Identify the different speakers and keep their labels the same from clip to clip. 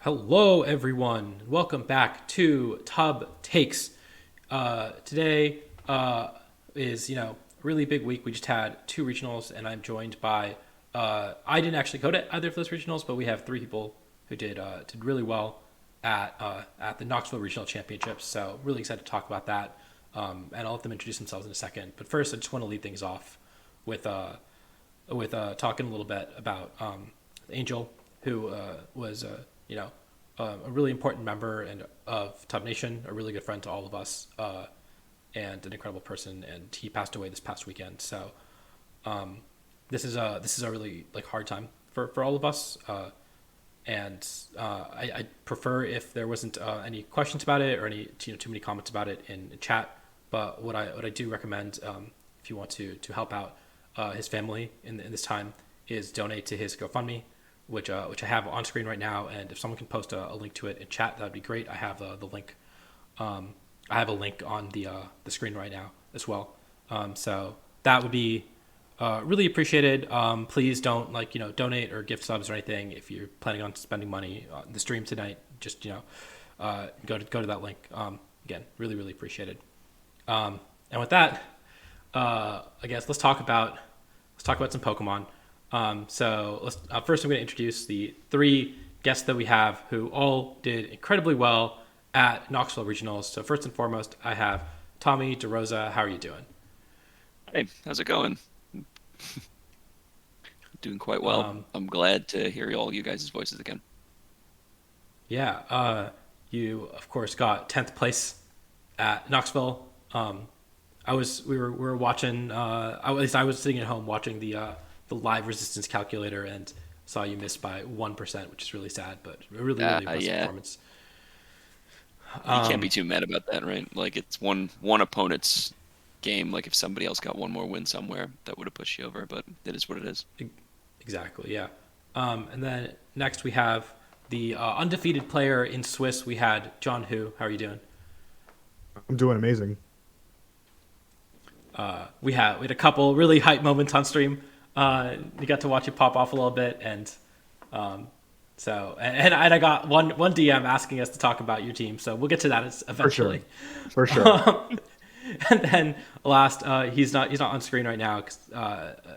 Speaker 1: Hello, everyone. Welcome back to Tub Takes. Today is a really big week. We just had two regionals, and I'm joined by. I didn't actually go to either of those regionals, but we have three people who did really well at the Knoxville Regional Championships. So really excited to talk about that, and I'll let them introduce themselves in a second. But first, I just want to lead things off with talking a little bit about Angel, who was a really important member of Tub Nation, a really good friend to all of us, and an incredible person. And he passed away this past weekend. So this is a really hard time for all of us. I'd prefer if there wasn't any questions about it or any too many comments about it in chat. But what I do recommend, if you want to help out his family in this time, is donate to his GoFundMe, which I have on screen right now. And if someone can post a link to it in chat, that would be great. I have the link. I have a link on the screen right now as well. So that would be really appreciated. Please don't donate or gift subs or anything if you're planning on spending money on the stream tonight. Just go to that link. Again, really appreciated. And with that, I guess let's talk about some Pokemon. So first I'm going to introduce the three guests that we have who all did incredibly well at Knoxville Regionals. So first and foremost, I have Tommy DeRosa. How are you doing?
Speaker 2: Hey, how's it going? Doing quite well. I'm glad to hear all you guys' voices again.
Speaker 1: Yeah, you of course got 10th place at Knoxville. We were watching. At least I was sitting at home watching the live resistance calculator and saw you miss by 1%, which is really sad, but a really impressive
Speaker 2: Yeah,
Speaker 1: performance.
Speaker 2: you can't be too mad about that, right? Like it's one opponent's game. Like if somebody else got one more win somewhere, that would have pushed you over. But it is what it is.
Speaker 1: Exactly, yeah. And then next we have the undefeated player in Swiss. We had John Hu. How are you doing?
Speaker 3: I'm doing amazing.
Speaker 1: We had a couple really hype moments on stream. You got to watch it pop off a little bit, and and I got one DM asking us to talk about your team. So we'll get to that eventually.
Speaker 3: For sure.
Speaker 1: And then last, he's not on screen right now because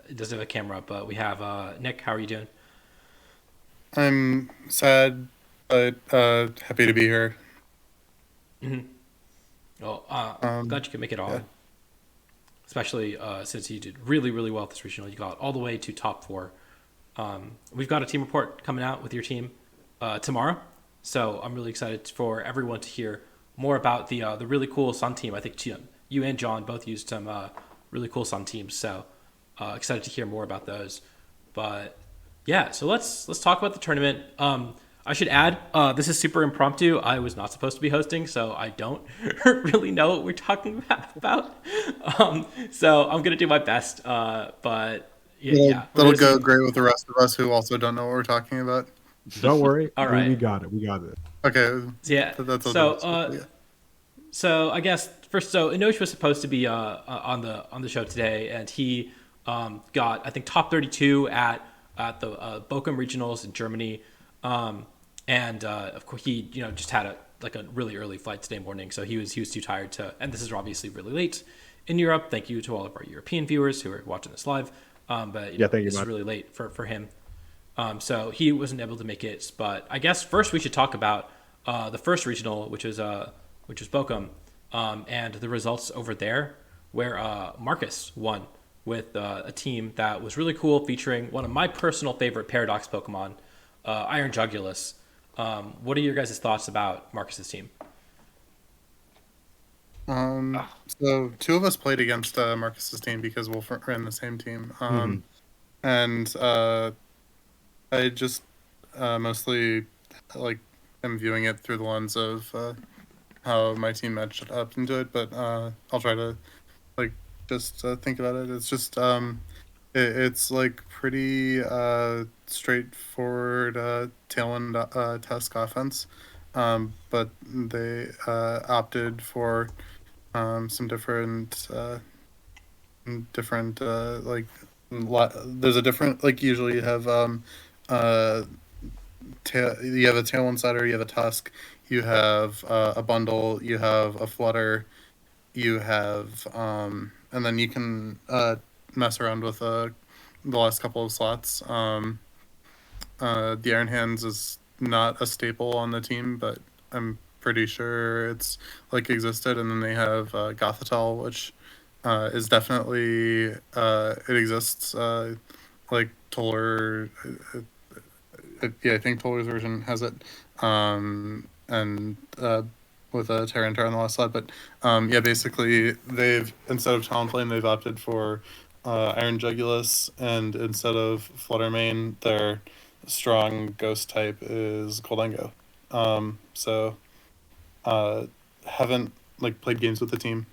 Speaker 1: it doesn't have a camera. But we have Nick. How are you doing?
Speaker 4: I'm sad, but happy to be here.
Speaker 1: Well,
Speaker 4: Um,
Speaker 1: glad you could make it
Speaker 4: yeah.
Speaker 1: on, especially since you did really well at this regional. You got all the way to top four. We've got a team report coming out with your team tomorrow, so I'm really excited for everyone to hear more about the really cool Sun team. I think you and John both used some really cool Sun teams, so excited to hear more about those. But yeah, so let's talk about the tournament. I should add, this is super impromptu. I was not supposed to be hosting, so I don't really know what we're talking about. So I'm gonna do my best. But we're
Speaker 4: That'll
Speaker 1: gonna
Speaker 4: go
Speaker 1: see.
Speaker 4: great with the rest of us who also don't know what we're talking about.
Speaker 3: Don't worry.
Speaker 1: All
Speaker 3: We
Speaker 1: right.
Speaker 3: got it. We got it.
Speaker 4: Okay,
Speaker 1: Yeah.
Speaker 4: that's all
Speaker 1: So
Speaker 4: good. So, yeah.
Speaker 1: so I guess first, so Inosh was supposed to be on the show today, and he got I think top 32 at the Bochum Regionals in Germany. And of course he just had a really early flight today morning, so he was too tired to. And this is obviously really late in Europe. Thank you to all of our European viewers who are watching this live. But
Speaker 3: Yeah, thank you,
Speaker 1: this is
Speaker 3: man.
Speaker 1: really late for him. So he wasn't able to make it. But I guess first we should talk about the first regional, which was Bochum, and the results over there, where Marcus won with a team that was really cool, featuring one of my personal favorite Paradox Pokemon, Iron Jugulus. What are your guys' thoughts about Marcus's team?
Speaker 4: So two of us played against Marcus's team because Wolf ran the same team.
Speaker 3: hmm
Speaker 4: And I just mostly like am viewing it through the lens of how my team matched up into it, but I'll try to like just think about it. It's just it's like pretty straightforward tailwind Tusk offense, but they opted for some different like there's a different, like usually you have uh you have a Tailwind Slider, you have a Tusk, you have a Bundle, you have a Flutter, you have and then you can mess around with the last couple of slots. The Iron Hands is not a staple on the team, but I'm pretty sure it's like existed. And then they have Gothitol, which is definitely it exists. Like Toller, yeah, I think Toller's version has it, and with a Tyranitar on the last slot. But yeah, basically they've, instead of Talonflame, they've opted for Iron Jugulus, and instead of Flutter Mane, their strong ghost type is Goldengo. So haven't like played games with the team,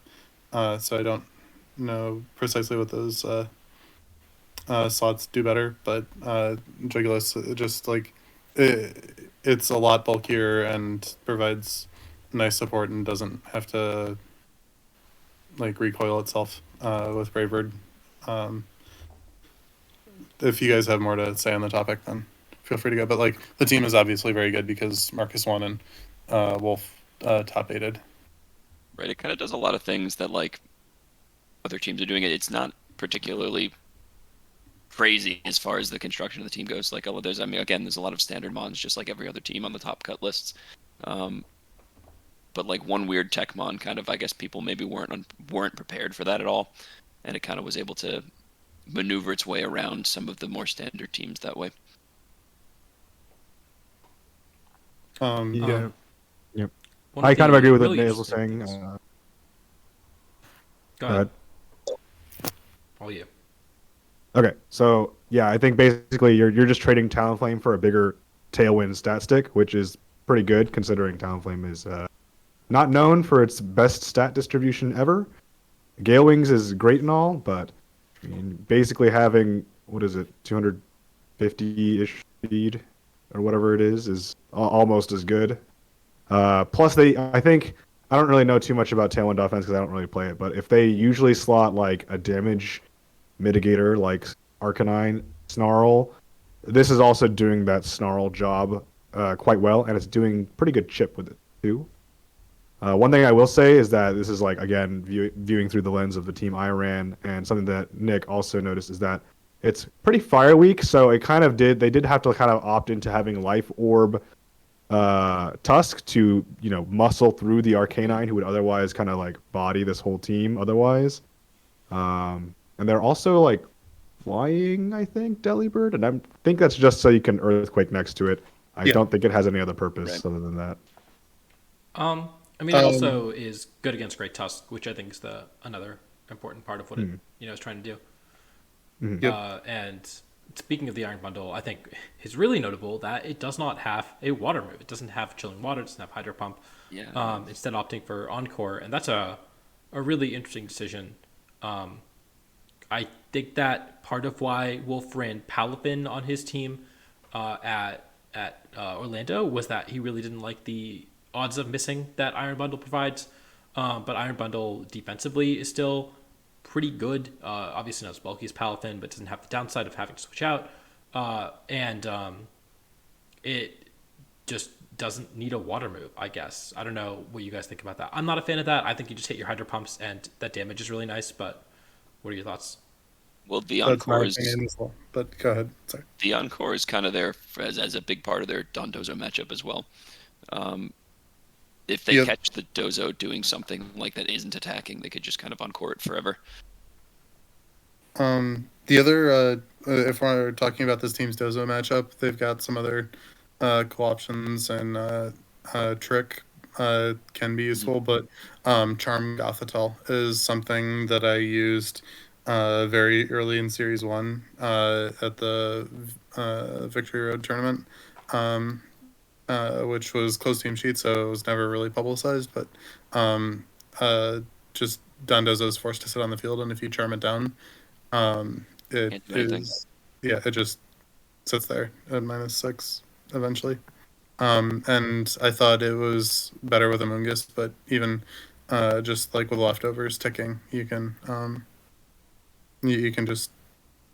Speaker 4: so I don't know precisely what those slots do better. But Jugulus just like it's a lot bulkier and provides nice support and doesn't have to like recoil itself with Bravebird. If you guys have more to say on the topic, then feel free to go. But like the team is obviously very good because Marcus won and Wolf top aided.
Speaker 2: Right, it kind of does a lot of things that like other teams are doing. It's not particularly crazy as far as the construction of the team goes. Like, there's a lot of standard mons, just like every other team on the top cut lists. But like one weird tech mon, kind of, I guess people maybe weren't prepared for that at all, and it kind of was able to maneuver its way around some of the more standard teams that way.
Speaker 3: Yeah. Yep.
Speaker 1: One
Speaker 3: I
Speaker 1: of
Speaker 3: kind of
Speaker 1: the
Speaker 3: agree with what
Speaker 1: really
Speaker 3: Nails was
Speaker 1: interesting
Speaker 3: saying.
Speaker 1: things- Go
Speaker 3: Go
Speaker 1: ahead.
Speaker 3: ahead.
Speaker 1: All you.
Speaker 3: Okay, so yeah, I think basically you're just trading Talonflame for a bigger Tailwind stat stick, which is pretty good considering Talonflame is not known for its best stat distribution ever. Gale Wings is great and all, but I mean, basically having, what is it, 250-ish speed or whatever it is almost as good. Plus, I think, I don't really know too much about Tailwind offense because I don't really play it, but if they usually slot like a damage mitigator like Arcanine, Snarl, this is also doing that Snarl job quite well, and it's doing pretty good chip with it too. One thing I will say is that this is like, again, viewing through the lens of the team I ran, and something that Nick also noticed is that it's pretty fire weak, so they did have to kind of opt into having Life Orb Tusk to, muscle through the Arcanine who would otherwise kind of like body this whole team otherwise. And they're also like flying, I think, Delibird, and I think that's just so you can Earthquake next to it. I don't think it has any other purpose other than that.
Speaker 1: I mean, it also is good against Great Tusk, which I think is another important part of what it is trying to do.
Speaker 3: Yep.
Speaker 1: And speaking of the Iron Bundle, I think it's really notable that it does not have a water move. It doesn't have Chilling Water. It doesn't have Hydro Pump.
Speaker 2: Yeah.
Speaker 1: Instead, opting for Encore, and that's a really interesting decision. I think that part of why Wolf ran Palafin on his team at Orlando was that he really didn't like the odds of missing that Iron Bundle provides. But Iron Bundle defensively is still pretty good. Obviously not as bulky as Palafin, but doesn't have the downside of having to switch out. And it just doesn't need a water move, I guess. I don't know what you guys think about that. I'm not a fan of that. I think you just hit your Hydro Pumps and that damage is really nice, but what are your thoughts?
Speaker 2: Well, the
Speaker 4: That's my
Speaker 2: Encore is
Speaker 4: opinion as well. But go ahead. Sorry.
Speaker 2: the Encore is kind of there as a big part of their Dondozo matchup as well. If they catch the Dozo doing something like that isn't attacking, they could just kind of Encore it forever.
Speaker 4: The other, if we're talking about this team's Dozo matchup, they've got some other cool options, and Trick can be useful, but Charm Gothitol is something that I used very early in Series 1 at the Victory Road tournament, which was closed team sheet, so it was never really publicized, but just Dondozo is forced to sit on the field, and if you charm it down, it just sits there at -6 eventually. And I thought it was better with Amoonguss, but even just like with leftovers ticking, you can you can just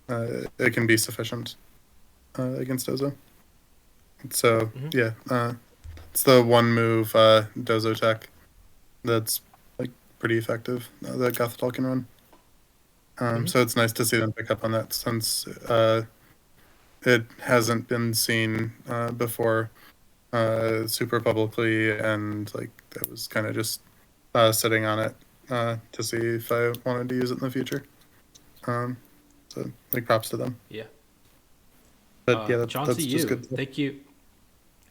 Speaker 4: it can be sufficient against Dozo. So
Speaker 1: Mhm.
Speaker 4: yeah, it's the one move Dozo Tech that's like pretty effective that Gothitol can run.
Speaker 1: Mhm.
Speaker 4: So it's nice to see them pick up on that since it hasn't been seen before super publicly, and like I was kind of just sitting on it to see if I wanted to use it in the future. Um, so like props to them.
Speaker 1: Yeah.
Speaker 4: But yeah,
Speaker 1: John C.
Speaker 4: that's just
Speaker 1: You,
Speaker 4: good stuff.
Speaker 1: thank you.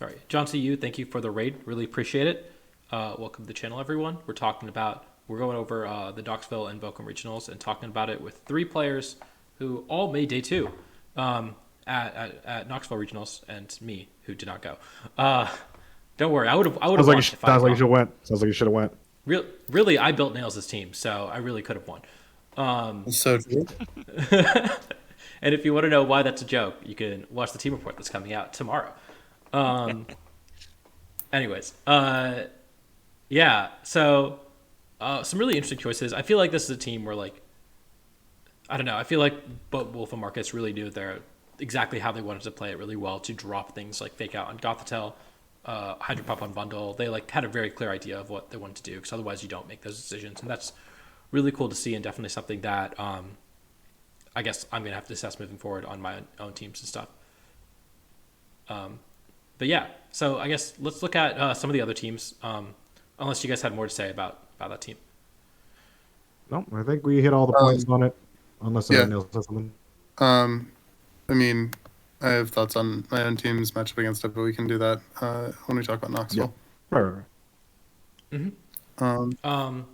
Speaker 1: All right, John C. You, thank you for the raid. Really appreciate it. Welcome to the channel, everyone. We're going over the Knoxville and Bochum Regionals and talking about it with three players who all made day two at Knoxville Regionals, and me, who did not go. Don't worry, I would have won if I
Speaker 3: Sounds
Speaker 1: had
Speaker 3: like you
Speaker 1: gone.
Speaker 3: should went. Sounds like you should have went.
Speaker 1: Really, I built Nails' team, so I really could have won.
Speaker 4: So true.
Speaker 1: And if you want to know why that's a joke, you can watch the team report that's coming out tomorrow. Anyways, yeah. So some really interesting choices. I feel like this is a team where like I don't know. I feel like both Wolf and Marcus really knew their exactly how they wanted to play it really well to drop things like fake out on Gothitelle, Hydro Pop on Bundle. They like had a very clear idea of what they wanted to do because otherwise you don't make those decisions, and that's really cool to see and definitely something that I guess I'm gonna have to assess moving forward on my own teams and stuff. But yeah, so I guess let's look at some of the other teams. Unless you guys had more to say about that team.
Speaker 3: No, I think we hit all the points
Speaker 4: Um,
Speaker 3: on it. Unless
Speaker 4: yeah.
Speaker 3: Neil says something.
Speaker 4: I mean, I have thoughts on my own team's matchup against it, but we can do that when we talk about
Speaker 3: Yeah.
Speaker 4: Knoxville.
Speaker 3: Right.
Speaker 4: Um,
Speaker 1: Um,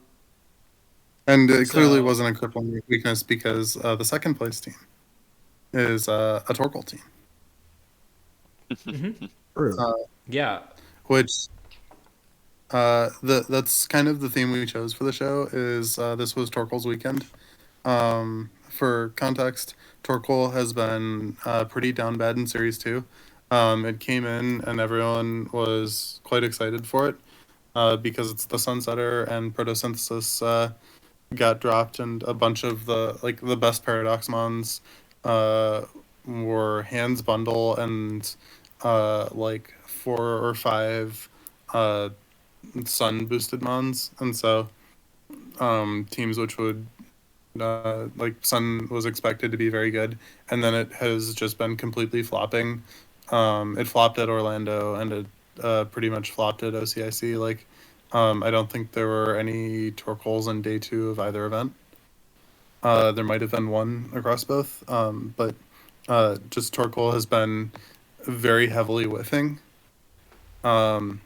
Speaker 4: and it clearly
Speaker 1: so
Speaker 4: wasn't a crippling weakness because the second place team is a Torkoal team,
Speaker 3: True.
Speaker 1: yeah,
Speaker 4: which that's kind of the theme we chose for the show. Is this was Torkoal's weekend. For context, Torkoal has been pretty down bad in Series 2. It came in and everyone was quite excited for it because it's the Sunsetter and Protosynthesis got dropped, and a bunch of the best Paradox mons were Hands Bundle and like 4 or 5 uh, Sun boosted mons, and so teams which would like Sun was expected to be very good, and then it has just been completely flopping. It flopped at Orlando, and it pretty much flopped at OCIC. Like, I don't think there were any Torkoals in day 2 of either event. There might have been one across both, but just Torkoal has been very heavily whiffing. Um,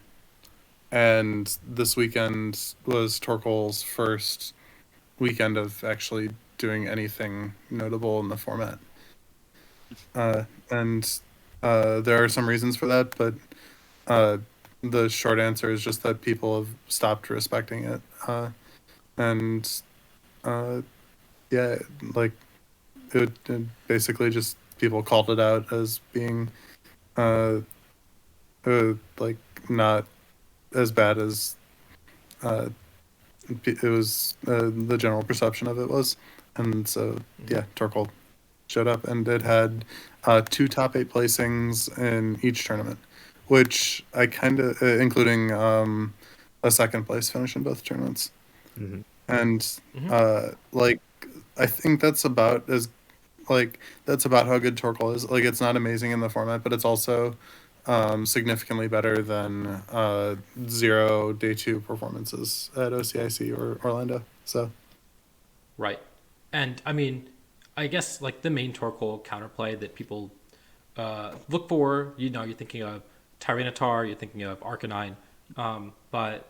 Speaker 4: and this weekend was Torkoal's first weekend of actually doing anything notable in the format. And there are some reasons for that, but the short answer is just that people have stopped respecting it. And yeah, like it basically just people called it out as being uh, like not as bad as uh, it was the general perception of it was. And so yeah, Torkoal showed up, and it had 2 top 8 placings in each tournament, which I kind of including a second place finish in both tournaments.
Speaker 3: Mm-hmm.
Speaker 4: And
Speaker 1: Mhm.
Speaker 4: like I think that's about as that's about how good Torkoal is. Like, it's not amazing in the format, but it's also significantly better than 0 day 2 performances at OCIC or Orlando. So
Speaker 1: right. And I mean, I guess like the main Torkoal counterplay that people look for, you're thinking of Tyranitar, you're thinking of Arcanine, but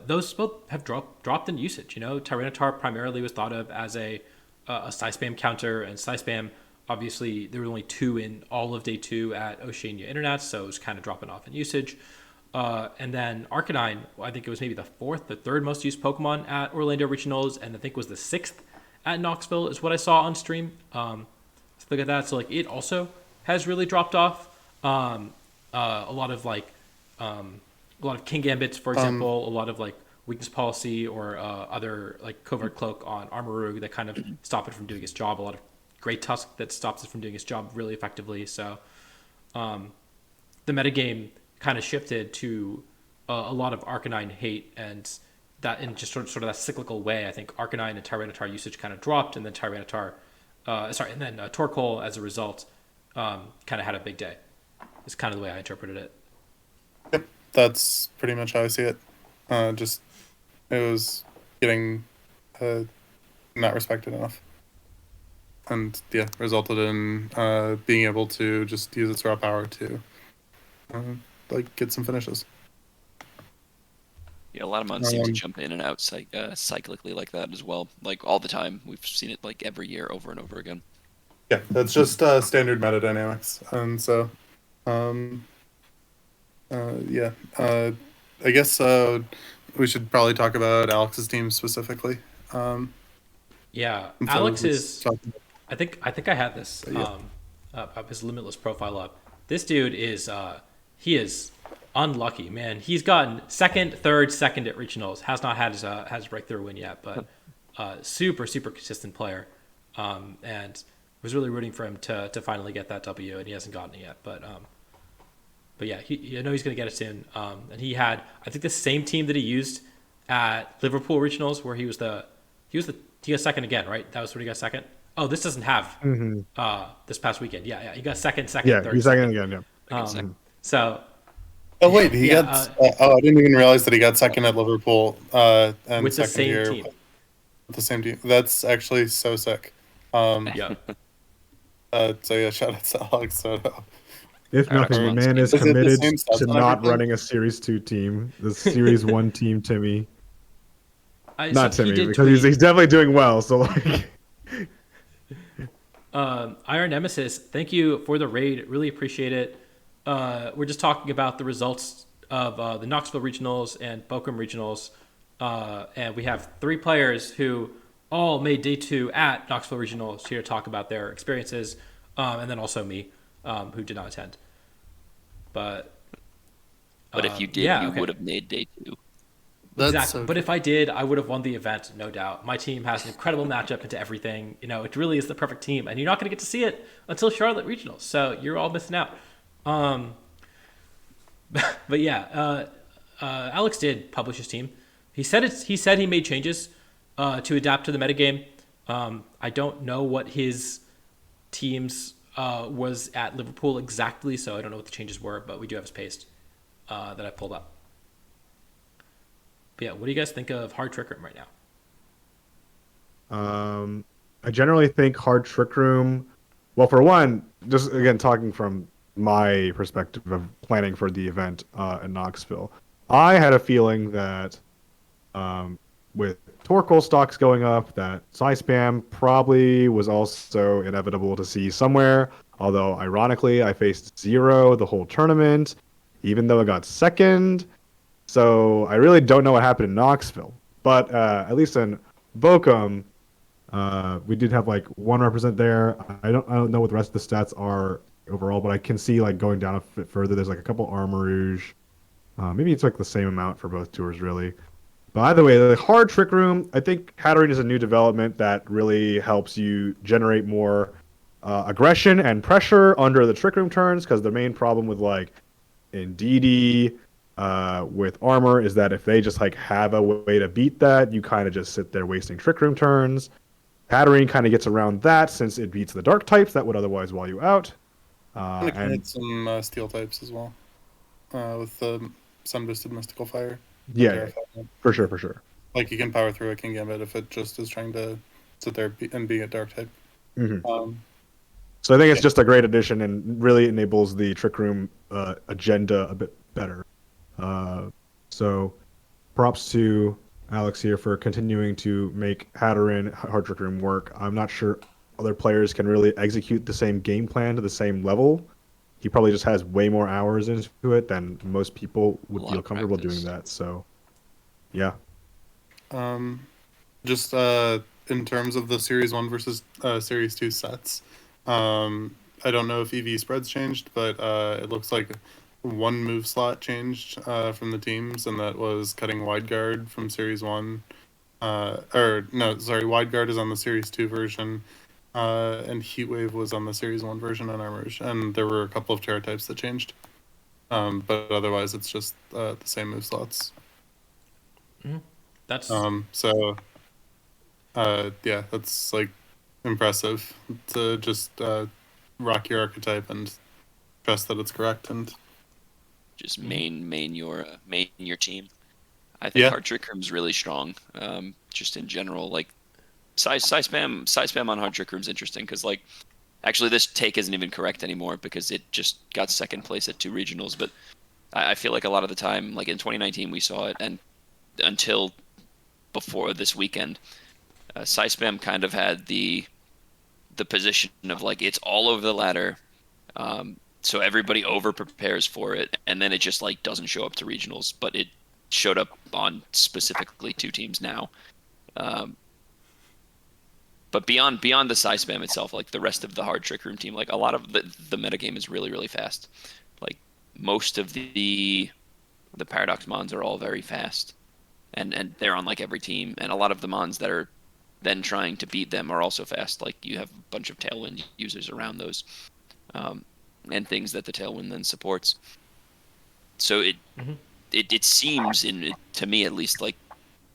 Speaker 1: those both have dropped in usage. Tyranitar primarily was thought of as a Psy Spam counter, and Psy Spam, obviously, there were only 2 in all of day 2 at Oceania Internet, so it was kind of dropping off in usage. And then Arcanine, I think it was maybe the third most used Pokemon at Orlando Regionals, and I think was the 6th at Knoxville, is what I saw on stream. So look at that. So like it also has really dropped off. A lot of a lot of King Gambits, for example, a lot of like weakness policy or other like covert cloak on Armaroog that kind of stop it from doing its job. A lot of Great Tusk that stops it from doing its job really effectively. So the metagame kind of shifted to a lot of Arcanine hate, and that in just sort of that cyclical way, I think Arcanine and Tyranitar usage kind of dropped, and then Torkoal as a result kind of had a big day. It's kind of the way I interpreted it.
Speaker 4: Yep, that's pretty much how I see it. Just it was getting not respected enough, and yeah, resulted in being able to just use its raw power to like get some finishes.
Speaker 2: Yeah, a lot of mons seem to jump in and out cyclically like that as well, like all the time. We've seen it like every year over and over again.
Speaker 4: Yeah, that's just standard meta dynamics, and so I guess we should probably talk about Alex's team specifically.
Speaker 1: Yeah,
Speaker 4: And so
Speaker 1: Alex
Speaker 4: let's
Speaker 1: is.
Speaker 4: talk-
Speaker 1: I think I had this his limitless profile up. This dude is he is unlucky, man. He's gotten second, third, second at regionals. Has not had his breakthrough win yet, but super consistent player, and was really rooting for him to finally get that W, and he hasn't gotten it yet. But yeah, I know he's going to get it soon. And he had, I think, the same team that he used at Liverpool Regionals, where he got second again, right? That was when he got second. Oh, this doesn't have this past weekend. Yeah, he got second,
Speaker 3: Yeah,
Speaker 1: third,
Speaker 3: he's second again. Yeah.
Speaker 1: So.
Speaker 4: Oh wait, he got. I didn't even realize that he got second at Liverpool. And
Speaker 1: with the
Speaker 4: second
Speaker 1: same
Speaker 4: here
Speaker 1: team.
Speaker 4: With the same team. That's actually so sick.
Speaker 1: Yeah.
Speaker 4: So yeah, shout out to Alex Soto.
Speaker 3: If nothing, the man is
Speaker 4: Is it the
Speaker 3: committed
Speaker 4: same stats
Speaker 3: to
Speaker 4: and
Speaker 3: not
Speaker 4: everything?
Speaker 3: running a Series 2 team. The Series 1 team, Timmy. Not
Speaker 1: So he
Speaker 3: Timmy,
Speaker 1: did
Speaker 3: because
Speaker 1: tweet,
Speaker 3: he's definitely doing well. So like,
Speaker 1: Iron Nemesis, thank you for the raid. Really appreciate it. We're just talking about the results of the Knoxville Regionals and Bochum Regionals. And we have 3 players who all made day 2 at Knoxville Regionals here to talk about their experiences. And then also me, who did not attend. But
Speaker 2: if you did, you would have made day 2.
Speaker 1: Exactly. But if I did, I would have won the event, no doubt. My team has an incredible matchup into everything. You know, it really is the perfect team, and you're not going to get to see it until Charlotte Regionals. So you're all missing out. But yeah, Alex did publish his team. He said he made changes to adapt to the metagame. I don't know what his team's was at Liverpool exactly, so I don't know what the changes were, but we do have his paste that I pulled up. But yeah, what do you guys think of Hard Trick Room right now?
Speaker 3: I generally think Hard Trick Room. Well, for one, just again talking from my perspective of planning for the event in Knoxville, I had a feeling that with Torkoal stocks going up, that Spam probably was also inevitable to see somewhere. Although, ironically, I faced 0 the whole tournament, even though I got second. So I really don't know what happened in Knoxville. But at least in Bochum, we did have like 1 represent there. I don't know what the rest of the stats are overall, but I can see like going down a bit further. There's like a couple Armor Rouge. Maybe it's like the same amount for both tours, really. But either way, the Hard Trick Room, I think Hatterene is a new development that really helps you generate more aggression and pressure under the Trick Room turns, because the main problem with like in DD with Armor is that if they just like have a way to beat that, you kind of just sit there wasting Trick Room turns. Hatterene kind of gets around that since it beats the Dark types that would otherwise wall you out.
Speaker 4: And it can hit some Steel types as well with the Sun Boosted Mystical Fire.
Speaker 3: Yeah, for sure.
Speaker 4: Like you can power through a King Gambit if it just is trying to sit there and be a Dark type.
Speaker 3: Mm-hmm. So I think it's just a great addition and really enables the Trick Room agenda a bit better. So props to Alex here for continuing to make Hatterene Hard Trick Room work. I'm not sure other players can really execute the same game plan to the same level. He probably just has way more hours into it than most people would feel comfortable doing that. So, yeah.
Speaker 4: Just in terms of the Series 1 versus Series 2 sets, I don't know if EV spreads changed, but it looks like 1 move slot changed from the teams, and that was cutting Wide Guard from Series 1. Wide Guard is on the Series 2 version, and Heatwave was on the Series 1 version on Armor, and there were a couple of Terra types that changed. But otherwise it's just the same move slots.
Speaker 1: That's
Speaker 4: So yeah, that's like impressive to just rock your archetype and trust that it's correct. And
Speaker 2: Just main your team. I think
Speaker 4: Yeah.
Speaker 2: hard trick room's really strong. Just in general, like size spam on hard trick room's interesting because like actually this take isn't even correct anymore because it just got second place at 2 regionals. But I feel like a lot of the time, like in 2019, we saw it, and until before this weekend, size spam kind of had the position of like it's all over the ladder. So everybody over prepares for it, and then it just like doesn't show up to regionals, but it showed up on specifically 2 teams now. But beyond the size spam itself, like the rest of the hard trick room team, like a lot of the metagame is really fast. Like most of the paradox mons are all very fast, and they're on like every team, and a lot of the mons that are then trying to beat them are also fast. Like you have a bunch of tailwind users around those, and things that the tailwind then supports. So it seems to me at least like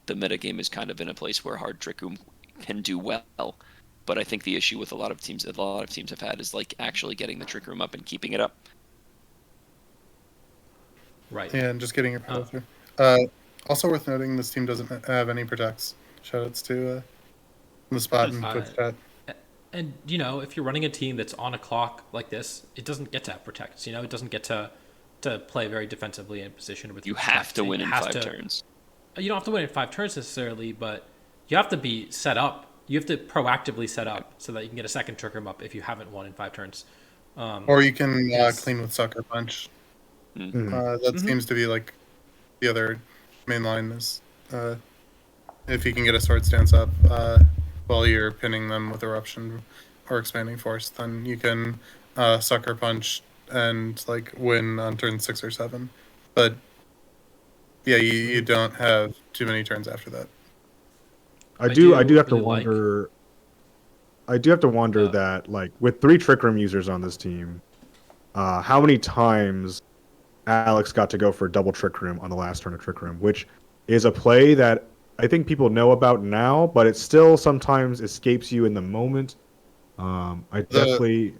Speaker 2: the metagame is kind of in a place where hard trick room can do well, but I think the issue with a lot of teams have had is like actually getting the trick room up and keeping it up.
Speaker 1: right.
Speaker 4: Yeah, and just getting your follow through. Also worth noting, this team doesn't have any protects. Shoutouts to the spot and Twitch chat.
Speaker 1: And if you're running a team that's on a clock like this, it doesn't get to have protects. It doesn't get to play very defensively in position with.
Speaker 2: You have to win in 5 turns.
Speaker 1: You don't have to win in 5 turns necessarily, but you have to be set up. You have to proactively set up so that you can get a second trick room up if you haven't won in 5 turns.
Speaker 4: Or you can clean with Sucker Punch. That seems to be like the other main line is if you can get a sword stance up while you're pinning them with Eruption or Expanding Force, then you can Sucker Punch and like win on turn 6 or 7. But yeah, you don't have too many turns after that.
Speaker 3: I do have to
Speaker 1: really
Speaker 3: wonder. I do have to wonder that, like, with 3 trick room users on this team, how many times Alex got to go for double trick room on the last turn of trick room, which is a play that I think people know about now, but it still sometimes escapes you in the moment.
Speaker 4: The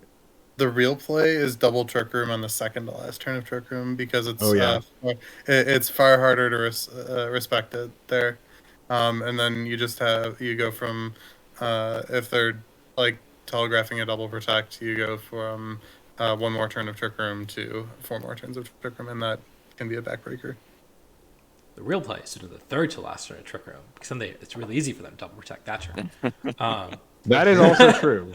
Speaker 4: real play is double trick room on the second to last turn of trick room because it's it's far harder to respect it there, and then you go from if they're like telegraphing a double protect, you go from 1 more turn of trick room to 4 more turns of trick room, and that can be a backbreaker.
Speaker 1: The real play is to do the third to last turn of trick room because then it's really easy for them to double protect that turn.
Speaker 3: That is also true.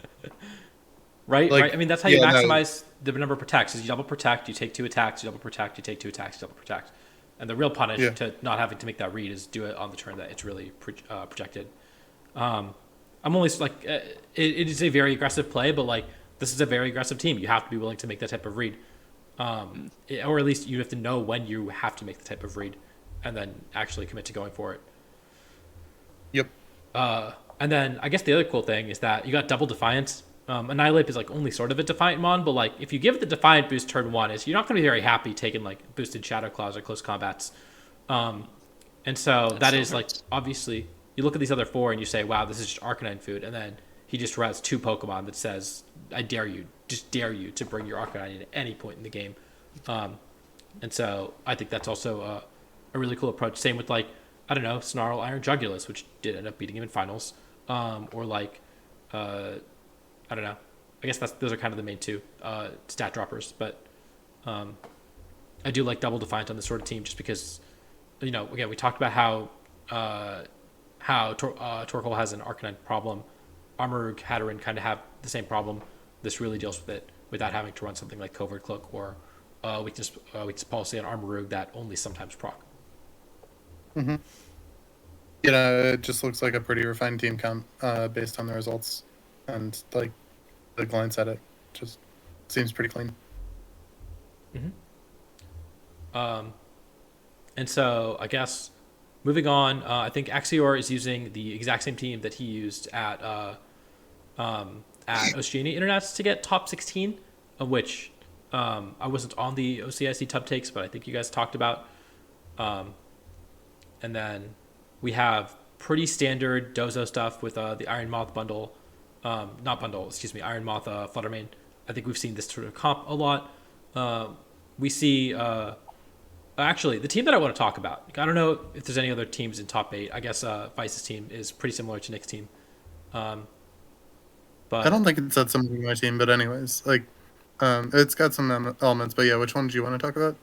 Speaker 1: Right?
Speaker 4: Like,
Speaker 1: right? I mean, that's how you maximize the number of protects. Is you double protect, you take 2 attacks, you double protect, you take 2 attacks, you double protect. And the real punish to not having to make that read is do it on the turn that it's really projected. I'm only like, it is a very aggressive play, but like, this is a very aggressive team. You have to be willing to make that type of read. Or at least you have to know when you have to make the type of read and then actually commit to going for it.
Speaker 4: Yep.
Speaker 1: And then I guess the other cool thing is that you got double Defiance. Annihilate is like only sort of a Defiant mon, but like if you give it the Defiant boost turn 1, you're not going to be very happy taking like boosted Shadow Claws or close combats. And so that is like, obviously, you look at these other 4 and you say, wow, this is just Arcanine food. And then he just has 2 Pokemon that says, I dare you to bring your Arcanine in at any point in the game. And so I think that's also a really cool approach. Same with like, I don't know, Snarl Iron Jugulus, which did end up beating him in finals. Or like, I don't know. I guess those are kind of the main 2 stat droppers. But I do like double Defiant on this sort of team just because, again, we talked about how Torkoal has an Arcanine problem. Armorug, Hatteran kind of have the same problem. This really deals with it without having to run something like Covert Cloak or weakness policy on Armorug that only sometimes proc.
Speaker 4: Mm-hmm. It just looks like a pretty refined team count based on the results, and like the glance at it, just seems pretty clean.
Speaker 1: And so I guess moving on, I think Axior is using the exact same team that he used at Oceania Internets to get top 16, of which I wasn't on the OCIC Tub Takes, but I think you guys talked about. And then we have pretty standard Dozo stuff with the Iron Moth bundle. Not bundle, excuse me, Iron Moth Fluttermane. I think we've seen this sort of comp a lot. We see, actually, the team that I want to talk about. I don't know if there's any other teams in top 8. I guess Vice's team is pretty similar to Nick's team. But
Speaker 4: I don't think it's that similar to my team, but anyways, like, it's got some elements. But yeah, which one do you want to talk about?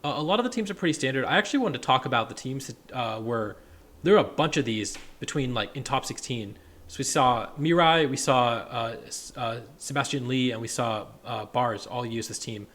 Speaker 1: a lot of the teams are pretty standard. I actually wanted to talk about the teams that were there are a bunch of these between like in top 16. So we saw Mirai, we saw Sebastian Lee, and we saw Bars all use this team,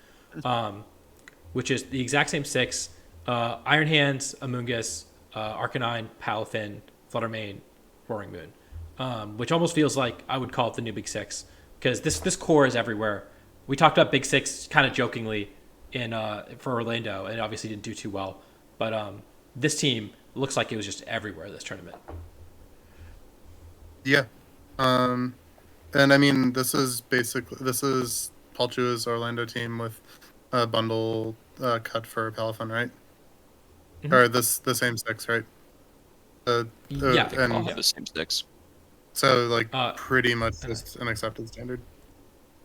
Speaker 1: which is the exact same 6: Iron Hands, Amoonguss, Arcanine, Palafin, Fluttermane, Roaring Moon, which almost feels like I would call it the new Big Six because this core is everywhere. We talked about Big Six kind of jokingly in for Orlando, and it obviously didn't do too well. But this team looks like it was just everywhere this tournament.
Speaker 4: Yeah, and I mean this is Paul Chua's Orlando team with a bundle cut for Palafin, right?
Speaker 1: Mhm.
Speaker 4: Or the same 6, right?
Speaker 1: Yeah,
Speaker 2: They all
Speaker 4: and
Speaker 2: have the same 6.
Speaker 4: so like
Speaker 1: Uh,
Speaker 4: pretty much just an accepted standard.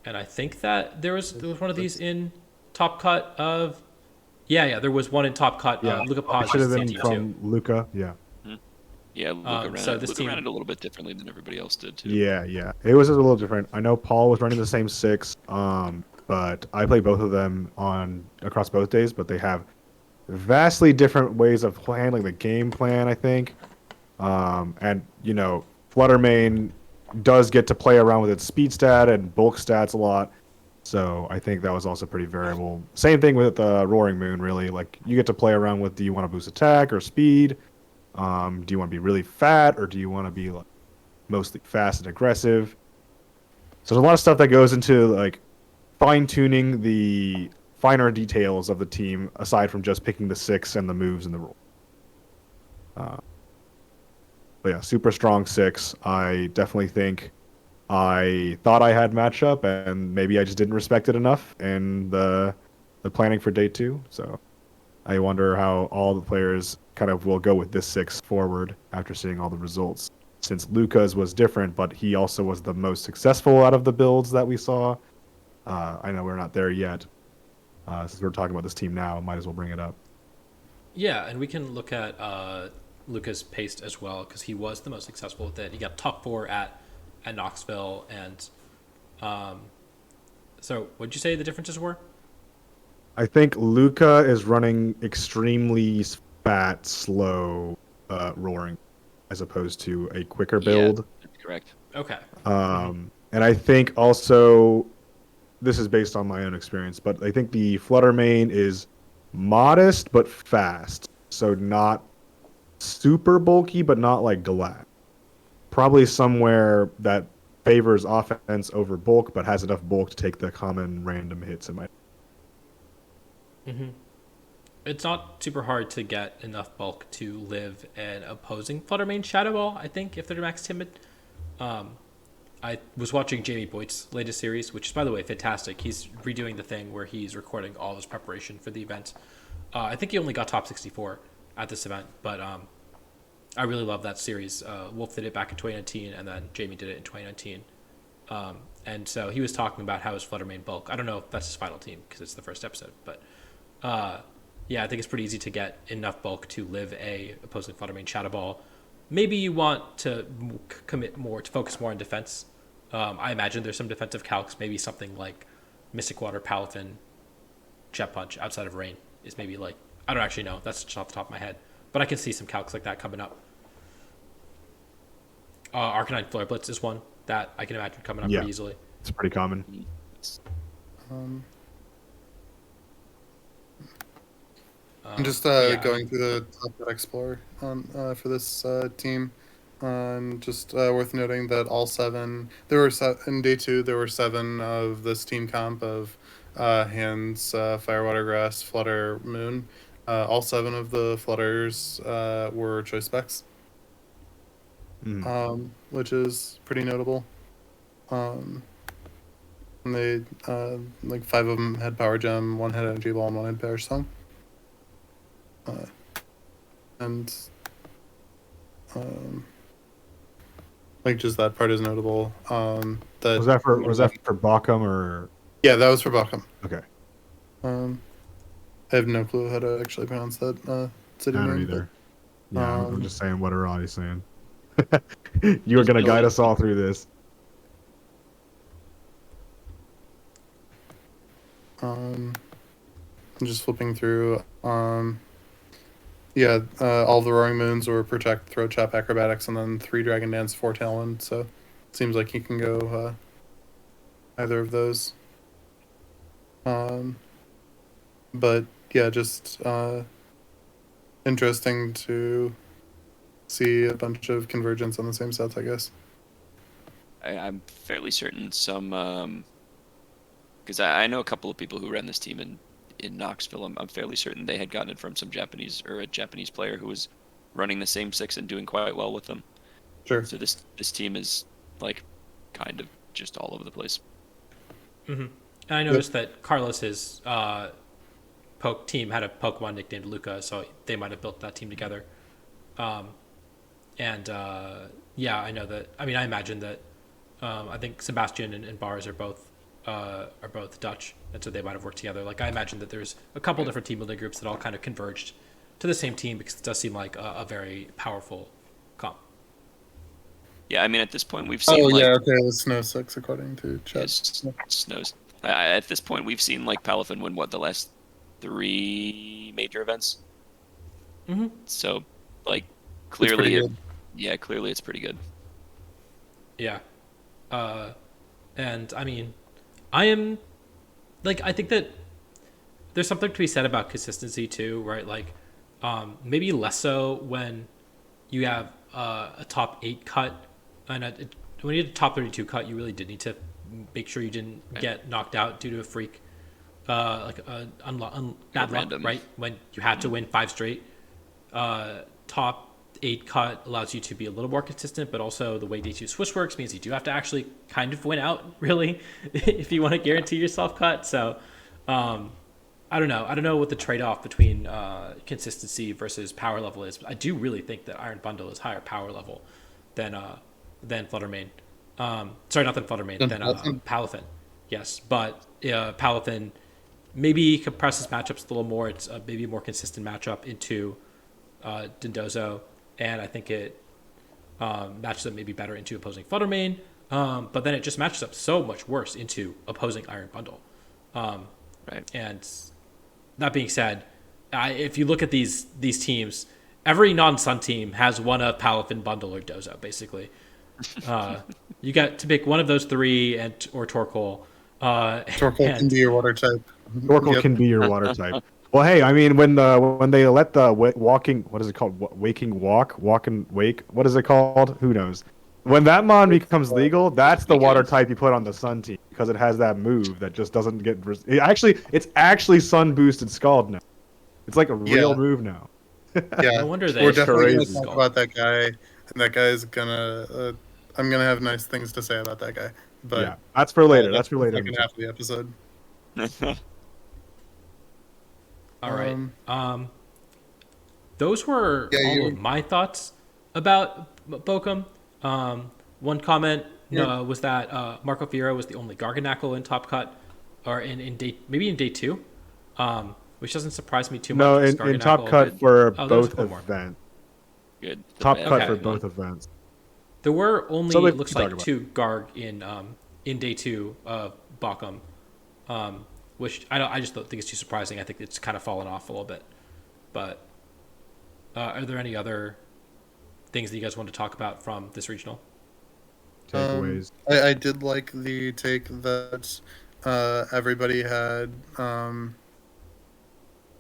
Speaker 1: and I think that there was one of these in top cut of. Yeah, there was one in top cut.
Speaker 3: Yeah,
Speaker 1: Luca
Speaker 3: it
Speaker 1: Paz
Speaker 3: should
Speaker 1: used
Speaker 3: have
Speaker 1: the same
Speaker 3: been
Speaker 1: team
Speaker 3: from
Speaker 1: too.
Speaker 3: Luca. Yeah.
Speaker 2: Yeah, Luca ran
Speaker 1: So
Speaker 2: it.
Speaker 1: this
Speaker 2: Luca
Speaker 1: team,
Speaker 2: ran it a little bit differently than everybody else did too.
Speaker 3: Yeah. It was a little different. I know Paul was running the same 6, but I played both of them on across both days, but they have vastly different ways of handling the game plan, I think. And Fluttermane does get to play around with its speed stat and bulk stats a lot. So I think that was also pretty variable. Same thing with Roaring Moon, really. Like you get to play around with, do you want to boost attack or speed? Do you want to be really fat or do you want to be like mostly fast and aggressive? So there's a lot of stuff that goes into like fine tuning the finer details of the team aside from just picking the 6 and the moves and the rule. But yeah, super strong 6. I definitely think I thought I had matchup, and maybe I just didn't respect it enough in the planning for day 2. So I wonder how all the players kind of will go with this 6 forward after seeing all the results. Since Luca's was different, but he also was the most successful out of the builds that we saw. I know we're not there yet. Since we're talking about this team now, might as well bring it up.
Speaker 1: yeah, and we can look at Luca's pace as well because he was the most successful with it. He got top 4 at Knoxville, and so what'd you say the differences were?
Speaker 3: I think Luca is running extremely fat, slow, roaring, as opposed to a quicker build.
Speaker 2: Yeah, that's correct.
Speaker 1: Okay.
Speaker 3: And I think also, this is based on my own experience, but I think the Fluttermane is modest but fast. So not super bulky, but not like Galak. Probably somewhere that favors offense over bulk, but has enough bulk to take the common random hits in my.
Speaker 1: It's not super hard to get enough bulk to live an opposing Fluttermane Shadow Ball, I think, if they're max timid. I was watching Jamie Boyd's latest series, which is, by the way, fantastic. He's redoing the thing where he's recording all his preparation for the event. I think he only got top 64 at this event, but I really love that series. Wolf did it back in 2019, and then Jamie did it in 2019. And so he was talking about how his Fluttermane bulk. I don't know if that's his final team because it's the first episode, but yeah, I think it's pretty easy to get enough bulk to live a opposing Fluttermane Shadow Ball. Maybe you want to commit more to focus more on defense. I imagine there's some defensive calcs. Maybe something like Mystic Water, Palafin, Jet Punch outside of Rain is maybe like, I don't actually know. That's just off the top of my head, but I can see some calcs like that coming up. Arcanine Flare Blitz is one that I can imagine coming up pretty easily.
Speaker 3: It's pretty common.
Speaker 4: I'm just going through the top that explore on for this team. Just worth noting that all 7 in day 2 there were 7 of this team comp of Hands, Fire, Water, Grass, Flutter, Moon. All 7 of the Flutters were choice specs, which is pretty notable. And and they like 5 of them had power gem, 1 had energy ball, and 1 had bear song. And like just that part is notable. That
Speaker 3: Was that for Bochum or?
Speaker 4: Yeah, that was for Bochum.
Speaker 3: Okay.
Speaker 4: I have no clue how to actually pronounce that city
Speaker 3: I
Speaker 4: name.
Speaker 3: don't either.
Speaker 4: But,
Speaker 3: Yeah, I'm just saying what Arani's saying. You were gonna guide us all through this.
Speaker 4: I'm just flipping through. Yeah, all the Roaring Moons were Protect, Throat Chop, Acrobatics, and then 3 Dragon Dance, 4 Tailwind. So it seems like he can go either of those. But yeah, just interesting to see a bunch of convergence on the same sets, I guess.
Speaker 2: I'm fairly certain some, because I know a couple of people who ran this team in Knoxville. I'm fairly certain they had gotten it from some Japanese or a Japanese player who was running the same 6 and doing quite well with them.
Speaker 4: Sure.
Speaker 2: So this team is like kind of just all over the place.
Speaker 1: Mm-hmm. And I noticed that Carlos's poke team had a Pokemon nicknamed Luca, so they might have built that team together. Yeah, I know that. I mean, I imagine that. I think Sebastian and Bars are both Dutch, and so they might have worked together. Like I imagine that there's a couple different team building groups that all kind of converged to the same team because it does seem like a very powerful comp.
Speaker 2: Yeah, I mean at this point we've seen.
Speaker 4: Oh
Speaker 2: like,
Speaker 4: yeah, okay, it was Snow 6 according to chat.
Speaker 2: Snows. At this point we've seen like Palafin win the last 3 major events.
Speaker 1: Mm-hmm.
Speaker 2: So like clearly, clearly it's pretty good.
Speaker 1: Yeah. And I mean, I think that there's something to be said about consistency too, right? Like, maybe less so when you have a top 8 cut, and when you had a top 32 cut, you really did need to make sure you didn't get knocked out due to a freak, bad luck, right? When you had to win 5 straight. Top 8 cut allows you to be a little more consistent, but also the way D2 Swiss works means you do have to actually kind of win out, really, if you want to guarantee yourself cut. So, I don't know. I don't know what the trade-off between consistency versus power level is. But I do really think that Iron Bundle is higher power level than Fluttermane. Sorry, not than Fluttermane, than Palafin. Yes, but Palafin maybe compresses matchups a little more. It's maybe a more consistent matchup into Dindozo, and I think it matches up maybe better into opposing Fluttermane, but then it just matches up so much worse into opposing Iron Bundle.
Speaker 2: Right.
Speaker 1: And that being said, if you look at these teams, every non-Sun team has one of Palafin, Bundle, or Dozo, basically. You got to pick one of those 3 or Torkoal.
Speaker 4: Torkoal can be your water type.
Speaker 3: Torkoal can be your water type. Well, hey, I mean, when they let the walking, what is it called? Waking walk, walk and wake. What is it called? Who knows? When that mon becomes legal, that's the water type you put on the Sun team because it has that move that just doesn't get. It's actually Sun boosted Scald now. It's like a real move now.
Speaker 4: Yeah,
Speaker 1: No wonder
Speaker 4: we're definitely gonna
Speaker 1: crazy.
Speaker 4: talk about that guy, and that guy's gonna. I'm gonna have nice things to say about that guy. But
Speaker 3: yeah, that's for later. That's for later.
Speaker 4: Second half of the episode.
Speaker 1: All right. Those were all of my thoughts about Bochum. One comment was that Marco Fiero was the only Garganackle in Top Cut, or in day 2, which doesn't surprise me too much.
Speaker 3: No, in Top Cut for both events.
Speaker 2: Good.
Speaker 3: Top Cut for both events.
Speaker 1: There were only it looks like 2 Garg in day 2 of Bochum. Which I just don't think it's too surprising. I think it's kind of fallen off a little bit. But are there any other things that you guys want to talk about from this regional?
Speaker 3: Takeaways.
Speaker 4: I did like the take that everybody had a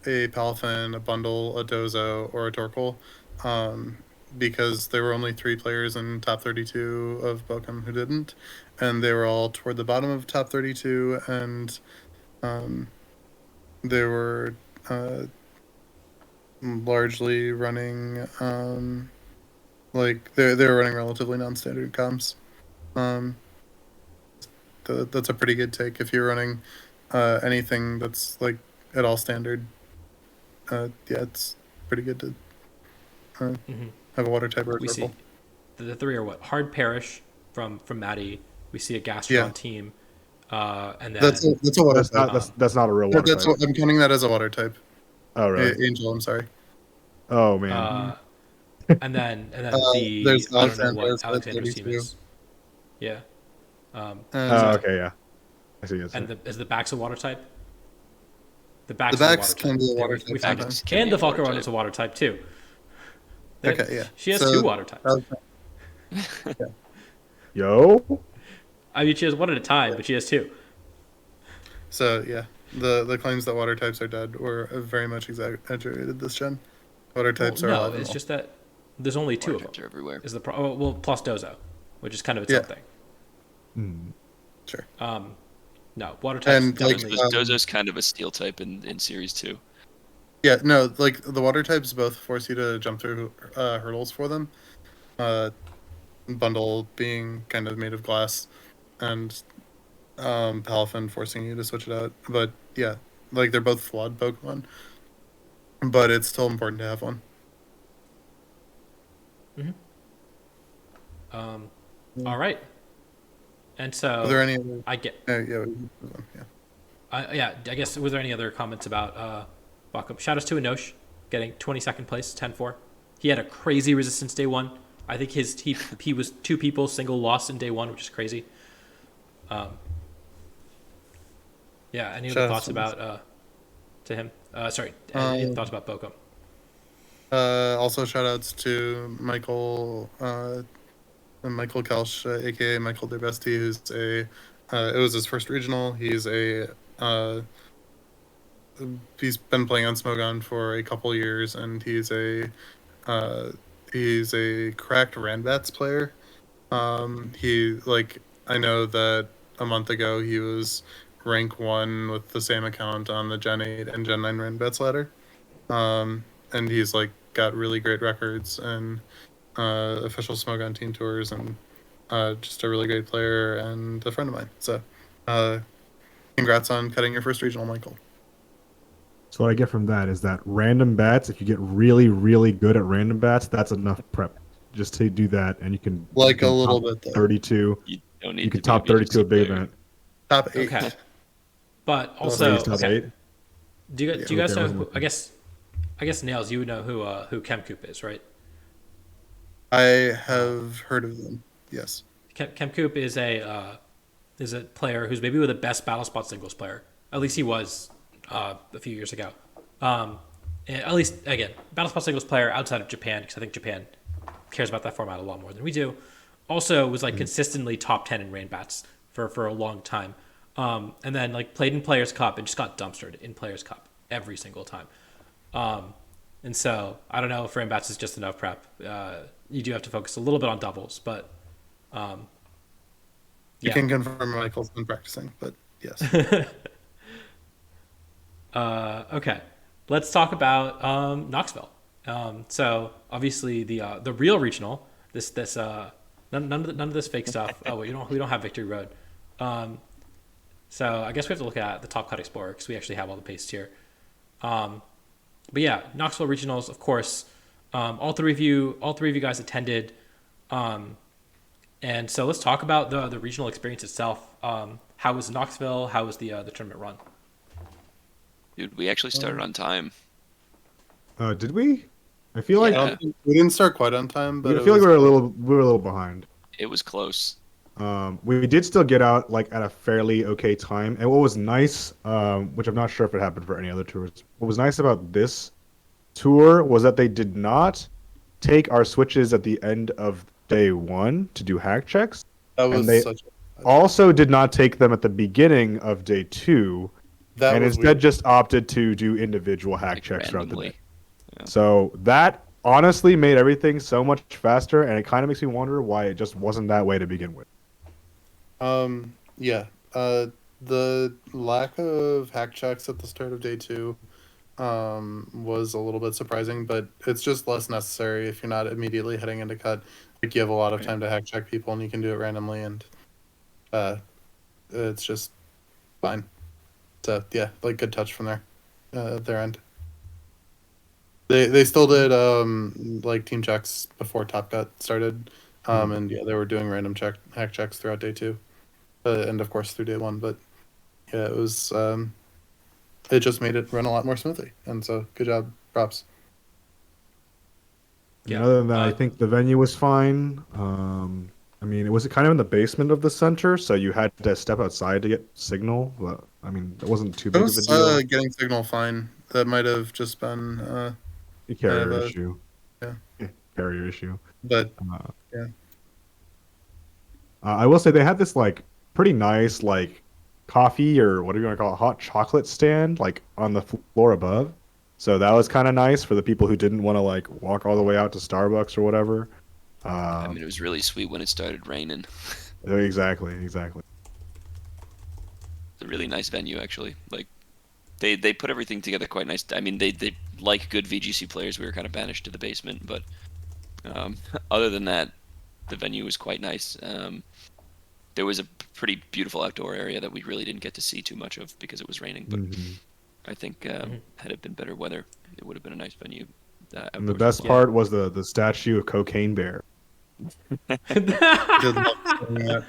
Speaker 4: Palafin, a Bundle, a Dozo, or a Torkoal, because there were only 3 players in top 32 of Bochum who didn't, and they were all toward the bottom of top 32, and they were largely running they were running relatively non-standard comps. that's a pretty good take if you're running anything that's like at all standard. Yeah, it's pretty good to have a water type or a
Speaker 1: We see
Speaker 4: purple.
Speaker 1: the three are what? Hard Parish from Maddie. We see a
Speaker 4: Yeah,
Speaker 1: Gastron team, and
Speaker 4: that's
Speaker 1: then
Speaker 4: a water
Speaker 3: That's
Speaker 4: type.
Speaker 3: not that's not a real water
Speaker 4: That's
Speaker 3: type.
Speaker 4: what I'm counting that as a water type.
Speaker 3: Oh really?
Speaker 4: Angel, I'm sorry.
Speaker 3: Oh man.
Speaker 1: uh, and then the
Speaker 4: There's
Speaker 1: I don't know
Speaker 4: Alexander
Speaker 1: what
Speaker 4: at
Speaker 1: Alexander's team
Speaker 4: 32,
Speaker 1: is. Yeah.
Speaker 4: and
Speaker 3: Oh okay, yeah. I see. Yes.
Speaker 1: And is the Bax a water type? The
Speaker 4: the
Speaker 1: Bax is a
Speaker 4: backs
Speaker 1: water
Speaker 4: can
Speaker 1: type.
Speaker 4: be a
Speaker 1: There,
Speaker 4: water
Speaker 1: we
Speaker 4: type
Speaker 1: found
Speaker 2: Bax
Speaker 1: it.
Speaker 2: can
Speaker 1: And
Speaker 2: be
Speaker 1: the
Speaker 2: a water
Speaker 1: Falcaron
Speaker 2: type.
Speaker 1: is a water type too.
Speaker 4: Okay, yeah.
Speaker 1: She has
Speaker 4: So,
Speaker 1: two water types.
Speaker 3: Yo.
Speaker 1: I mean, she has one at a time, but she has two.
Speaker 4: So yeah, the claims that water types are dead were very much exaggerated this gen. Water
Speaker 1: Well,
Speaker 4: types are
Speaker 1: no,
Speaker 4: alive and
Speaker 1: it's
Speaker 4: well.
Speaker 1: just that there's only two
Speaker 2: Water
Speaker 1: of them.
Speaker 2: types are everywhere.
Speaker 1: Is the well plus Dozo, which is kind of its
Speaker 4: Yeah.
Speaker 1: own thing.
Speaker 3: Hmm.
Speaker 4: Sure.
Speaker 1: No, water types
Speaker 4: And, like,
Speaker 1: definitely.
Speaker 2: Dozo's kind of a steel type in Series 2.
Speaker 4: Yeah, no, like the water types both force you to jump through hurdles for them. Uh, Bundle being kind of made of glass, and Palafin forcing you to switch it out. But yeah, like they're both flawed Pokemon, but it's still important to have one.
Speaker 1: All right. And so
Speaker 4: Are there any other?
Speaker 1: I get.
Speaker 4: Yeah, we can move on, yeah.
Speaker 1: Yeah, I guess was there any other comments about Bochum? Shout outs to Inosh getting 22nd place, 10-4. He had a crazy resistance day one. I think he was two people single loss in day one, which is crazy. Yeah, any other
Speaker 4: Shout
Speaker 1: thoughts
Speaker 4: outs to
Speaker 1: about to him? Sorry, any thoughts about Bochum?
Speaker 4: Also, shout outs to Michael Kelsch, aka Michael DeBesti, who's it was his first regional. He's been playing on Smogon for a couple years, and he's a cracked Ranbats player. I know that a month ago he was rank 1 with the same account on the Gen 8 and Gen 9 Ranbats ladder. And he's like got really great records and official Smogon team tours, and just a really great player and a friend of mine. So congrats on cutting your first regional, Michael.
Speaker 3: So what I get from that is that random bats, if you get really, really good at random bats, that's enough prep just to do that, and you can
Speaker 4: Like
Speaker 3: you
Speaker 4: a
Speaker 3: can
Speaker 4: little
Speaker 3: top
Speaker 4: bit, though.
Speaker 3: 32.
Speaker 2: You don't need
Speaker 3: You
Speaker 2: to
Speaker 3: can
Speaker 2: be a
Speaker 3: top 32 a
Speaker 2: BWC
Speaker 3: big
Speaker 2: player.
Speaker 3: event.
Speaker 4: Top 8.
Speaker 1: Okay. But
Speaker 3: So
Speaker 1: also,
Speaker 3: he's top
Speaker 1: okay.
Speaker 3: 8.
Speaker 1: Do you guys
Speaker 3: Okay,
Speaker 1: know?
Speaker 3: wasn't
Speaker 1: I guess Nails, you would know who Chemcoop is, right?
Speaker 4: I have heard of them. Yes.
Speaker 1: Chemcoop is a player who's maybe the best Battle Spot singles player. At least he was a few years ago. And at least again, Battle Spot singles player outside of Japan, because I think Japan cares about that format a lot more than we do. Also was like consistently top 10 in rain bats for a long time. And then like played in Players Cup and just got dumpstered in Players Cup every single time. And so I don't know if rain bats is just enough prep. You do have to focus a little bit on doubles, but
Speaker 4: You
Speaker 1: yeah.
Speaker 4: can confirm Michael's been practicing, but yes.
Speaker 1: Okay, let's talk about Knoxville. So obviously the real regional. None of this fake stuff. Oh, we don't have Victory Road. So I guess we have to look at the Top Cut Explorer because we actually have all the pastes here. But yeah, Knoxville Regionals, of course. All three of you guys attended. And so let's talk about the regional experience itself. How was Knoxville? How was the tournament run?
Speaker 2: Dude, we actually started on time.
Speaker 3: Did we? I feel like
Speaker 2: Yeah.
Speaker 4: We didn't start quite on time, but
Speaker 3: I feel like we were a little behind.
Speaker 2: It was close.
Speaker 3: We did still get out like at a fairly okay time, and what was nice, which I'm not sure if it happened for any other tours, what was nice about this tour was that they did not take our switches at the end of day 1 to do hack checks.
Speaker 4: that was
Speaker 3: and they
Speaker 4: such.
Speaker 3: Also did not take them at the beginning of day 2,
Speaker 4: That
Speaker 3: and
Speaker 4: was
Speaker 3: instead
Speaker 4: weird.
Speaker 3: just opted to do individual hack
Speaker 2: Like,
Speaker 3: checks throughout the
Speaker 2: randomly.
Speaker 3: day. So that honestly made everything so much faster, and it kind of makes me wonder why it just wasn't that way to begin with.
Speaker 4: Yeah. The lack of hack checks at the start of day 2 was a little bit surprising, but it's just less necessary if you're not immediately heading into cut. Like you have a lot of time to hack check people, and you can do it randomly, and it's just fine. So yeah, like good touch from their end. They still did like team checks before Top Cut started, and yeah, they were doing random hack checks throughout day 2, and of course through day 1. But yeah, it just made it run a lot more smoothly, and so good job, props.
Speaker 1: Yeah.
Speaker 3: Other than that, I think the venue was fine. I mean, it was kind of in the basement of the center, so you had to step outside to get signal. But I mean, it wasn't too
Speaker 4: I
Speaker 3: big of a
Speaker 4: was
Speaker 3: deal.
Speaker 4: getting signal fine. That might have just been
Speaker 3: A
Speaker 4: kind of
Speaker 3: carrier
Speaker 4: a
Speaker 3: issue.
Speaker 4: yeah,
Speaker 3: Carrier issue.
Speaker 4: but
Speaker 3: Uh,
Speaker 4: yeah.
Speaker 3: I will say they had this like pretty nice like coffee or whatever you want to call it, hot chocolate stand like on the floor above. So that was kind of nice for the people who didn't want to like walk all the way out to Starbucks or whatever.
Speaker 2: I mean, it was really sweet when it started raining.
Speaker 3: Exactly.
Speaker 2: It's a really nice venue, actually. Like, they put everything together quite nice. I mean, they like good VGC players. We were kind of banished to the basement, but other than that, the venue was quite nice. There was a pretty beautiful outdoor area that we really didn't get to see too much of because it was raining. But I think had it been better weather, it would have been a nice venue.
Speaker 3: And the
Speaker 2: outdoors as
Speaker 3: best
Speaker 2: well.
Speaker 3: part was the statue of Cocaine Bear.
Speaker 4: Did love seeing that.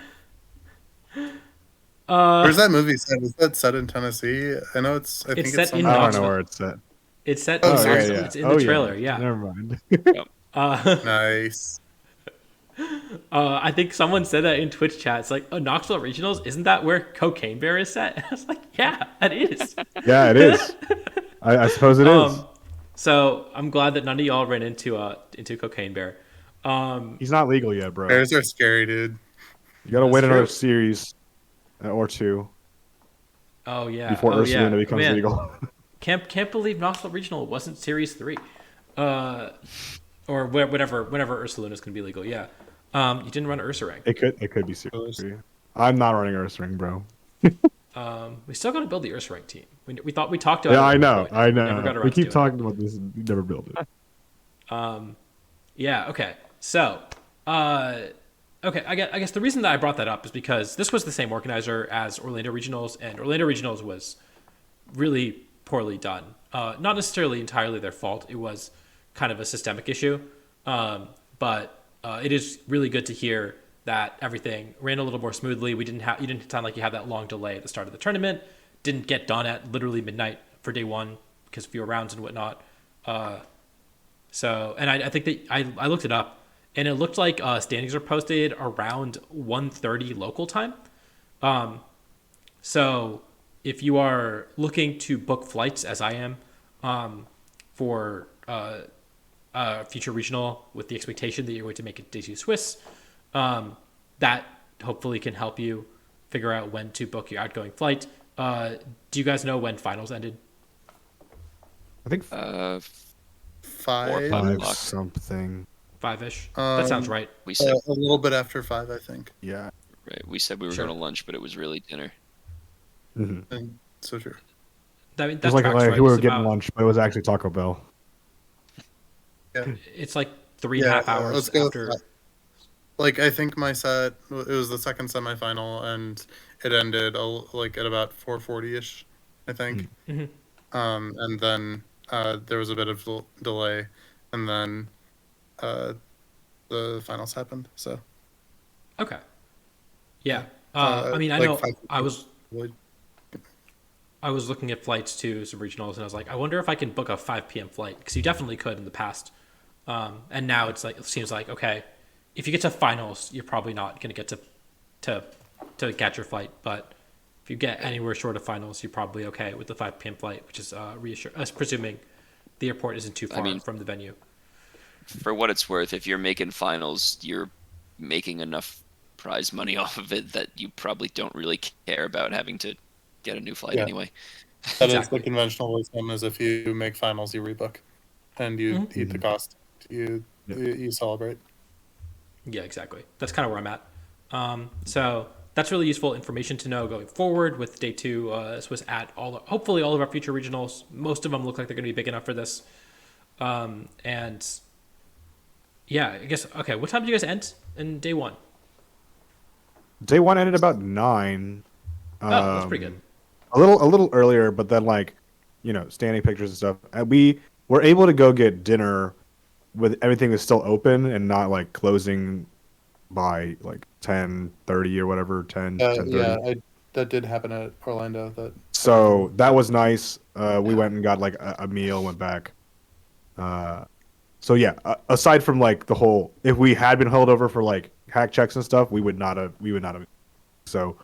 Speaker 4: Where's that movie set? Is that set in Tennessee? I know it's. I think
Speaker 1: set
Speaker 4: it's
Speaker 1: in
Speaker 3: I
Speaker 4: somewhere.
Speaker 3: don't know
Speaker 1: Knoxville.
Speaker 3: where it's at.
Speaker 1: It's set.
Speaker 4: Oh,
Speaker 1: in
Speaker 4: seriously?
Speaker 1: Knoxville. It's in the trailer. Yeah.
Speaker 3: Never mind.
Speaker 4: Nice.
Speaker 1: I think someone said that in Twitch chat. It's like, oh, Knoxville Regionals, isn't that where Cocaine Bear is set? I was like, yeah, that is.
Speaker 3: Yeah, it is. I suppose it is.
Speaker 1: So I'm glad that none of y'all ran into Cocaine Bear.
Speaker 3: He's not legal yet, bro.
Speaker 4: Bears are scary, dude.
Speaker 3: You gotta
Speaker 1: That's
Speaker 3: wait another
Speaker 1: true.
Speaker 3: series or two
Speaker 1: Oh yeah.
Speaker 3: before
Speaker 1: Oh yeah.
Speaker 3: Ursaluna becomes
Speaker 1: Man,
Speaker 3: legal.
Speaker 1: Can't believe Knoxville Regional wasn't Series 3, or whatever. Whenever Ursaluna's gonna be legal. Yeah. You didn't run Ursaring.
Speaker 3: It could be serious. I'm not running Ursaring, bro.
Speaker 1: We still got to build the Ursaring team. We talked about.
Speaker 3: Yeah,
Speaker 1: it
Speaker 3: I
Speaker 1: at
Speaker 3: know,
Speaker 1: one point.
Speaker 3: I
Speaker 1: Never got
Speaker 3: know.
Speaker 1: around
Speaker 3: We
Speaker 1: to
Speaker 3: keep
Speaker 1: doing
Speaker 3: talking about this. We never build it.
Speaker 1: it. Yeah. Okay. So. Okay. I guess the reason that I brought that up is because this was the same organizer as Orlando Regionals, and Orlando Regionals was really poorly done. Not necessarily entirely their fault. It was kind of a systemic issue. But it is really good to hear that everything ran a little more smoothly. You didn't sound like you had that long delay at the start of the tournament. Didn't get done at literally midnight for day 1 because fewer rounds and whatnot. So, and I think that I looked it up, and it looked like standings are posted around 1:30 local time. So if you are looking to book flights, as I am, for future regional with the expectation that you're going to make it day 2 Swiss, that hopefully can help you figure out when to book your outgoing flight. Do you guys know when finals ended?
Speaker 3: I think
Speaker 4: 5.
Speaker 2: 5
Speaker 3: five
Speaker 2: o'clock.
Speaker 3: something.
Speaker 1: 5-ish. That sounds right.
Speaker 2: We said
Speaker 4: A little bit after 5, I think.
Speaker 3: Yeah.
Speaker 2: right. We said we were
Speaker 1: Sure.
Speaker 2: going to lunch, but it was really dinner.
Speaker 3: Mm-hmm.
Speaker 4: And so true.
Speaker 1: I mean,
Speaker 3: It
Speaker 1: that's
Speaker 3: was like
Speaker 1: right.
Speaker 3: we were
Speaker 1: It's
Speaker 3: getting
Speaker 1: about-
Speaker 3: lunch, but it was actually Taco Bell.
Speaker 4: Yeah.
Speaker 1: It's like 3.5 hours
Speaker 4: let's go with
Speaker 1: after.
Speaker 4: that. Like I think my set, it was the second semifinal, and it ended like at about 4:40ish, I think.
Speaker 1: Mhm.
Speaker 4: And then there was a bit of delay, and then the finals happened. So
Speaker 1: Okay. Yeah. I mean, I
Speaker 4: like
Speaker 1: know
Speaker 4: 5
Speaker 1: I was looking at flights to some regionals, and I was like, I wonder if I can book a 5 p.m. flight, because you definitely could in the past. And now it seems like, okay, if you get to finals, you're probably not going to get to catch your flight. But if you get anywhere short of finals, you're probably okay with the 5 p.m. flight, which is presuming the airport isn't too far
Speaker 2: mean-
Speaker 1: from the venue.
Speaker 2: For what it's worth, if you're making finals, you're making enough prize money off of it that you probably don't really care about having to get a new flight
Speaker 4: Yeah.
Speaker 2: anyway.
Speaker 4: that is
Speaker 1: Exactly.
Speaker 4: the conventional wisdom: is if you make finals, you rebook, and you eat the cost. You celebrate.
Speaker 1: Yeah, exactly. That's kind of where I'm at. So that's really useful information to know going forward with day 2. Swiss at hopefully all of our future regionals. Most of them look like they're going to be big enough for this. And yeah, I guess, okay, what time did you guys end in day 1?
Speaker 3: Day 1 ended about 9.
Speaker 1: Oh, that's pretty good.
Speaker 3: A little earlier, but then like, standing pictures and stuff. And we were able to go get dinner with everything was still open and not like closing by like 10:30 or whatever, 10, 10:30.
Speaker 4: That did happen at Orlando.
Speaker 3: So that was nice. We went and got like a meal, went back. So yeah, aside from like the whole, if we had been held over for like hack checks and stuff, we would not have. So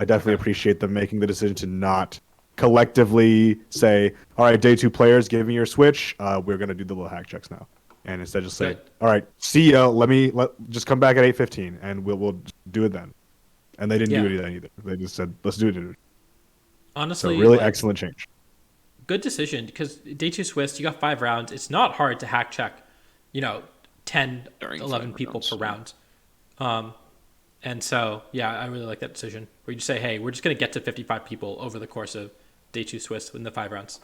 Speaker 3: I definitely appreciate them making the decision to not collectively say, all right, day two players, give me your Switch. We're gonna do the little hack checks now, and instead just say,
Speaker 1: Good.
Speaker 3: all right, see ya. Just come back at 8:15, and we'll do it then. And they didn't
Speaker 1: Yeah.
Speaker 3: do it then either. They just said, let's do it. So
Speaker 1: Honestly,
Speaker 3: really
Speaker 1: like,
Speaker 3: excellent change.
Speaker 1: good decision because day two Swiss, you got 5 rounds. It's not hard to hack check, 10,
Speaker 2: During
Speaker 1: 11
Speaker 2: 5
Speaker 1: people
Speaker 2: rounds,
Speaker 1: per
Speaker 2: yeah.
Speaker 1: round. And so, yeah, I really like that decision where you just say, hey, we're just going to get to 55 people over the course of day two Swiss in the 5 rounds.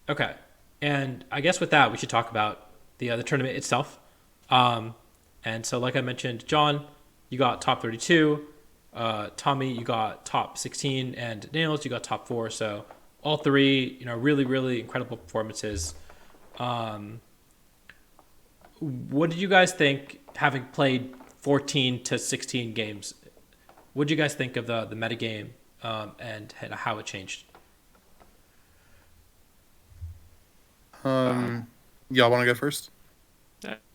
Speaker 1: Okay. And I guess with that, we should talk about the tournament itself. And so, like I mentioned, John, you got top 32. Tommy, you got top 16, and Nails, you got top 4. So all three, really, really incredible performances. What did you guys think, having played 14 to 16 games? What did you guys think of the metagame and how it changed?
Speaker 4: Y'all want to go first?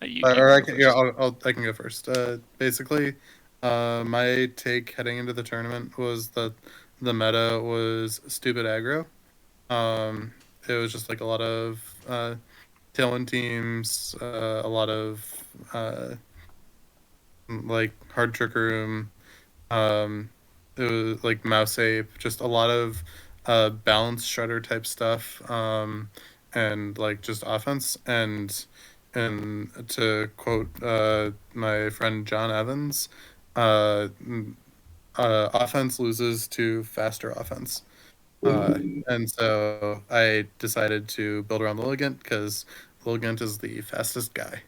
Speaker 2: You
Speaker 4: Or
Speaker 2: can
Speaker 4: I
Speaker 2: go
Speaker 4: can,
Speaker 2: first.
Speaker 4: yeah, I can go first. Basically, my take heading into the tournament was that the meta was stupid aggro. It was just like a lot of tailwind teams, a lot of like hard trick room. It was like mouse ape, just a lot of balance shredder type stuff, and like just offense. And to quote my friend John Evans, uh, offense loses to faster offense. And so I decided to build around Lilligant because Lilligant is the fastest guy.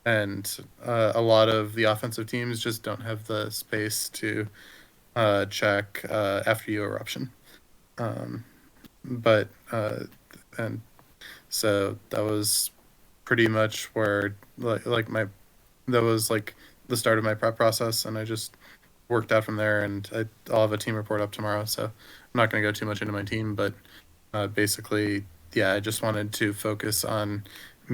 Speaker 4: And a lot of the offensive teams just don't have the space to check after you eruption. Um, but and so that was pretty much where like my that was like the start of my prep process, and I just worked out from there. And I'll have a team report up tomorrow, so I'm not going to go too much into my team, but basically, yeah, I just wanted to focus on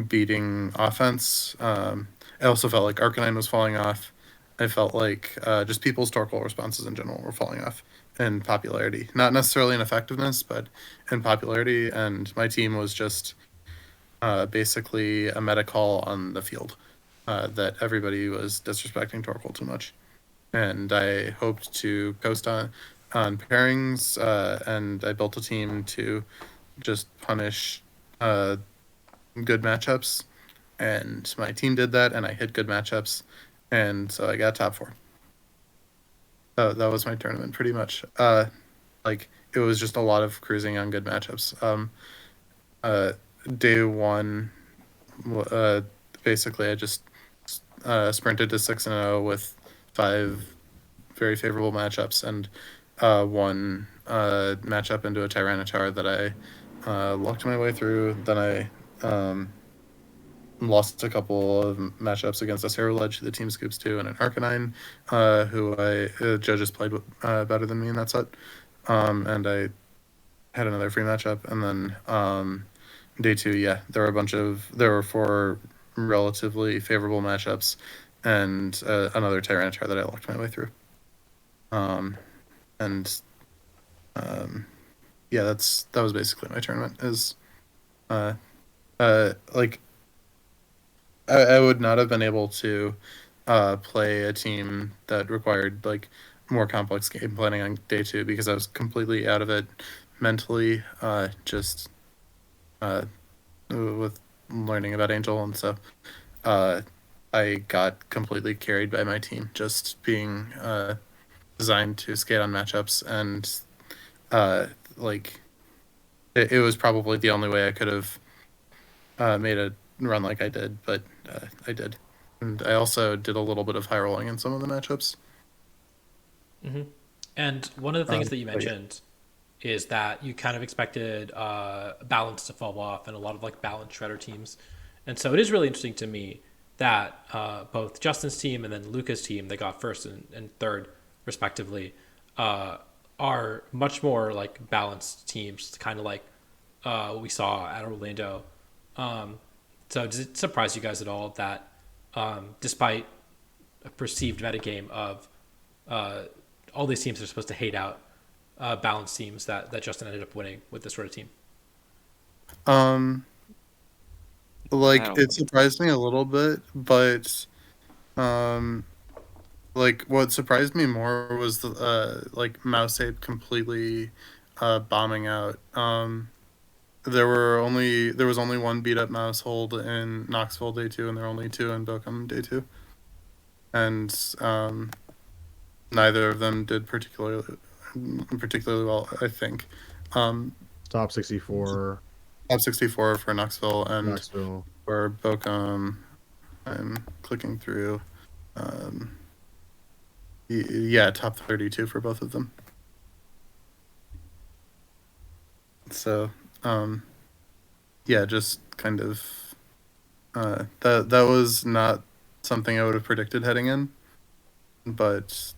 Speaker 4: beating offense. I also felt like Arcanine was falling off. I felt like just people's Torkoal responses in general were falling off in popularity, not necessarily in effectiveness, but in popularity. And my team was just basically a meta call on the field that everybody was disrespecting Torkoal too much. And I hoped to coast on pairings, and I built a team to just punish good matchups, and my team did that, and I hit good matchups, and so I got top 4. That was my tournament pretty much. Like it was just a lot of cruising on good matchups. Day 1, basically I just sprinted to 6-0 with 5 very favorable matchups, and one matchup into a Tyranitar that I lucked my way through. Then I lost a couple of matchups against a Sarah Ledge, who the team scoops to, and an Arcanine, who judges played better than me in that set. And I had another free matchup, and then day 2, yeah, there were 4 relatively favorable matchups, and another Tyranitar that I locked my way through. And yeah, that was basically my tournament. Is like I would not have been able to play a team that required like more complex game planning on day 2 because I was completely out of it mentally, just with learning about Angel, and so I got completely carried by my team just being designed to skate on matchups, and like it was probably the only way I could have made a run like I did, but I did. And I also did a little bit of high rolling in some of the matchups.
Speaker 1: And one of the things that you
Speaker 4: But yeah.
Speaker 1: mentioned is that you kind of expected balance to fall off and a lot of like balance shredder teams. And so it is really interesting to me that both Justin's team and then Luca's team, they got first and third respectively, are much more like balanced teams, kind of like what we saw at Orlando. So does it surprise you guys at all that despite a perceived metagame of uh, all these teams are supposed to hate out balanced teams that Justin ended up winning with this sort of team?
Speaker 4: Um,
Speaker 2: I
Speaker 4: like
Speaker 2: don't
Speaker 4: it
Speaker 2: think it's
Speaker 4: surprised me a little bit, but um, like what surprised me more was the like Mouse Ape completely bombing out. There was only one beat up mouse hold in Knoxville day two, and there were only two in Bochum day two, and neither of them did particularly well. I think
Speaker 3: Top 64,
Speaker 4: top 64 for Knoxville, and
Speaker 3: Knoxville.
Speaker 4: for Bochum, I'm clicking through. Um, yeah, top 32 for both of them. So, yeah, just kind of that was not something I would have predicted heading in, but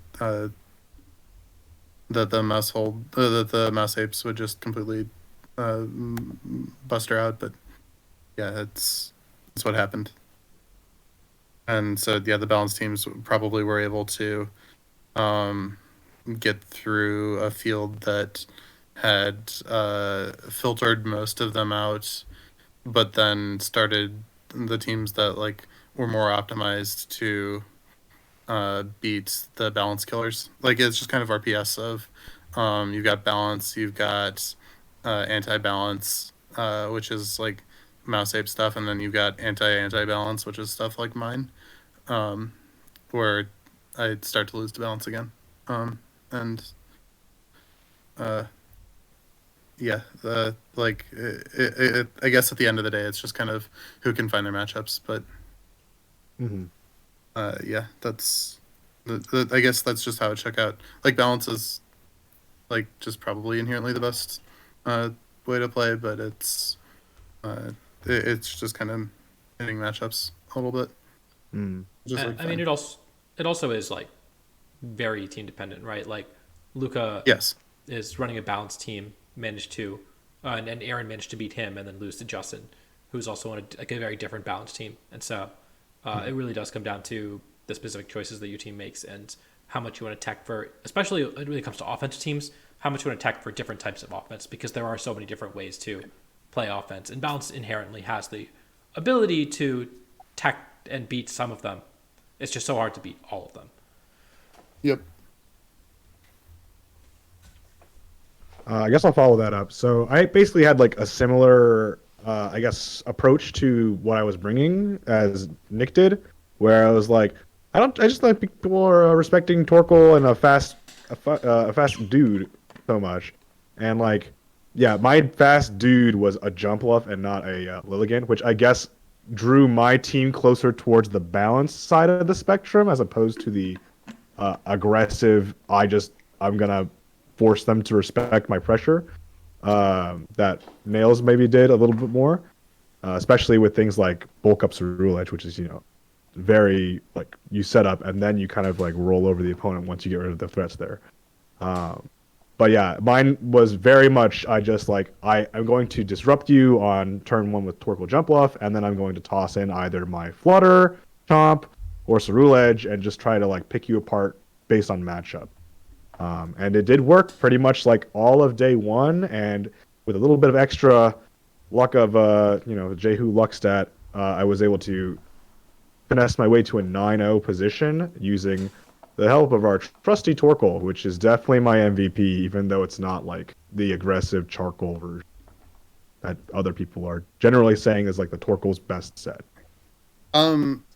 Speaker 4: that the mouse apes would just completely bust her out. But yeah, it's what happened. And so yeah, the balanced teams probably were able to get through a field that had filtered most of them out, but then started the teams that like were more optimized to beat the balance killers. Like it's just kind of RPS of you've got balance, you've got anti-balance, which is like mouse ape stuff, and then you've got anti-balance, which is stuff like mine, where I start to lose to balance again. And uh, yeah, like I guess at the end of the day, it's just kind of who can find their matchups. But
Speaker 3: Hmm.
Speaker 4: yeah, I guess that's just how it shook out. Like balance is like just probably inherently the best way to play, but uh, it's just kind of hitting matchups a little bit.
Speaker 3: Mm.
Speaker 4: Just like
Speaker 1: I mean,
Speaker 4: fine.
Speaker 1: it also is like very team dependent, right? Like Luca
Speaker 4: Yes.
Speaker 1: is running a balanced team, managed to, and Aaron managed to beat him and then lose to Justin, who's also on like a very different balanced team. And so it really does come down to the specific choices that your team makes and how much you want to tech for, especially when it really comes to offensive teams, how much you want to tech for different types of offense because there are so many different ways to play offense. And balance inherently has the ability to tech and beat some of them. It's just so hard to beat all of them.
Speaker 4: Yep.
Speaker 3: I guess I'll follow that up. So I basically had like a similar, I guess, approach to what I was bringing as Nick did, where I was like, I just like people are respecting Torkel and a fast dude so much, and like, yeah, my fast dude was a jump luff and not a Lilligan, which I guess drew my team closer towards the balanced side of the spectrum as opposed to the aggressive. I'm gonna force them to respect my pressure. That Nails maybe did a little bit more, especially with things like bulk up rule edge, which is very like you set up and then you kind of like roll over the opponent once you get rid of the threats there. Um, but yeah, mine was very much I'm going to disrupt you on turn one with Torkoal Jump Bluff, and then I'm going to toss in either my Flutter, Chomp, or Cerule Edge and just try to like pick you apart based on matchup. And it did work pretty much like all of day one, and with a little bit of extra luck of Jehu luck stat, I was able to finesse my way to a 9-0 position using the help of our trusty Torkoal, which is definitely my MVP, even though it's not like the aggressive charcoal version that other people are generally saying is like the Torkoal's best set.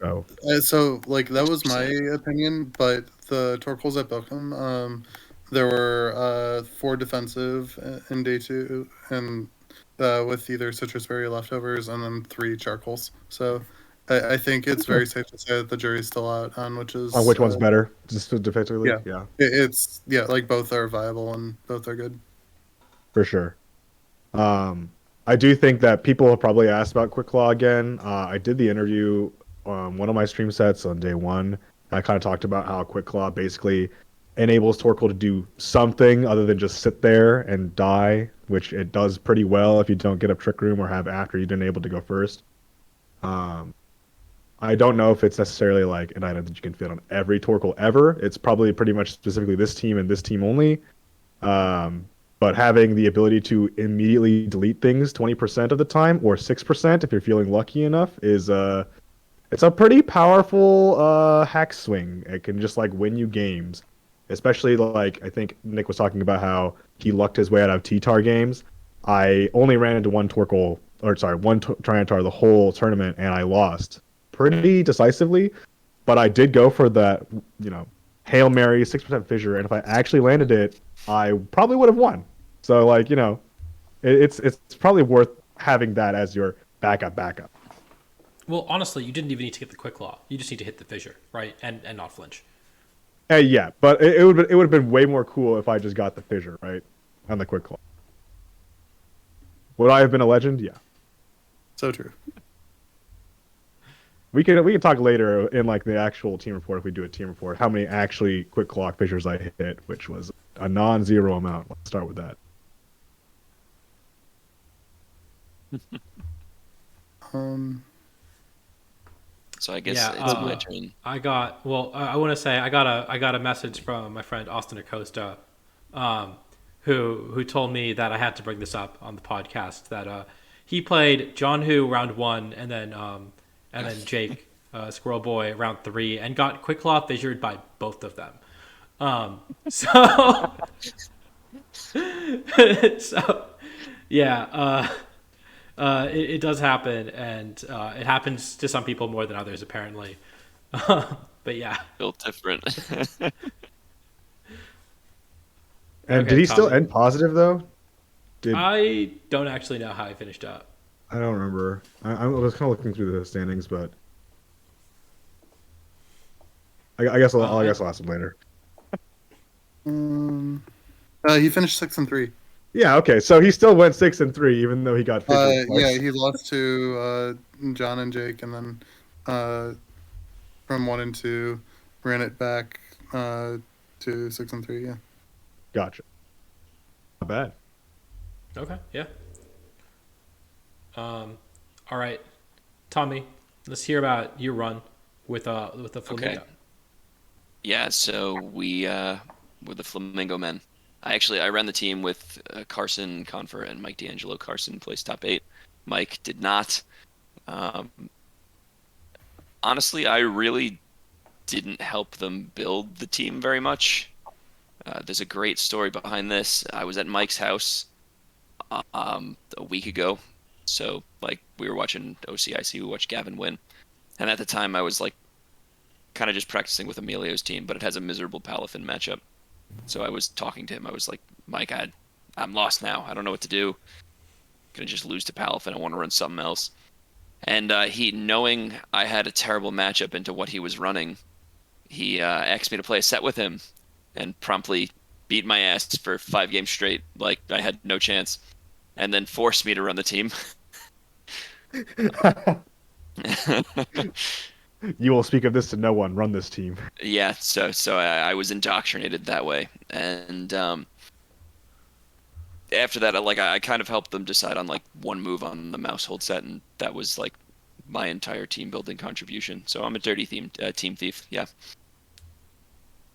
Speaker 3: So
Speaker 4: So like that was my
Speaker 2: 100%.
Speaker 4: opinion, but the Torkoals at Bochum, there were 4 defensive in day 2, and with either citrus berry leftovers, and then 3 charcoals. So I think it's very safe to say that the jury's still out on which is
Speaker 3: On which one's better, just defensively.
Speaker 4: yeah.
Speaker 3: Yeah,
Speaker 4: It's like both are viable and both are good.
Speaker 3: for sure. I do think that people have probably asked about Quick Claw again. I did the interview on one of my stream sets on day one. I kind of talked about how Quick Claw basically enables Torkoal to do something other than just sit there and die, which it does pretty well if you don't get up Trick Room or have after you've been able to go first. I don't know if it's necessarily like an item that you can fit on every Torkoal ever. It's probably pretty much specifically this team and this team only. But having the ability to immediately delete things 20% of the time or 6% if you're feeling lucky enough is it's a pretty powerful hack swing. It can just like win you games. Especially like I think Nick was talking about how he lucked his way out of T-Tar games. I only ran into one Torkoal or sorry, one Triantar the whole tournament and I lost pretty decisively, but I did go for that, Hail Mary 6% fissure and if I actually landed it, I probably would have won. So like, it's probably worth having that as your backup.
Speaker 1: Well, honestly, you didn't even need to get the quick claw. You just need to hit the fissure, right, and not flinch.
Speaker 3: Yeah, but it would have been way more cool if I just got the fissure, right, on the quick claw. Would I have been a legend? Yeah.
Speaker 4: So true.
Speaker 3: We can talk later in like the actual team report if we do a team report how many actually quick claw fissures I hit, which was a non-zero amount. Let's start with that.
Speaker 2: So I guess
Speaker 1: Yeah,
Speaker 2: it's my turn.
Speaker 1: I want to say I got a message from my friend Austin Acosta, who told me that I had to bring this up on the podcast that he played John Who round 1 and then Jake Squirrel Boy round 3 and got quick claw fissured by both of them. So so yeah. It does happen, and it happens to some people more than others, apparently. But yeah.
Speaker 2: Built different.
Speaker 3: And
Speaker 1: Okay,
Speaker 3: did he still
Speaker 1: Tommy.
Speaker 3: end positive though?
Speaker 1: I don't actually know how I finished up.
Speaker 3: I don't remember. I was kind of looking through the standings, but I guess I'll ask him later.
Speaker 4: He finished 6-3.
Speaker 3: Yeah, okay. So he still went 6-3, even though he got fissured twice.
Speaker 4: Yeah, he lost to John and Jake, and then from 1 and 2, ran it back to 6-3. Yeah.
Speaker 3: Gotcha. Not bad.
Speaker 1: Okay, yeah. All right, Tommy, let's hear about your run with the Flamingo.
Speaker 2: Okay. Yeah, so we were the Flamingo men. I ran the team with Carson Confer and Mike D'Angelo. Carson placed top 8. Mike did not. Honestly, I really didn't help them build the team very much. There's a great story behind this. I was at Mike's house a week ago. So, like, we were watching OCIC. We watched Gavin win. And at the time, I was, like, kind of just practicing with Emilio's team, but it has a miserable Palafin matchup. So I was talking to him. I was like, Mike, I'm lost now. I don't know what to do. I'm going to just lose to Palafin. I want to run something else. And he, knowing I had a terrible matchup into what he was running, he asked me to play a set with him and promptly beat my ass for 5 games straight. Like, I had no chance. And then forced me to run the team.
Speaker 3: You will speak of this to no one. Run this team.
Speaker 2: Yeah, so I was indoctrinated that way. And after that, I kind of helped them decide on, like, one move on the mouse hold set, and that was, like, my entire team building contribution. So I'm a dirty team thief, yeah.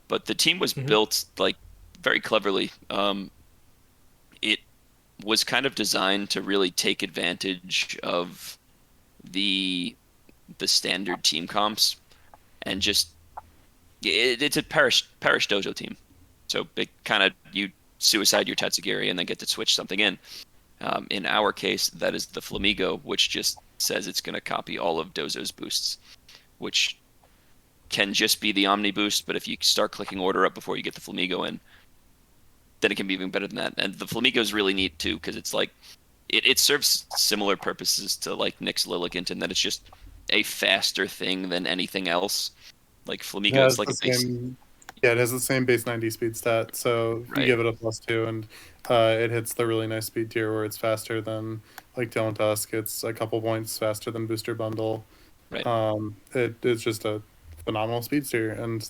Speaker 2: But the team was built, like, very cleverly. It was kind of designed to really take advantage of the standard team comps and just it's a parish dojo team. So it kind of, you suicide your Tatsugiri and then get to switch something in. In our case, that is the Flamigo, which just says it's going to copy all of Dozo's boosts, which can just be the Omni boost, but if you start clicking order up before you get the Flamigo in, then it can be even better than that. And the Flamigo is really neat too, because it's like it serves similar purposes to like Nick's Lilligant in that it's just a faster thing than anything else. Like
Speaker 4: It
Speaker 2: Flamingo, it's
Speaker 4: has
Speaker 2: like
Speaker 4: the
Speaker 2: a base,
Speaker 4: same. Yeah, it has the same base 90 speed stat. So you
Speaker 2: right?
Speaker 4: give it a +2, and it hits the really nice speed tier where it's faster than like Dylan Tusk. It's a couple points faster than Booster Bundle.
Speaker 2: Right.
Speaker 4: It's just a phenomenal speed tier, and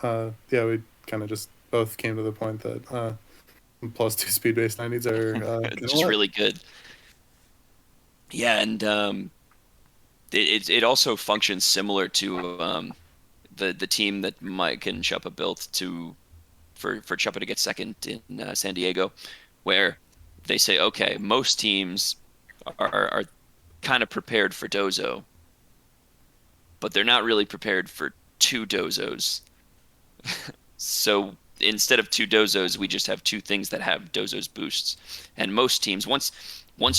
Speaker 4: yeah, we kind of just both came to the point that +2 speed base 90s are
Speaker 2: It's just really good. Yeah, and it also functions similar to the team that Mike and Chuppa built for Chuppa to get second in San Diego, where they say, okay, most teams are kind of prepared for Dozo, but they're not really prepared for two Dozos. So instead of two Dozos, we just have two things that have Dozo's boosts. And most teams, once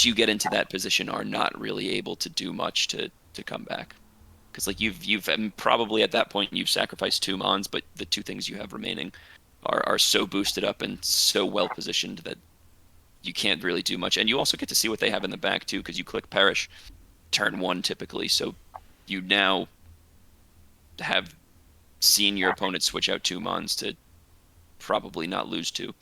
Speaker 2: you get into that position, are not really able to do much to come back. Because like you've probably at that point you've sacrificed two Mons, but the two things you have remaining are so boosted up and so well positioned that you can't really do much. And you also get to see what they have in the back too, because you click Perish turn one typically. So you now have seen your opponent switch out two Mons to probably not lose two.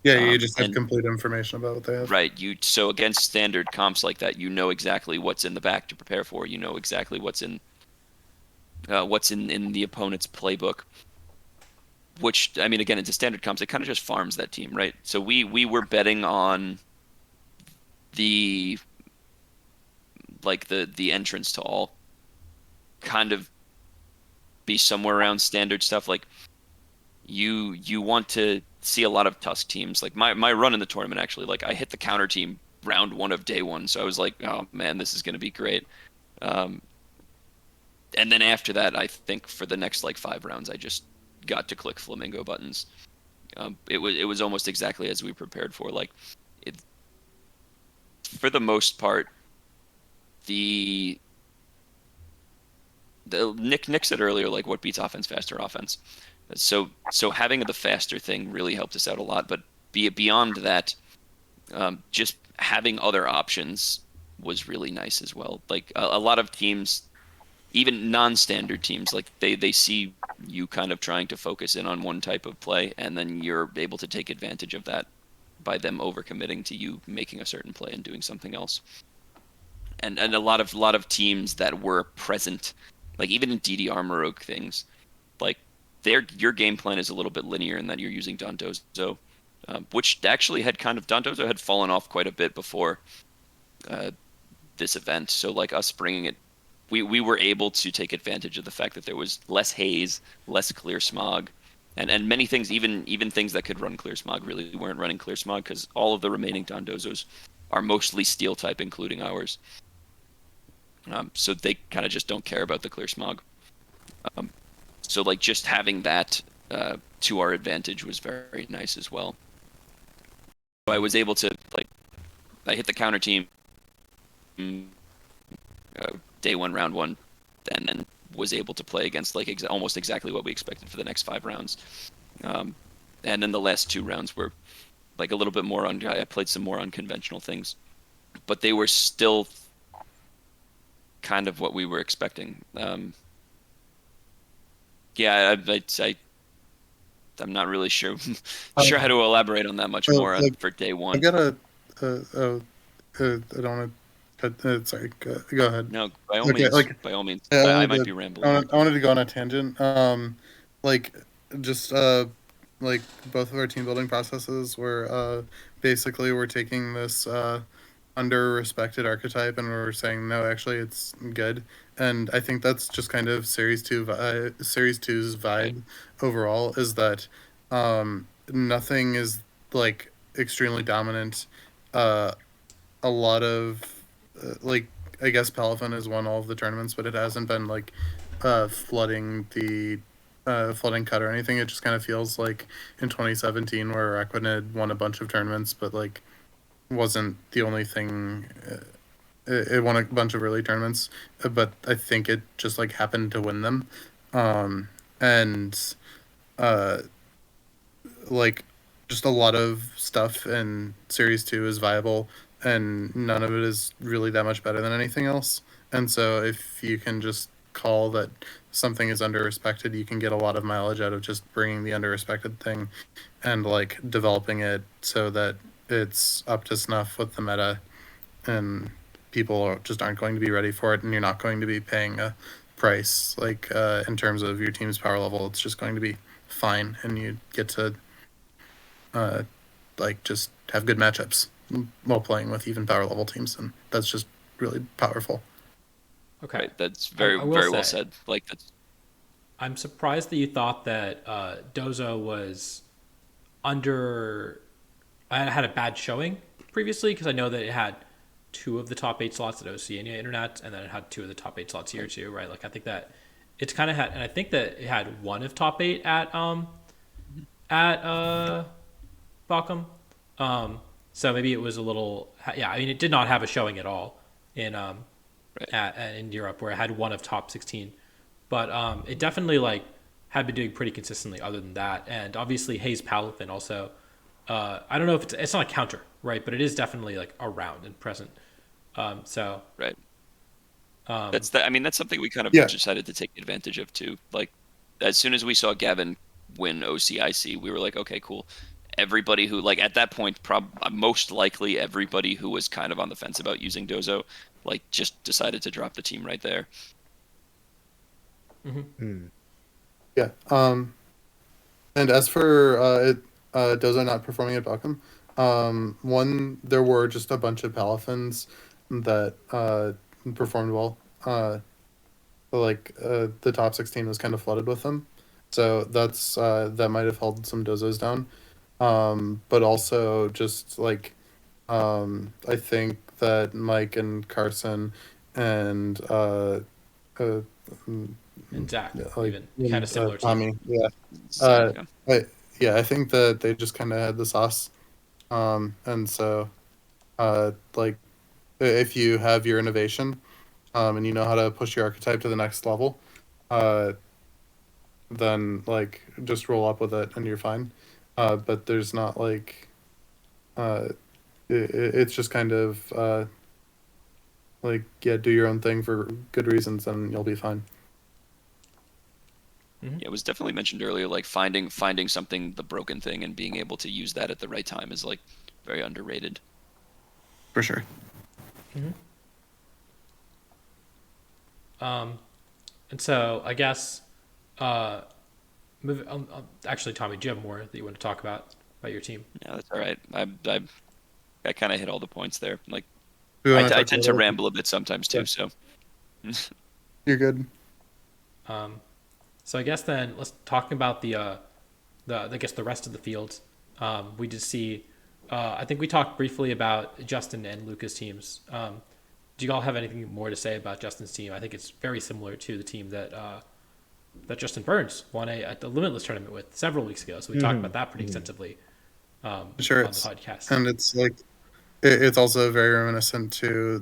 Speaker 4: Yeah, you just have
Speaker 2: And
Speaker 4: complete information about what they have.
Speaker 2: right, so against standard comps like that, you know exactly what's in the back to prepare for. You know exactly what's in the opponent's playbook. Which I mean, again, into standard comps, it kind of just farms that team, right? So we were betting on the the entrance to all kind of be somewhere around standard stuff. Like you want to see a lot of Tusk teams. Like my run in the tournament actually, like I hit the counter team round one of day one, so I was like, oh man, this is going to be great. Um, and then after that, I think for the next like 5 rounds, I just got to click Flamingo buttons. It was almost exactly as we prepared for. Like it, for the most part, the Nick said earlier, like what beats offense faster offense. So having the faster thing really helped us out a lot. But beyond that, just having other options was really nice as well. Like a lot of teams, even non-standard teams, like they see you kind of trying to focus in on one type of play, and then you're able to take advantage of that by them overcommitting to you making a certain play and doing something else. And a lot of teams that were present, like even in DDR Maroke things, like your game plan is a little bit linear in that you're using Dondozo, which actually had Dondozo had fallen off quite a bit before this event. So like us bringing it, we were able to take advantage of the fact that there was less haze, less clear smog, and many things, even things that could run clear smog really weren't running clear smog because all of the remaining Dondozos are mostly steel type, including ours. So they kind of just don't care about the clear smog. So like just having that to our advantage was very nice as well. So I was able to I hit the counter team day one, round one, and then was able to play against almost exactly what we expected for the next 5 rounds. And then the last 2 rounds were like a little bit more I played some more unconventional things, but they were still kind of what we were expecting. Yeah, I'm not really sure how to elaborate on that much more for day one.
Speaker 4: I've got I don't want to cut. Sorry, go ahead.
Speaker 2: No, by all means. By all means.
Speaker 4: Yeah,
Speaker 2: I might be rambling.
Speaker 4: I wanted to go on a tangent. Like just like both of our team building processes were basically we're taking this under-respected archetype and we're saying no, actually it's good. And I think that's just kind of Series 2's vibe
Speaker 2: Right.
Speaker 4: overall, is that nothing is like extremely dominant. A lot of like I guess Palafin has won all of the tournaments, but it hasn't been like flooding cut or anything. It just kind of feels like in 2017 where Equinid won a bunch of tournaments, but like wasn't the only thing. It won a bunch of early tournaments, but I think it just like happened to win them, and like just a lot of stuff in Series 2 is viable. and none of it is really that much better than anything else. And so if you can just call that something is under-respected, you can get a lot of mileage out of just bringing the under-respected thing and like developing it so that it's up to snuff with the meta, and just aren't going to be ready for it, and you're not going to be paying a price like in terms of your team's power level. It's just going to be fine, and you get to like just have good matchups while playing with even power level teams, and that's just really powerful.
Speaker 1: Okay.
Speaker 2: Right. That's
Speaker 1: I
Speaker 2: very
Speaker 1: will
Speaker 2: very well
Speaker 1: say,
Speaker 2: said. Like that's
Speaker 1: I'm surprised that you thought that Dozo was under. I had a bad showing previously because I know that it had two of the top 8 slots at Oceania Internet, and then it had two of the top 8 slots here too, right? Like I think that it's kind of had, and I think that it had one of top 8 at Bochum. So maybe it was a little, yeah. I mean, it did not have a showing at all in
Speaker 2: right.
Speaker 1: in Europe where it had one of top 16, but it definitely like had been doing pretty consistently other than that, and obviously Hayes Palafin also. I don't know if it's not a counter, right? But it is definitely like around and present. So
Speaker 2: Right.
Speaker 1: um,
Speaker 2: That's that. I mean, that's something we kind of
Speaker 4: Yeah,
Speaker 2: decided to take advantage of too. Like, as soon as we saw Gavin win OCIC, we were like, okay, cool. Everybody who, like, at that point, most likely everybody who was kind of on the fence about using Dozo, like, just decided to drop the team right there.
Speaker 3: Hmm.
Speaker 4: yeah. And as for Dozo not performing at Bochum, there were just a bunch of Palafins that performed well. The top 16 was kind of flooded with them, so that might have held some Dozos down. But also just like I think that Mike and Carson and uh, mm,
Speaker 1: and Zach
Speaker 4: like
Speaker 1: even kind of similar team.
Speaker 4: Tommy, yeah.
Speaker 2: Zach,
Speaker 4: Uh, I yeah, I think that they just kind of had the sauce. And so like if you have your innovation, and you know how to push your archetype to the next level, uh, then like just roll up with it and you're fine. But there's not like uh, it's just kind of like yeah, do your own thing for good reasons and you'll be fine.
Speaker 1: Mm-hmm.
Speaker 2: yeah, it was definitely mentioned earlier, like finding something, the broken thing, and being able to use that at the right time is like very underrated.
Speaker 4: For sure.
Speaker 1: Mm-hmm. And so I guess actually, Tommy, do you have more that you want to talk about your team?
Speaker 2: Yeah, that's all right. I kind of hit all the points there. Like,
Speaker 4: We want to
Speaker 2: I
Speaker 4: talk
Speaker 2: tend
Speaker 4: about
Speaker 2: to
Speaker 4: other
Speaker 2: ramble a bit sometimes
Speaker 4: yeah,
Speaker 2: too, so.
Speaker 4: you're good.
Speaker 1: Um, so I guess then let's talk about the I guess the rest of the field. We did see. I think we talked briefly about Justin and Luca's teams. Do you all have anything more to say about Justin's team? I think it's very similar to the team that Justin Burns won at the Limitless tournament with several weeks ago. So we talked
Speaker 3: Hmm.
Speaker 1: about that pretty
Speaker 3: Hmm.
Speaker 1: extensively
Speaker 4: Sure,
Speaker 1: on the
Speaker 4: it's
Speaker 1: podcast.
Speaker 4: and it's like it's also very reminiscent to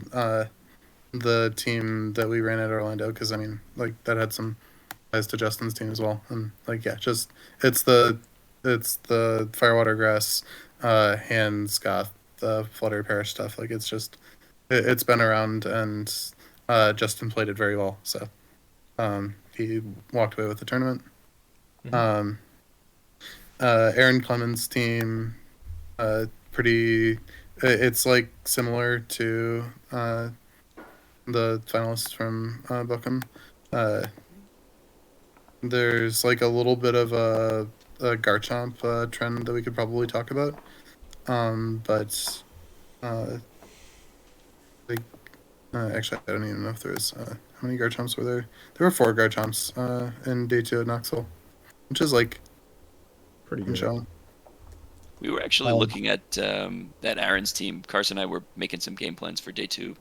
Speaker 4: the team that we ran at Orlando, because I mean like that had some ties to Justin's team as well, and like yeah, just it's the it's the Firewater Grass, Hands Goth, the Flutter Parish stuff. Like it's just it's been around, and Justin played it very well, so he walked away with the tournament.
Speaker 1: Mm-hmm.
Speaker 4: Um, Aaron Clemens' team, pretty. It's like similar to the finalists from Bochum. Uh, there's like a little bit of a Garchomp trend that we could probably talk about. But uh, like actually, I don't even know if there is. How many Garchomps were there? There were 4 Garchomps in day 2 at Knoxville, which is like
Speaker 3: Pretty
Speaker 4: I'm
Speaker 3: good.
Speaker 4: showing.
Speaker 2: We were actually
Speaker 4: Um,
Speaker 2: looking at that Aaron's team. Carson and I were making some game plans for day 2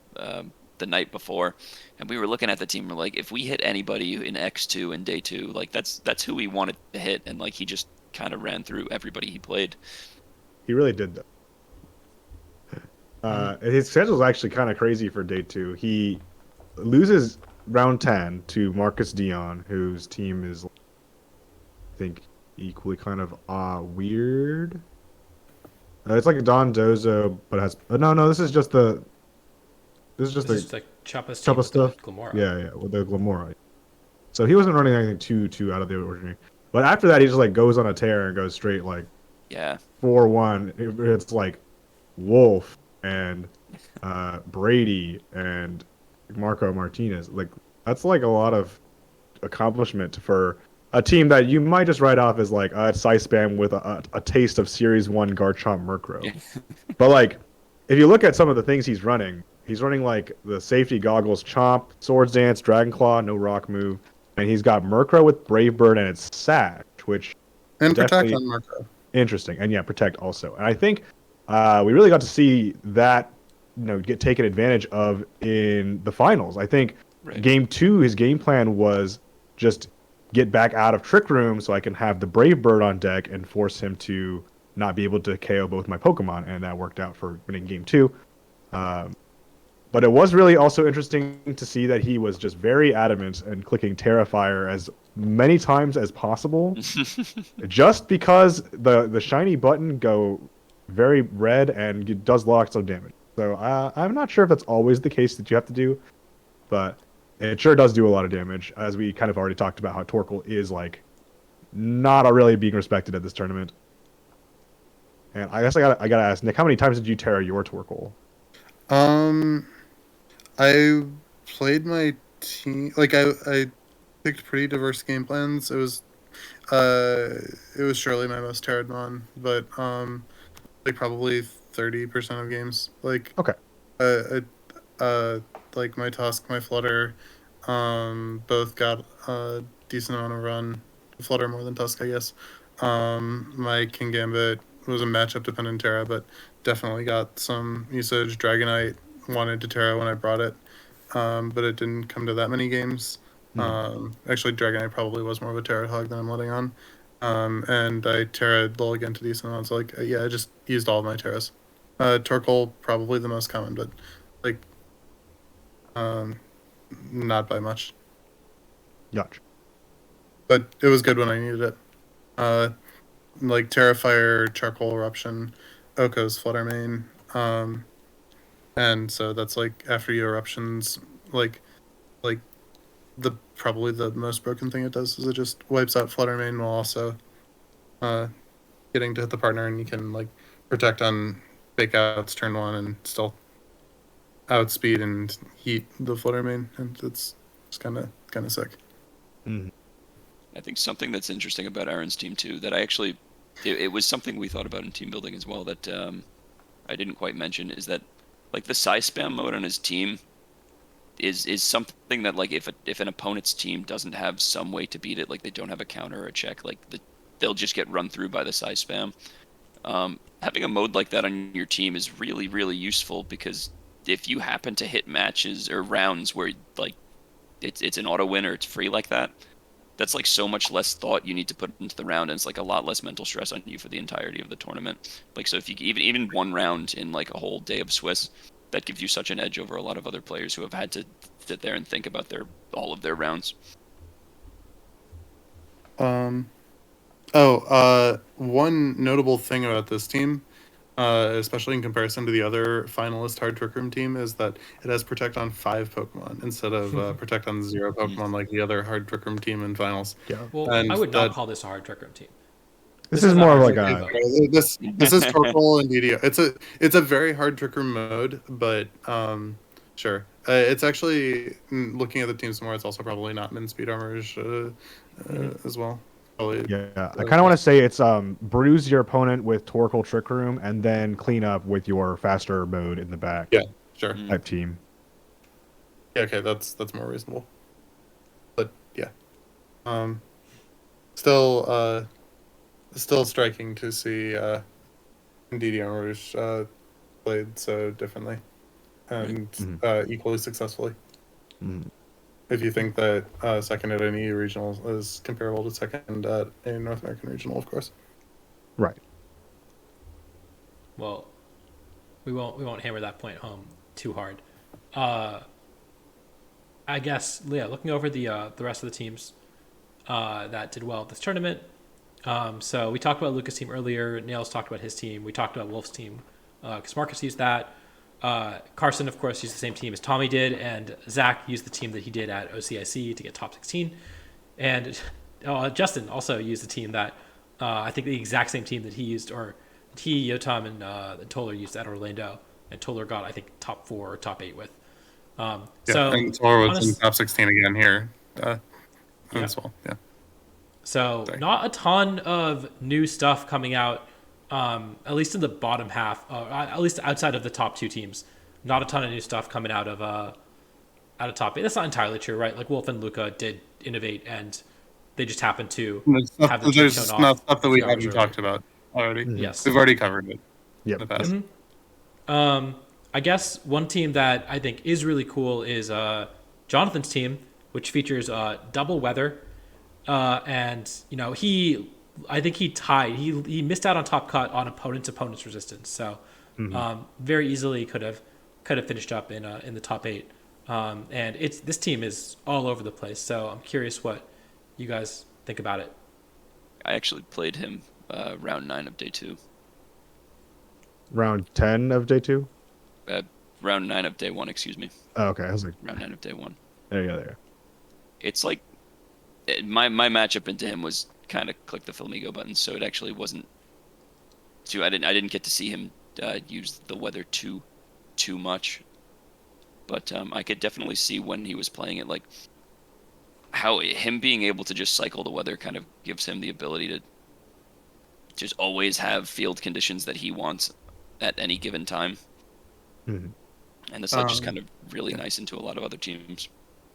Speaker 2: the night before, and we were looking at the team. We're like, if we hit anybody in X2 in day 2, like that's who we wanted to hit, and like he just kind of ran through everybody he played.
Speaker 3: He really did that.
Speaker 1: Mm-hmm.
Speaker 3: His schedule is actually kind of crazy for day 2. He loses round 10 to Marcus Dion, whose team is, I think, equally kind of weird. It's like Don Dozo, but it has no. This is just
Speaker 1: This
Speaker 3: the
Speaker 1: is like Choppa's team
Speaker 3: Choppa
Speaker 1: with the
Speaker 3: stuff.
Speaker 1: Glamora.
Speaker 3: Yeah, with the Glamora. So he wasn't running anything too out of the ordinary. But after that, he just like goes on a tear and goes straight like
Speaker 2: Yeah.
Speaker 3: 4-1. It's like Wolf and Brady and Marco Martinez. Like that's like a lot of accomplishment for a team that you might just write off as like a side spam with a taste of Series 1 Garchomp Murkrow.
Speaker 2: Yeah.
Speaker 3: But like, if you look at some of the things he's running like the safety goggles Chomp, Swords Dance, Dragon Claw, no rock move, and he's got Murkrow with Brave Bird and it's Sash, which
Speaker 4: And protect
Speaker 3: definitely
Speaker 4: on Marco.
Speaker 3: interesting. And yeah, Protect also. And I think we really got to see that get taken advantage of in the finals. I think
Speaker 2: Right.
Speaker 3: game 2, his game plan was just get back out of Trick Room so I can have the Brave Bird on deck and force him to not be able to KO both my Pokemon, and that worked out for winning game 2. But it was really also interesting to see that he was just very adamant and clicking Terrifier as many times as possible, just because the shiny button go very red and it does lots of damage. So I'm not sure if that's always the case that you have to do, but it sure does do a lot of damage, as we kind of already talked about how Torkoal is like not really being respected at this tournament. And I guess I gotta ask Nick, how many times did you Terra your Torkoal?
Speaker 4: I played my team like I picked pretty diverse game plans. It was surely my most terrored mon, but like probably 30% of games. Like
Speaker 3: Okay.
Speaker 4: like my Tusk, my Flutter, both got a decent amount of run. Flutter more than Tusk, I guess. My King Gambit was a matchup dependent Terra, but definitely got some usage. Dragonite wanted to Terra when I brought it, but it didn't come to that many games. Actually, Dragonite probably was more of a Terra hog than I'm letting on. And I Terra'd Lulligant to decent amounts. Like, yeah, I just used all of my Terras. Torkoal probably the most common, but like, not by much.
Speaker 3: Gotcha.
Speaker 4: But it was good when I needed it. Like Terrifier, Charcoal Eruption, Oko's Flutter Mane. And so that's like after your eruptions, like the probably the most broken thing it does is it just wipes out Flutter Mane while also getting to hit the partner, and you can like protect on fake outs turn 1 and still outspeed and heat the Flutter Mane, and it's kind of sick.
Speaker 2: I think something that's interesting about Aaron's team too, that I actually, it was something we thought about in team building as well that I didn't quite mention, is that like the Psy spam mode on his team is something that like if an opponent's team doesn't have some way to beat it, like they don't have a counter or a check, like they'll just get run through by the Psy spam. Having a mode like that on your team is really, really useful, because if you happen to hit matches or rounds where like it's an auto win or it's free like that, that's like so much less thought you need to put into the round, and it's like a lot less mental stress on you for the entirety of the tournament. Like, so if you even one round in like a whole day of Swiss, that gives you such an edge over a lot of other players who have had to sit there and think about all of their rounds.
Speaker 4: One notable thing about this team, especially in comparison to the other finalist Hard Trick Room team, is that it has Protect on 5 Pokemon instead of Protect on 0 Pokemon like the other Hard Trick Room team in finals.
Speaker 3: Yeah.
Speaker 1: Well,
Speaker 4: And
Speaker 1: I would not call this a hard trick room team.
Speaker 3: This is more
Speaker 1: hard
Speaker 3: of like
Speaker 1: trick
Speaker 3: a
Speaker 1: room mode.
Speaker 4: This is Torkoal and DDO. It's a very hard Trick Room mode, but sure. It's actually, looking at the team some more, it's also probably not min speed armors as well. Probably,
Speaker 3: yeah. I kind of want to say it's bruise your opponent with Torkoal Trick Room and then clean up with your faster mode in the back.
Speaker 4: Yeah, sure.
Speaker 3: Type team.
Speaker 4: Yeah, okay, that's more reasonable. But yeah, still striking to see DD armors played so differently and equally successfully. If you think that second at any regional is comparable to second at a North American regional, of course.
Speaker 3: Right.
Speaker 1: Well, we won't hammer that point home too hard. I guess, yeah, looking over the rest of the teams that did well at this tournament, So we talked about Lucas' team earlier. Nails talked about his team. We talked about Wolf's team because Marcus used that. Carson, of course, used the same team as Tommy did, and Zach used the team that he did at OCIC to get top 16. And Justin also used the team that I think the exact same team that he used, or he, Yotam, and Toller used at Orlando, and Toller got I think top 4 or top 8 with. So
Speaker 4: and Tor was in
Speaker 1: honest,
Speaker 4: top 16 again here
Speaker 1: Yeah.
Speaker 4: as well. Yeah.
Speaker 1: So
Speaker 4: Sorry.
Speaker 1: not a ton of new stuff coming out, at least in the bottom half, at least outside of the top 2 teams. Not a ton of new stuff coming out of top 8. That's not entirely true, right? Like Wolf and Luca did innovate, and they just happened to have the team
Speaker 4: There's
Speaker 1: shown
Speaker 4: just
Speaker 1: off
Speaker 4: not stuff
Speaker 1: a
Speaker 4: that we
Speaker 1: few hours
Speaker 4: haven't
Speaker 1: earlier.
Speaker 4: talked about already.
Speaker 1: Yes.
Speaker 4: We've already covered it
Speaker 3: Yep.
Speaker 4: in the past.
Speaker 1: I guess one team that I think is really cool is Jonathan's team, which features double weather, and I think he tied. He missed out on top cut on opponent's resistance, so very easily could have finished up in the top 8. And this team is all over the place. So I'm curious what you guys think about it.
Speaker 2: I actually played him round 9 of day 2.
Speaker 3: Round 10 of day 2?
Speaker 2: Round 9 of day 1, excuse me.
Speaker 3: Oh, okay. I was like,
Speaker 2: Round 9 of day 1.
Speaker 3: there you go. There.
Speaker 2: It's like my matchup into him was kind of click the Flamingo button, so it actually wasn't too. I didn't get to see him use the weather too much, but I could definitely see when he was playing it, like how him being able to just cycle the weather kind of gives him the ability to just always have field conditions that he wants at any given time.
Speaker 3: Mm-hmm.
Speaker 2: And this just kind of really nice into a lot of other teams.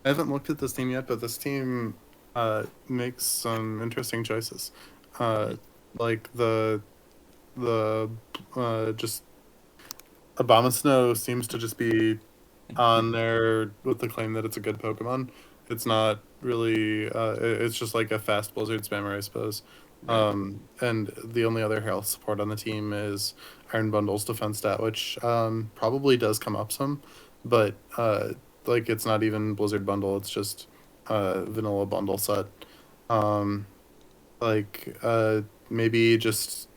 Speaker 4: I haven't looked at this team yet, but this team makes some interesting choices. Like the just Abomasnow seems to just be on there with the claim that it's a good Pokemon. It's not really. It's just like a fast Blizzard spammer, I suppose. And the only other health support on the team is Iron Bundle's defense stat, which probably does come up some, but like it's not even Blizzard Bundle. It's just vanilla bundle set. Maybe just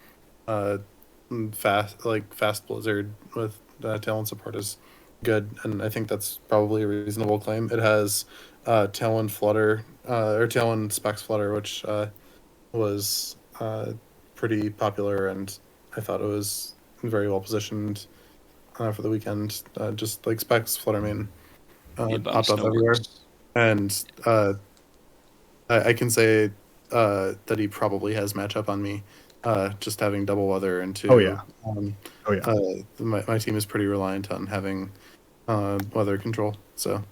Speaker 4: fast Blizzard with talent support is good, and I think that's probably a reasonable claim. It has Talon Flutter or Talon Specs Flutter, which was pretty popular, and I thought it was very well positioned for the weekend. Just like Specs Flutter Mane popped up everywhere, and I can say that he probably has matchup on me. Just having double weather and two.
Speaker 3: Oh yeah.
Speaker 4: My team is pretty reliant on having weather control. So,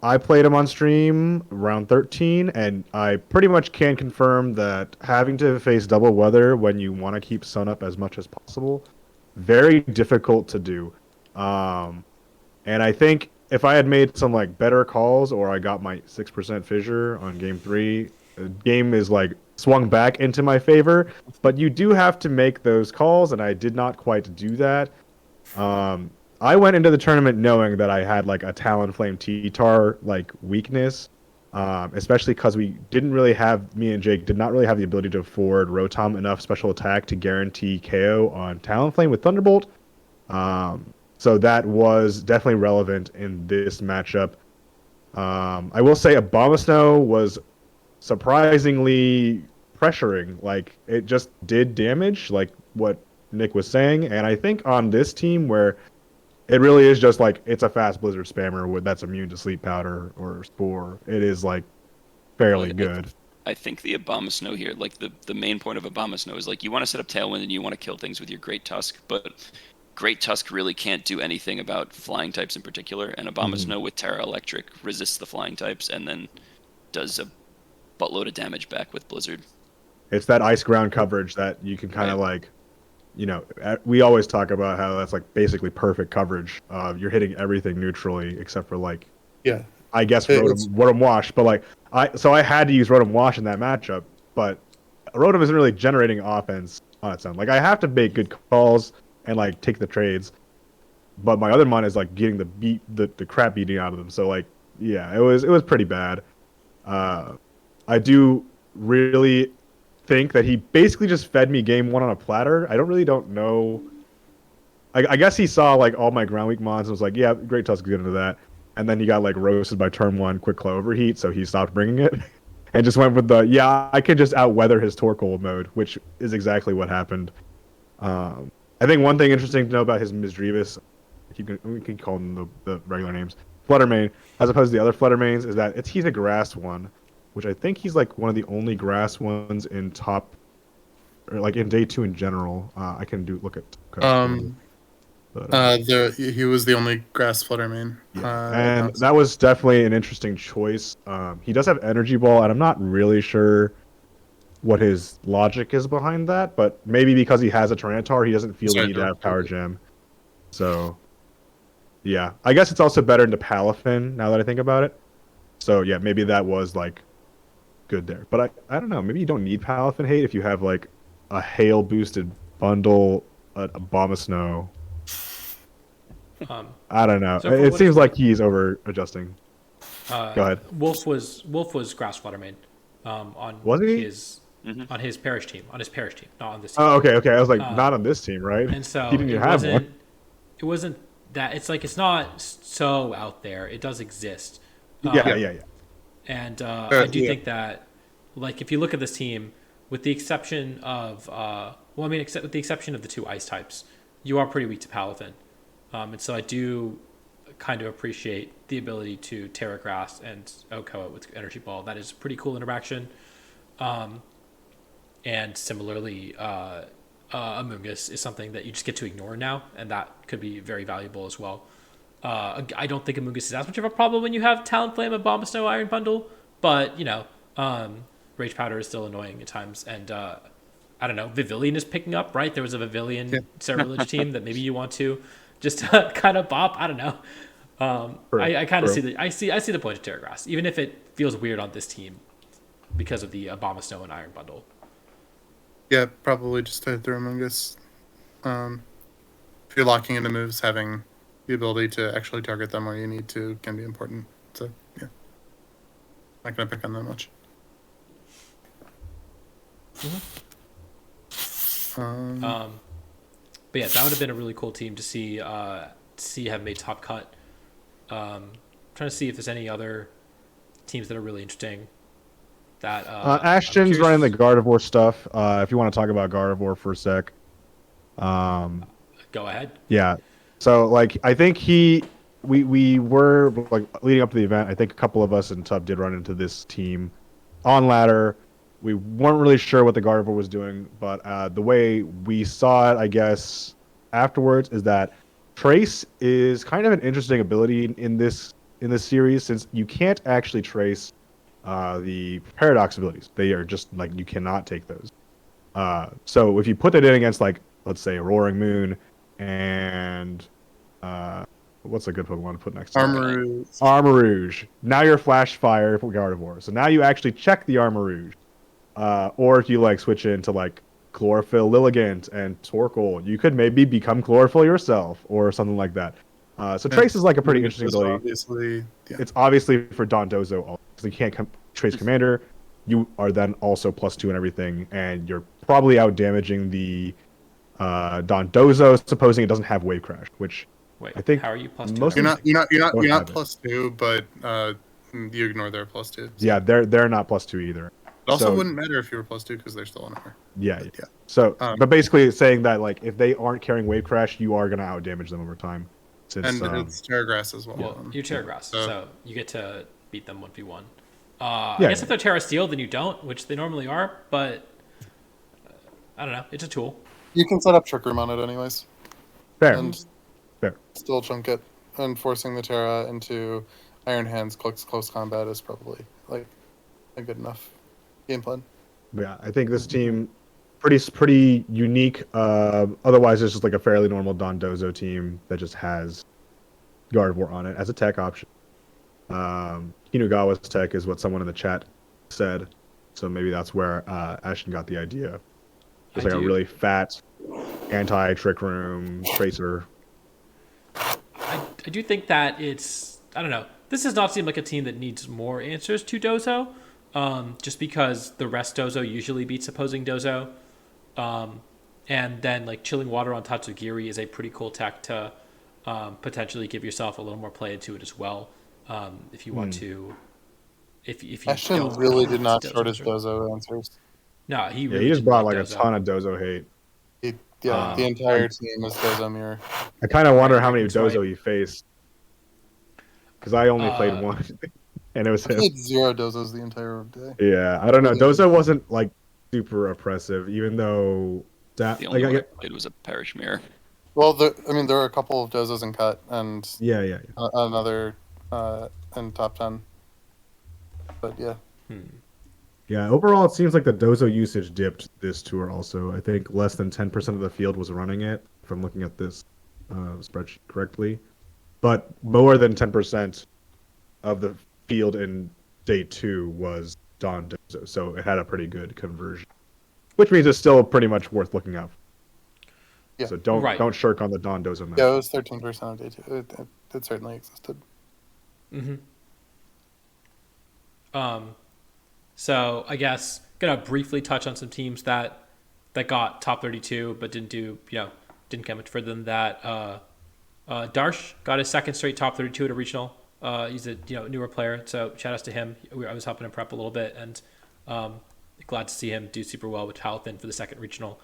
Speaker 3: I played him on stream round 13, and I pretty much can confirm that having to face double weather when you want to keep sun up as much as possible, very difficult to do. And I think if I had made some like better calls, or I got my 6% fissure on game 3, the game is like swung back into my favor. But you do have to make those calls, and I did not quite do that. I went into the tournament knowing that I had like a Talonflame T-Tar like weakness, especially because me and Jake did not really have the ability to afford Rotom enough special attack to guarantee KO on Talonflame with Thunderbolt. So that was definitely relevant in this matchup. I will say Abomasnow was surprisingly pressuring. Like, it just did damage, like what Nick was saying. And I think on this team where it really is just like it's a fast Blizzard spammer that's immune to Sleep Powder or Spore, it is like fairly good.
Speaker 2: I think the Abomasnow here, like the main point of Abomasnow is like you want to set up Tailwind and you want to kill things with your Great Tusk, but Great Tusk really can't do anything about flying types in particular, and Abomasnow with Terra Electric resists the flying types and then does a buttload of damage back with Blizzard.
Speaker 3: It's that ice ground coverage that you can kind of like, we always talk about how that's like basically perfect coverage. You're hitting everything neutrally except for like, I guess Rotom Wash, but like I had to use Rotom Wash in that matchup, but Rotom isn't really generating offense on its own. Like I have to make good calls and like take the trades, but my other mon is like getting the crap beating out of them. So like, yeah, it was pretty bad. I I do really think that he basically just fed me game 1 on a platter. I don't know. I guess he saw like all my ground weak mons and was like, yeah, Great Tusk is good into that. And then he got like roasted by turn 1 quick claw overheat, so he stopped bringing it and just went with the I could just outweather his Torkoal mode, which is exactly what happened. I think one thing interesting to know about his Misdreavus, we can call them the regular names, Fluttermane, as opposed to the other Fluttermanes, is that he's a grass one, which I think he's like one of the only grass ones in top, or like in day 2 in general. I can look at.
Speaker 4: He was the only grass Fluttermane.
Speaker 3: And that was definitely an interesting choice. He does have Energy Ball, and I'm not really sure what his logic is behind that, but maybe because he has a Tyranitar, he doesn't feel the need to have Power Gem. So, yeah. I guess it's also better into Palafin, now that I think about it. So, yeah, maybe that was, like, good there. But I don't know. Maybe you don't need Palafin hate if you have, like, a Hail-boosted bundle, a Abomasnow. I don't know.
Speaker 1: So
Speaker 3: it seems like he's over-adjusting. Go ahead.
Speaker 1: Wolf was Grass Fluttermane
Speaker 3: Was he?
Speaker 1: on his parish team, not on this team.
Speaker 3: Oh, okay. I was like, not on this team, right?
Speaker 1: And so
Speaker 3: he didn't even have one.
Speaker 1: It wasn't that. It's like it's not so out there. It does exist.
Speaker 3: Yeah.
Speaker 1: And I do think that, like, if you look at this team, with the exception of with the exception of the 2 ice types, you are pretty weak to Palafin. And so I do kind of appreciate the ability to Terra Grass and Oko with Energy Ball. That is a pretty cool interaction. And similarly, Amoonguss is something that you just get to ignore now, and that could be very valuable as well. I don't think Amoonguss is as much of a problem when you have Talonflame, Abomasnow, Iron Bundle, but, Rage Powder is still annoying at times, and I don't know, Vivillon is picking up, right? There was a Vivillon Cerulege team that maybe you want to just kind of bop. I don't know. I kind of see the point of Terra Grass, even if it feels weird on this team because of the Abomasnow and Iron Bundle.
Speaker 4: Yeah, probably just to hit through Amoonguss. If you're locking into moves, having the ability to actually target them where you need to can be important. So, yeah. Not going to pick on that much.
Speaker 1: But yeah, that would have been a really cool team to see have made top cut. Trying to see if there's any other teams that are really interesting. That
Speaker 3: Ashton's running the Gardevoir stuff. If you want to talk about Gardevoir for a sec,
Speaker 1: go ahead.
Speaker 3: Yeah, so like I think we were like leading up to the event. I think a couple of us in Tub did run into this team on ladder. We weren't really sure what the Gardevoir was doing, but the way we saw it, I guess, afterwards is that Trace is kind of an interesting ability in this series, since you can't actually trace the Paradox abilities. They are just like, you cannot take those. So if you put that in against, like, let's say Roaring Moon and what's a good one to put next to Armarouge. Now you're Flash Fire for Gardevoir. So now you actually check the Armarouge. Or if you like switch into like Chlorophyll Lilligant and Torkoal, you could maybe become Chlorophyll yourself or something like that. So Trace is like a pretty interesting ability.
Speaker 4: Obviously, yeah.
Speaker 3: It's obviously for Dondozo also. So you can't Trace Commander. You are then also +2 and everything, and you're probably out damaging the Dondozo, supposing it doesn't have Wave Crash, which I think
Speaker 1: how are you +2?
Speaker 4: You're not +2, but you ignore their +2.
Speaker 3: Yeah, they're not +2 either.
Speaker 4: It also wouldn't matter if you were +2 because they're still on armor.
Speaker 3: Yeah. So, but basically saying that, like, if they aren't carrying Wave Crash, you are going to out-damage them over time.
Speaker 4: And it's Terra Grass as well.
Speaker 1: Well, you Terra Grass, so you get to beat them 1v1. I guess if they're Terra Steel, then you don't, which they normally are, but I don't know. It's a tool.
Speaker 4: You can set up Trick Room on it anyways.
Speaker 3: Fair.
Speaker 4: Still chunk it. And forcing the Terra into Iron Hands close combat is probably, like, a good enough game plan.
Speaker 3: Yeah, I think this team pretty unique. Otherwise, it's just like a fairly normal Dondozo team that just has Gardevoir on it as a tech option. Kinugawa's tech is what someone in the chat said, so maybe that's where Ashton got the idea. It's like a really fat anti-Trick Room Tracer.
Speaker 1: I do think that it's, I don't know, this does not seem like a team that needs more answers to Dozo, just because the rest dozo usually beats opposing dozo. And then like chilling water on Tatsugiri is a pretty cool tech to potentially give yourself a little more play into it as well. If you want to, if you
Speaker 4: Ashton
Speaker 1: don't
Speaker 4: really
Speaker 1: want
Speaker 4: did not
Speaker 1: to
Speaker 4: short his
Speaker 1: dozo.
Speaker 4: dozo answers.
Speaker 1: No, he
Speaker 3: Yeah,
Speaker 1: really
Speaker 3: he just
Speaker 1: didn't
Speaker 3: brought
Speaker 1: like
Speaker 3: like a
Speaker 1: dozo.
Speaker 3: ton of dozo hate.
Speaker 4: The entire team was dozo mirror.
Speaker 3: I kind of wonder
Speaker 1: Right,
Speaker 3: how many
Speaker 1: that's
Speaker 3: dozo
Speaker 1: right.
Speaker 3: he faced, because I only played one, and it was
Speaker 4: I
Speaker 3: him.
Speaker 4: played 0 dozos the entire day.
Speaker 3: Yeah, I don't know. Dozo wasn't like super oppressive, even though that
Speaker 2: The
Speaker 3: like
Speaker 2: only one I played was a parish mirror.
Speaker 4: Well, there were a couple of dozos in cut and
Speaker 3: yeah.
Speaker 4: another in top 10. But yeah.
Speaker 3: Yeah, overall, it seems like the dozo usage dipped this tour also. I think less than 10% of the field was running it, if I'm looking at this spreadsheet correctly. But more than 10% of the field in day 2 was Don Dozo, so it had a pretty good conversion. Which means it's still pretty much worth looking up.
Speaker 4: Yeah.
Speaker 3: So don't shirk on the Don Dozo match.
Speaker 4: Yeah, it was 13% of day 2. It certainly existed.
Speaker 1: So I guess gonna briefly touch on some teams that got top 32 but didn't get much further than that. Darsh got his second straight top 32 at a regional. He's a newer player, so shout outs to him. I was helping him prep a little bit, and glad to see him do super well with Halfin for the second regional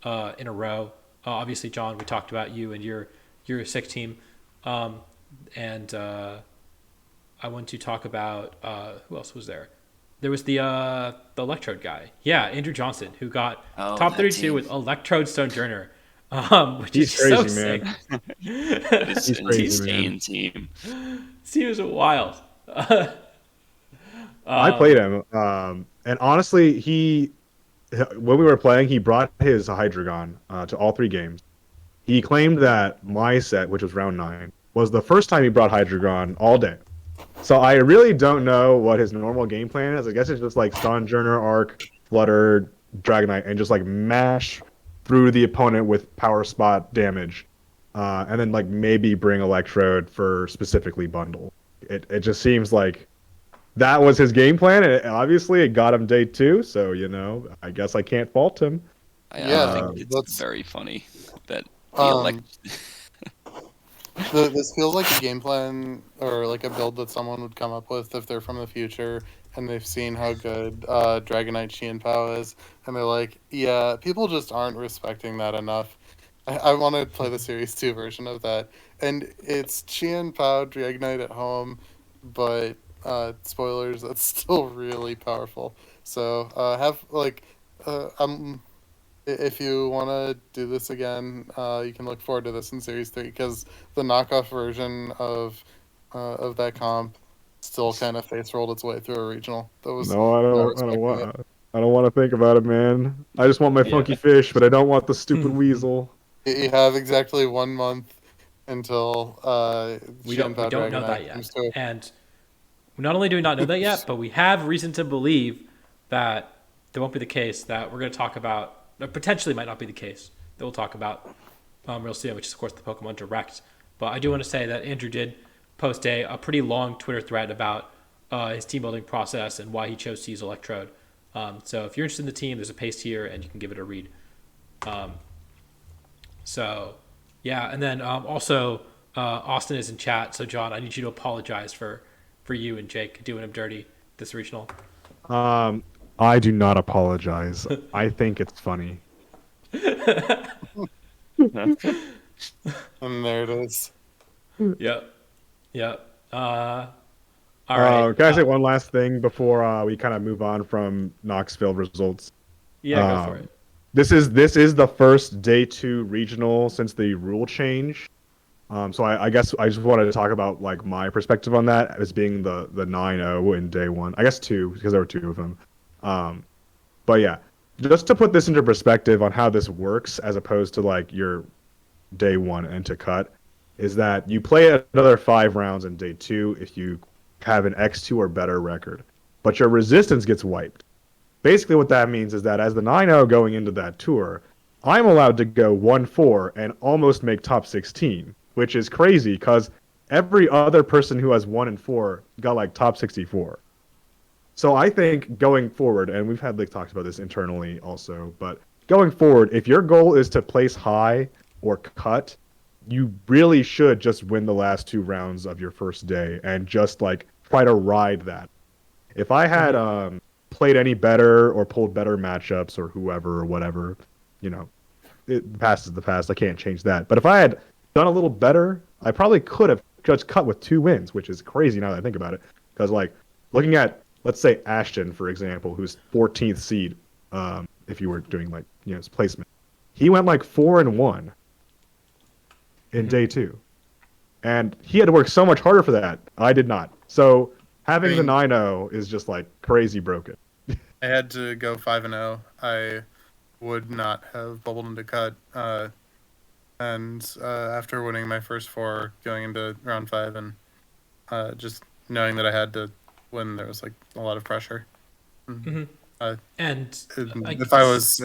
Speaker 1: in a row. Obviously, John, we talked about you and your sick team, and I want to talk about who else was there. There was the Electrode guy. Yeah, Andrew Johnson, who got top 32 with Electrode Stonejourner, which
Speaker 3: He's
Speaker 1: is
Speaker 3: crazy,
Speaker 1: so
Speaker 3: man.
Speaker 1: sick.
Speaker 3: He's crazy, man.
Speaker 2: Team.
Speaker 1: This team is wild.
Speaker 3: I played him, and honestly, when we were playing, he brought his Hydreigon to all 3 games. He claimed that my set, which was round 9, was the first time he brought Hydreigon all day. So I really don't know what his normal game plan is. I guess it's just like Stonejourner, Arc, Flutter, Dragonite, and just like mash through the opponent with power spot damage, and then like maybe bring Electrode for specifically bundle. It just seems like that was his game plan, and obviously it got him day 2. So I guess I can't fault him.
Speaker 2: I think it's very funny that
Speaker 4: this feels like a game plan or like a build that someone would come up with if they're from the future and they've seen how good Dragonite Qianpao is, and they're like, yeah, people just aren't respecting that enough. I want to play the Series 2 version of that, and it's Qianpao Dragonite at home, but spoilers, that's still really powerful. So if you want to do this again, you can look forward to this in Series 3, because the knockoff version of that comp still kind of face rolled its way through a regional.
Speaker 3: No, I don't want to think about it, man. I just want my funky fish, but I don't want the stupid weasel.
Speaker 4: You have exactly 1 month until
Speaker 1: we don't know that yet. And not only do we not know that yet, but we have reason to believe that there won't be the case that we're going to talk about. Potentially might not be the case that we'll talk about real soon, which is of course the Pokemon Direct. But I do want to say that Andrew did post a pretty long Twitter thread about his team building process and why he chose to use Electrode. So if you're interested in the team, there's a paste here and you can give it a read. So yeah, and then also Austin is in chat. So John, I need you to apologize for you and Jake doing him dirty this regional.
Speaker 3: I do not apologize. I think it's funny.
Speaker 4: And there it is.
Speaker 1: Yep. All right.
Speaker 3: Can I say one last thing before we kind of move on from Knoxville results?
Speaker 1: Yeah, go for it.
Speaker 3: This is the first day 2 regional since the rule change. So I guess I just wanted to talk about like my perspective on that as being the 9-0 in day 1. I guess 2 because there were 2 of them. But yeah, just to put this into perspective on how this works as opposed to like your day 1 and to cut, is that you play another 5 rounds in day 2 if you have an X2 or better record, but your resistance gets wiped. Basically what that means is that as the 9-0 going into that tour, I'm allowed to go 1-4 and almost make top 16, which is crazy because every other person who has 1 and 4 got like top 64. So I think going forward, and we've had like talks about this internally also, but going forward, if your goal is to place high or cut, you really should just win the last 2 rounds of your first day and just like try to ride that. If I had played any better or pulled better matchups or whoever or whatever, you know, it passes the past. I can't change that. But if I had done a little better, I probably could have just cut with 2 wins, which is crazy now that I think about it. Because like looking at, let's say Ashton, for example, who's 14th seed, if you were doing like his placement, he went like 4-1 in day 2, and he had to work so much harder for that. I did not. So having the 9-0 is just like crazy broken.
Speaker 4: I had to go 5-0. I would not have bubbled into cut. And after winning my first 4, going into round 5, and just knowing that I had to win, there was like a lot of pressure.
Speaker 1: And
Speaker 4: if I was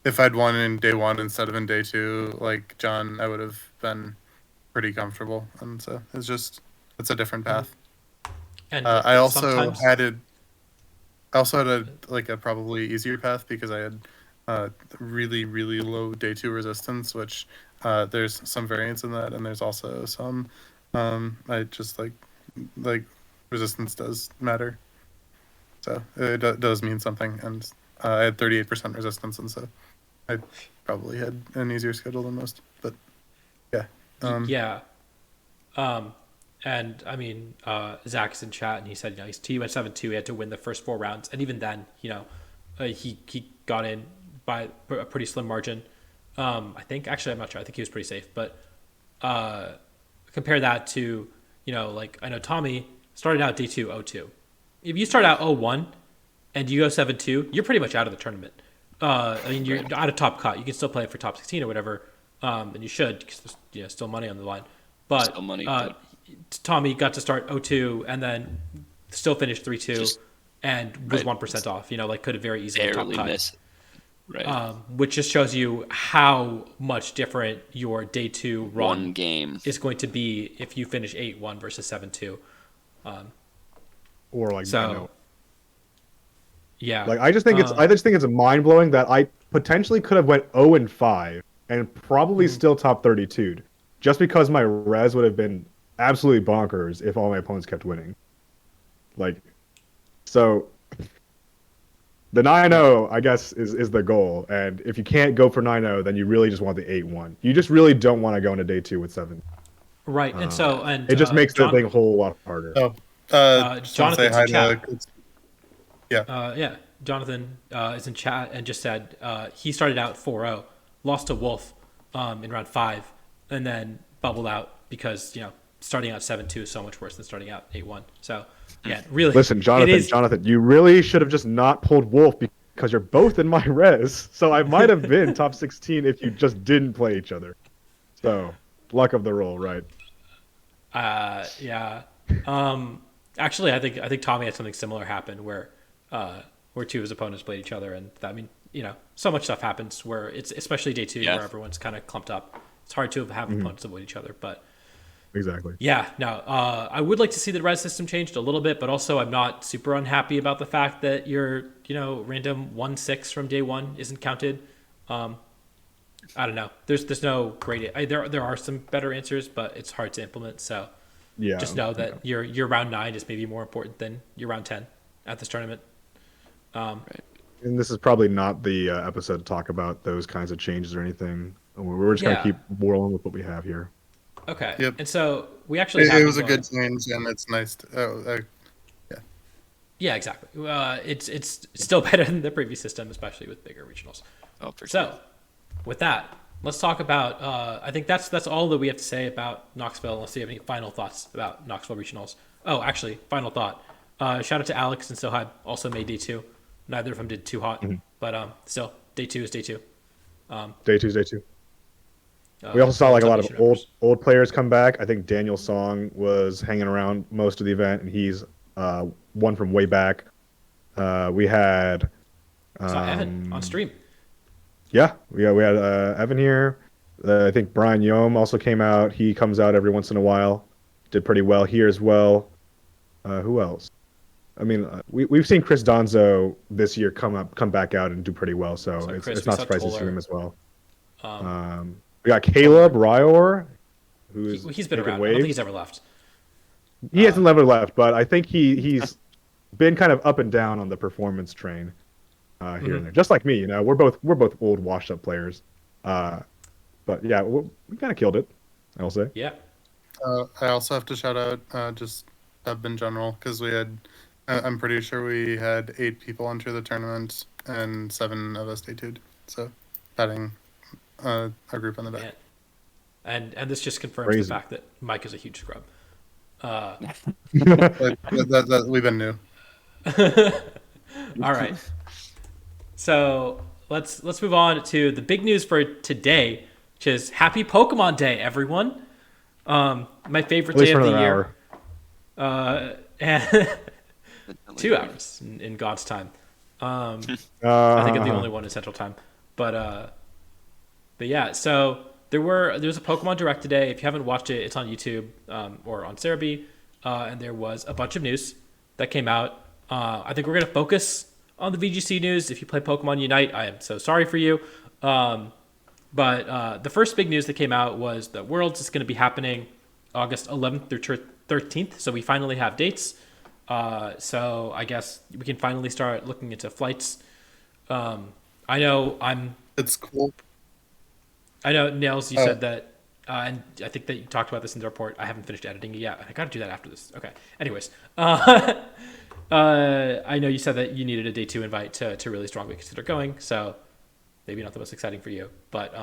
Speaker 4: if I'd won in day 1 instead of in day 2, like John, I would have been pretty comfortable. And so it's a different path.
Speaker 1: And
Speaker 4: I also had a probably easier path because I had really, really low day 2 resistance, which there's some variance in that, and there's also some I just like resistance does matter, so it does mean something. And I had 38% resistance, and so I probably had an easier schedule than most. But
Speaker 1: and I mean, Zach's in chat, and he said, he went 7-2. He had to win the first 4 rounds, and even then, he got in by a pretty slim margin. I think, actually, I'm not sure. I think he was pretty safe. But compare that to, like I know Tommy started out day 2 0-2. If you start out 0-1 and you go 7-2, you're pretty much out of the tournament. I mean, you're out of top cut. You can still play for top 16 or whatever, and you should, because there's still money on the line. But
Speaker 2: Still money,
Speaker 1: Tommy got to start 0-2 and then still finished 3-2 and was 1% off. Like could have very easily top cut.
Speaker 2: Miss. Right.
Speaker 1: Which just shows you how much different your day 2 run
Speaker 2: One game
Speaker 1: is going to be if you finish 8-1 versus 7-2.
Speaker 3: Or like
Speaker 1: yeah.
Speaker 3: Like I just think it's mind blowing that I potentially could have went 0-5 and probably still top 32, just because my res would have been absolutely bonkers if all my opponents kept winning. Like, so the 9-0, I guess, is the goal. And if you can't go for 9-0, then you really just want the 8-1. You just really don't want to go into day 2 with 7.
Speaker 1: Right. And
Speaker 3: it just makes the thing a whole lot harder.
Speaker 1: Jonathan's in chat.
Speaker 4: Yeah.
Speaker 1: Jonathan is in chat and just said he started out 4-0, lost to Wolf in round 5, and then bubbled out because starting out 7-2 is so much worse than starting out 8-1. So yeah, really.
Speaker 3: Listen, Jonathan, you really should have just not pulled Wolf because you're both in my res. So I might have been top 16 if you just didn't play each other. So luck of the roll, right?
Speaker 1: Yeah. Actually, I think Tommy had something similar happen where 2 of his opponents played each other, and I mean, so much stuff happens where it's especially day 2 where everyone's kind of clumped up. It's hard to have opponents avoid each other, but
Speaker 3: exactly.
Speaker 1: Yeah, no. I would like to see the res system changed a little bit, but also I'm not super unhappy about the fact that your random 1-6 from day 1 isn't counted. I don't know. There's no great. There are some better answers, but it's hard to implement. So
Speaker 3: yeah,
Speaker 1: just know that your round 9 is maybe more important than your round 10 at this tournament.
Speaker 2: Right.
Speaker 3: And this is probably not the episode to talk about those kinds of changes or anything. We're just gonna keep rolling with what we have here.
Speaker 1: Okay.
Speaker 4: Yep.
Speaker 1: And so we actually
Speaker 4: it was a good change, and it's nice.
Speaker 1: Yeah, exactly. It's still better than the previous system, especially with bigger regionals.
Speaker 2: Oh, for sure.
Speaker 1: So, with that, let's talk about. I think that's all that we have to say about Knoxville. Unless you have any final thoughts about Knoxville Regionals. Oh, actually, final thought. Shout out to Alex and Sohaib, also made day 2. Neither of them did too hot, but still, day 2 is day 2.
Speaker 3: Day 2 is day 2. We also saw like a lot of old players come back. I think Daniel Song was hanging around most of the event, and he's one from way back. We had
Speaker 1: saw Evan on stream.
Speaker 3: Yeah, we had Evan here. I think Brian Yom also came out. He comes out every once in a while. Did pretty well here as well. Who else? I mean, we've seen Chris Donzo this year come back out and do pretty well, so
Speaker 1: So Chris,
Speaker 3: it's
Speaker 1: we
Speaker 3: not
Speaker 1: saw
Speaker 3: surprising to see
Speaker 1: Toller.
Speaker 3: him as well.
Speaker 1: Um,
Speaker 3: We got Caleb Ryor, who's
Speaker 1: he's been
Speaker 3: making
Speaker 1: around. I don't think he's
Speaker 3: waves.
Speaker 1: ever left.
Speaker 3: He hasn't never left, but I think he's been kind of up and down on the performance train here and there. Just like me, we're both old, washed up players. But yeah, we kind of killed it, I'll say.
Speaker 1: Yeah.
Speaker 4: I also have to shout out just Dub in general because I'm pretty sure we had 8 people enter the tournament and 7 of us day-two'd. So, patting our group on the back.
Speaker 1: And this just confirms
Speaker 3: Crazy.
Speaker 1: the fact that Mike is a huge scrub.
Speaker 4: We've been new.
Speaker 1: All right. So let's move on to the big news for today, which is Happy Pokemon Day, everyone. My favorite
Speaker 3: At least
Speaker 1: day
Speaker 3: for
Speaker 1: of the
Speaker 3: another
Speaker 1: year.
Speaker 3: hour.
Speaker 1: And 2 hours in God's time. I think I'm the only one in Central Time. But yeah, so there was a Pokemon Direct today. If you haven't watched it, it's on YouTube or on Cerebi. And there was a bunch of news that came out. I think we're going to focus on the VGC news. If you play Pokemon Unite, I am so sorry for you. But the first big news that came out was that Worlds is going to be happening August 11th through 13th. So we finally have dates. So I guess we can finally start looking into flights.
Speaker 4: It's cool.
Speaker 1: I know, Nails, you said that, and I think that you talked about this in the report. I haven't finished editing it yet. I got to do that after this. Okay. Anyways, I know you said that you needed a day 2 invite to really strongly consider going. So maybe not the most exciting for you, but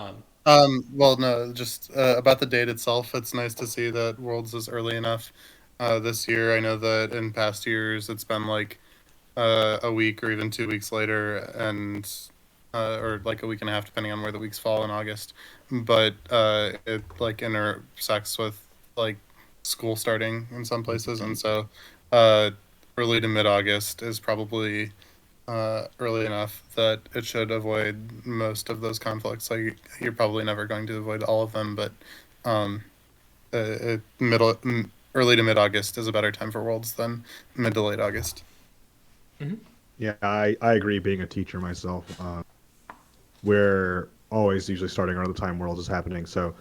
Speaker 4: Well, no, just about the date itself. It's nice to see that Worlds is early enough this year. I know that in past years it's been like a week or even 2 weeks later, and or like a week and a half, depending on where the weeks fall in August. But it like intersects with like school starting in some places, and so early to mid August is probably early enough that it should avoid most of those conflicts. Like you're probably never going to avoid all of them, but early to mid August is a better time for Worlds than mid to late August.
Speaker 3: Yeah, I agree. Being a teacher myself, we're always usually starting around the time Worlds is happening. So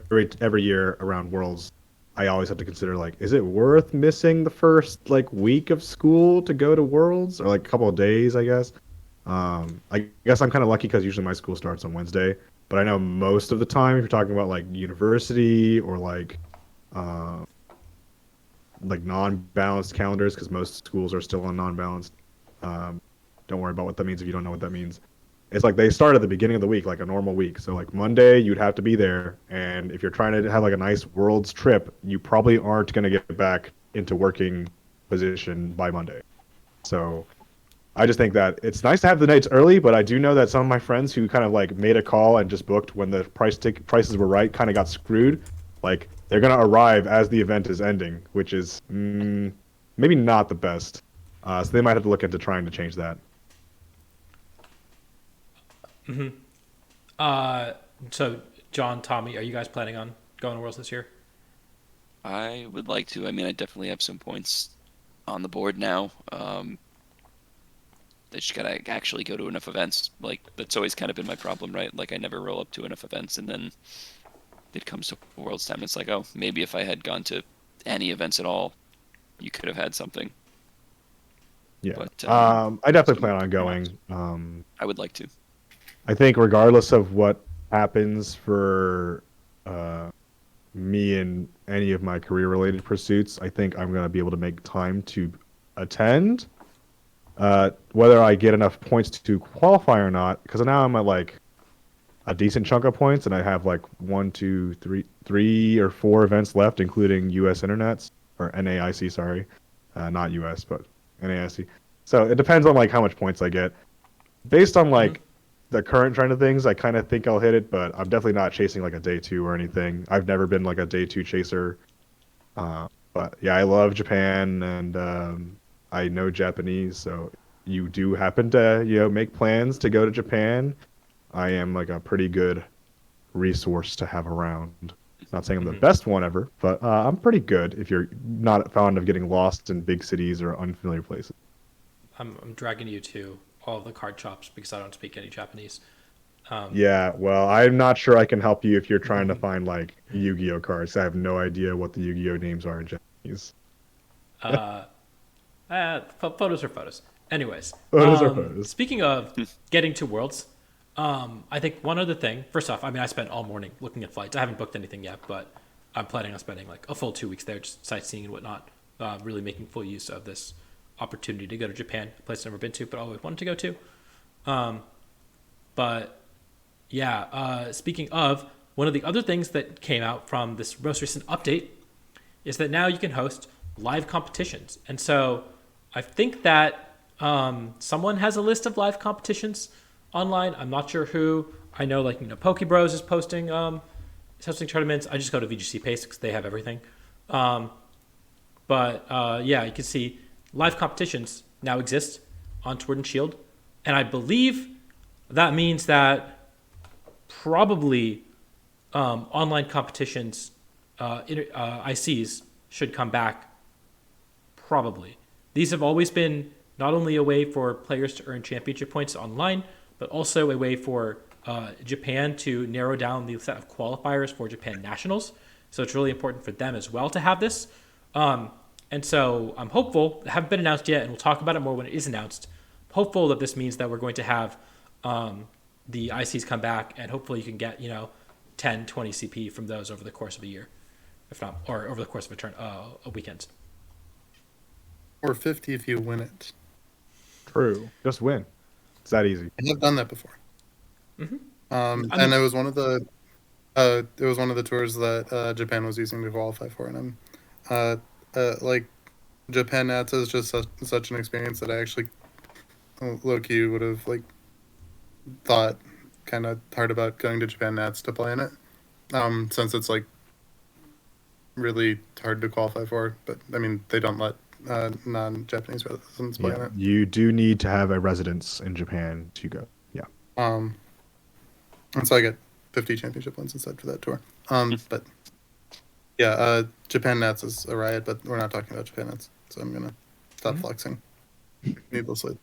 Speaker 3: every year around Worlds, I always have to consider like, is it worth missing the first like week of school to go to Worlds, or like a couple of days, I guess. I guess I'm kind of lucky because usually my school starts on Wednesday, but I know most of the time if you're talking about like university or like non-balanced calendars, because most schools are still on non-balanced. Don't worry about what that means if you don't know what that means. It's like they start at the beginning of the week, like a normal week. So like Monday, you'd have to be there. And if you're trying to have like a nice Worlds trip, you probably aren't going to get back into working position by Monday. So I just think that it's nice to have the nights early, but I do know that some of my friends who kind of like made a call and just booked when the prices were right kind of got screwed. Like they're going to arrive as the event is ending, which is maybe not the best. So they might have to look into trying to change that.
Speaker 1: so John, Tommy, are you guys planning on going to Worlds this year?
Speaker 2: I would like to. I mean, I definitely have some points on the board now. They just gotta actually go to enough events. Like that's always kind of been my problem, right? Like I never roll up to enough events, and then it comes to Worlds time. It's like, oh, maybe if I had gone to any events at all, you could have had something.
Speaker 3: Yeah.
Speaker 2: But,
Speaker 3: I definitely plan on going.
Speaker 2: I would like to.
Speaker 3: I think regardless of what happens for me and any of my career-related pursuits, I think I'm going to be able to make time to attend. Whether I get enough points to qualify or not, because now I'm at like a decent chunk of points, and I have like 3 or 4 events left, including U.S. Internets or NAIC. Sorry, not U.S. but NAIC. So it depends on like how much points I get. Based on like the current trend of things, I kind of think I'll hit it, but I'm definitely not chasing like a day 2 or anything. I've never been like a day 2 chaser. But yeah, I love Japan, and I know Japanese, so you do happen to make plans to go to Japan, I am like a pretty good resource to have around. Not saying I'm the best one ever, but I'm pretty good if you're not fond of getting lost in big cities or unfamiliar places.
Speaker 1: I'm dragging you to all of the card shops because I don't speak any Japanese.
Speaker 3: Yeah, well, I'm not sure I can help you if you're trying to find like Yu-Gi-Oh cards. I have no idea what the Yu-Gi-Oh names are in Japanese.
Speaker 1: Photos are photos. Anyways,
Speaker 3: Photos are photos.
Speaker 1: speaking of getting to Worlds, I think one other thing. First off, I mean, I spent all morning looking at flights. I haven't booked anything yet, but I'm planning on spending like a full 2 weeks there, just sightseeing and whatnot. Really making full use of this opportunity to go to Japan, a place I've never been to, but always wanted to go to. But yeah, speaking of, one of the other things that came out from this most recent update is that now you can host live competitions. And so I think that someone has a list of live competitions online. I'm not sure who. I know, like, Pokebros is posting tournaments. I just go to VGC Pace because they have everything. But yeah, you can see live competitions now exist on Sword and Shield. And I believe that means that probably online competitions, ICs, should come back. Probably. These have always been not only a way for players to earn championship points online, but also a way for Japan to narrow down the set of qualifiers for Japan Nationals. So it's really important for them as well to have this. And so I'm hopeful, it haven't been announced yet, and we'll talk about it more when it is announced. Hopeful that this means that we're going to have the ICs come back, and hopefully you can get 10, 20 CP from those over the course of a year, if not, or over the course of a weekend.
Speaker 4: Or 50 if you win it.
Speaker 3: True. Just win. It's that easy.
Speaker 4: I've done that before. And it was one of the tours that Japan was using to qualify for, and I'm like, Japan Nats is just such an experience that I actually low-key would have like thought kind of hard about going to Japan Nats to play in it, since it's like really hard to qualify for. But I mean, they don't let non-Japanese residents play in it.
Speaker 3: You do need to have a residence in Japan to go. Yeah.
Speaker 4: And so I get 50 championship wins instead for that tour. But yeah, Japan Nats is a riot, but we're not talking about Japan Nats, so I'm gonna stop flexing needlessly.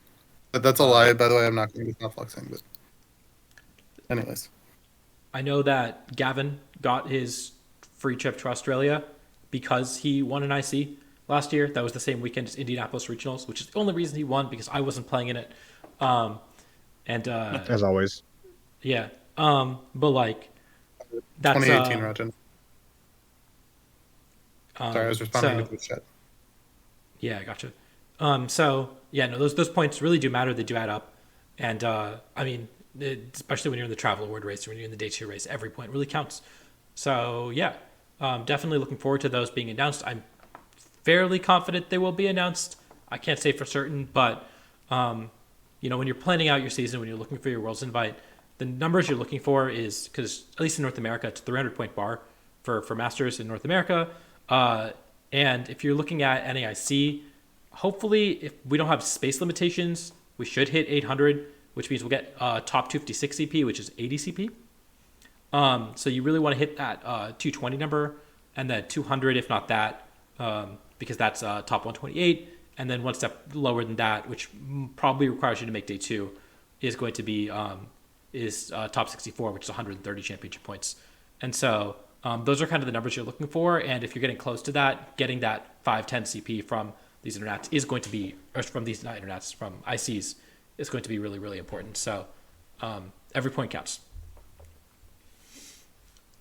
Speaker 4: But that's a lie, by the way. I'm not going to stop flexing. But anyways,
Speaker 1: I know that Gavin got his free trip to Australia because he won an IC last year. That was the same weekend as Indianapolis Regionals, which is the only reason he won because I wasn't playing in it.
Speaker 3: As always.
Speaker 1: Yeah. But like, that's
Speaker 4: 2018 Rajan. Sorry, I was responding to the chat.
Speaker 1: Yeah, gotcha. So yeah, no, those points really do matter. They do add up, and I mean, especially when you're in the travel award race or when you're in the day 2 race, every point really counts. So yeah, definitely looking forward to those being announced. I'm fairly confident they will be announced. I can't say for certain, but when you're planning out your season, when you're looking for your Worlds invite, the numbers you're looking for is, because at least in North America, it's a 300-point bar for Masters in North America. And if you're looking at NAIC, hopefully, if we don't have space limitations, we should hit 800, which means we'll get top 256 CP, which is 80 CP. So you really want to hit that 220 number, and then 200, if not that, because that's top 128. And then one step lower than that, which probably requires you to make day 2, is going to be top 64, which is 130 championship points. And so those are kind of the numbers you're looking for. And if you're getting close to that, getting that 510 CP from these internets is going to be, or from these not internets, from ICs, is going to be really, really important. So every point counts.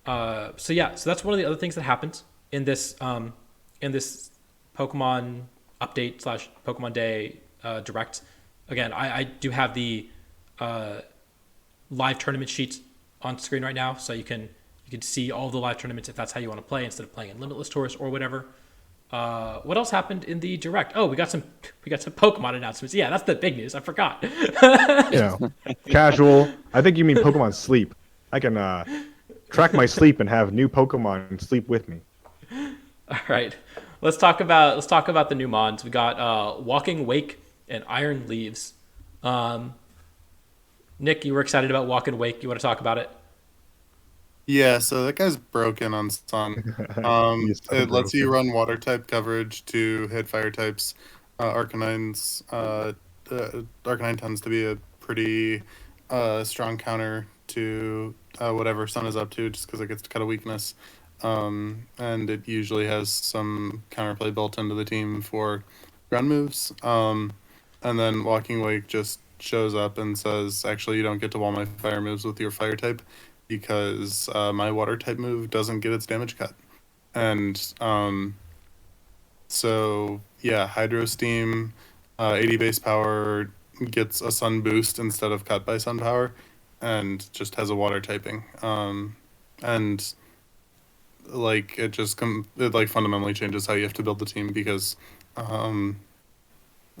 Speaker 1: So that's one of the other things that happened in this Pokemon update / Pokemon Day Direct. Again, I do have the live tournament sheet on screen right now, so you can see all the live tournaments if that's how you want to play instead of playing in Limitless Tours or whatever. What else happened in the Direct? Oh, we got some Pokemon announcements. Yeah, that's the big news. I forgot.
Speaker 3: Casual. I think you mean Pokemon Sleep. I can track my sleep and have new Pokemon sleep with me.
Speaker 1: All right, let's talk about the new mons. We got Walking Wake and Iron Leaves. Nick, you were excited about Walking Wake. You want to talk about it?
Speaker 4: Yeah, so that guy's broken on Sun.
Speaker 3: He's so
Speaker 4: It lets you
Speaker 3: broken.
Speaker 4: run water type coverage to hit fire types. Arcanine tends to be a pretty strong counter to whatever Sun is up to, just because it gets to cut a weakness. And it usually has some counterplay built into the team for ground moves. And then Walking Wake just shows up and says, actually, you don't get to wall my fire moves with your fire type because my water type move doesn't get its damage cut. And so, yeah, Hydro Steam, 80 base power gets a Sun boost instead of cut by Sun power and just has a water typing. And like it like fundamentally changes how you have to build the team because um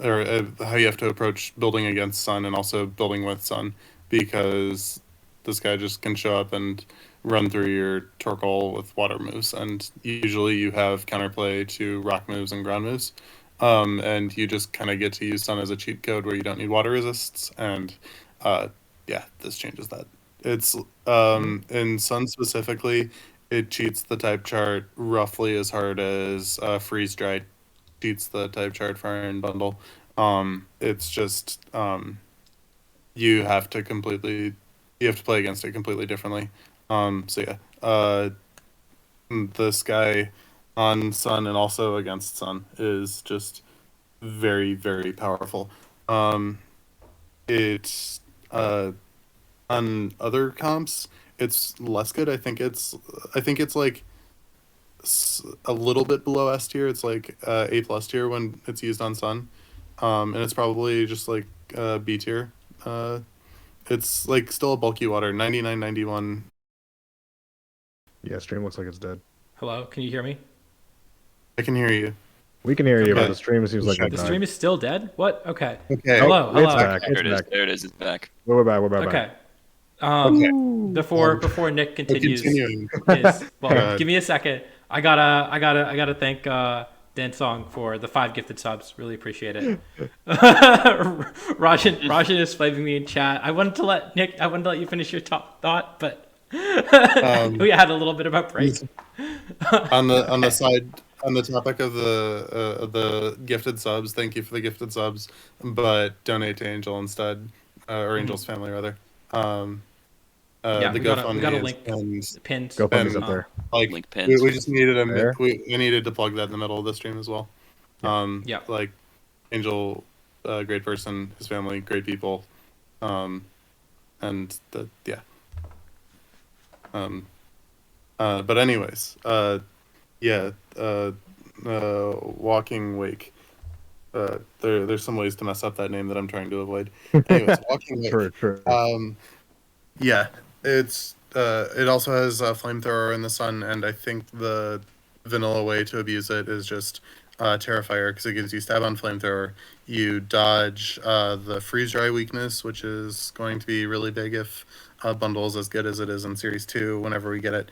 Speaker 4: or how you have to approach building against Sun and also building with Sun because this guy just can show up and run through your Torkoal with water moves, and usually you have counterplay to rock moves and ground moves, and you just kind of get to use Sun as a cheat code where you don't need water resists, and uh, yeah, this changes that. It's in Sun specifically, it cheats the type chart roughly as hard as Freeze Dry cheats the type chart for Iron Bundle. It's just you have to play against it completely differently. So yeah, this guy on Sun and also against Sun is just very very powerful. Um, it's on other comps, it's less good. I think it's like a little bit below S tier. It's like A plus tier when it's used on Sun, and it's probably just like B tier. It's like still a bulky water, 99.91.
Speaker 3: Yeah, stream looks like it's dead.
Speaker 1: Hello, can you hear me?
Speaker 4: I can hear you.
Speaker 3: We can hear you, but
Speaker 4: Okay.
Speaker 3: the stream seems like
Speaker 4: Sure.
Speaker 3: it
Speaker 1: The
Speaker 3: died.
Speaker 1: stream is still dead? What? Okay.
Speaker 4: Okay.
Speaker 1: Hello,
Speaker 3: It's
Speaker 1: hello.
Speaker 3: back.
Speaker 2: There
Speaker 3: It's
Speaker 2: it is.
Speaker 3: back.
Speaker 2: There it is. It's back.
Speaker 3: We're back. We're back.
Speaker 1: Okay.
Speaker 4: Okay.
Speaker 1: Before Nick
Speaker 4: So
Speaker 1: continues
Speaker 4: continuing.
Speaker 1: his, well,
Speaker 4: Go ahead.
Speaker 1: give me a second. I gotta thank Dan Song for the 5 gifted subs. Really appreciate it. Rajan is flaving me in chat. I wanted to let you finish your top thought, but
Speaker 4: Um,
Speaker 1: we had a little bit of a break.
Speaker 4: on the side on the topic of the gifted subs, thank you for the gifted subs, but donate to Angel instead, or Angel's family rather. Um,
Speaker 1: Yeah,
Speaker 4: the
Speaker 1: we got a
Speaker 4: GoFundMe
Speaker 1: link
Speaker 4: and
Speaker 1: pinned.
Speaker 3: GoFundMe's up
Speaker 4: and
Speaker 3: there.
Speaker 4: like
Speaker 2: Link pinned.
Speaker 4: we just needed
Speaker 3: There?
Speaker 4: we needed to plug that in the middle of the stream as well.
Speaker 1: Yeah.
Speaker 4: Like Angel, great person, his family, great people, and yeah. Um, but anyways, yeah, Walking Wake. There's some ways to mess up that name that I'm trying to avoid. Anyways, Walking Wake.
Speaker 3: True.
Speaker 4: Yeah, it also has a flamethrower in the Sun, and I think the vanilla way to abuse it is just Terrifier because it gives you stab on flamethrower. You dodge the freeze dry weakness, which is going to be really big if bundles as good as it is in Series 2. Whenever we get it,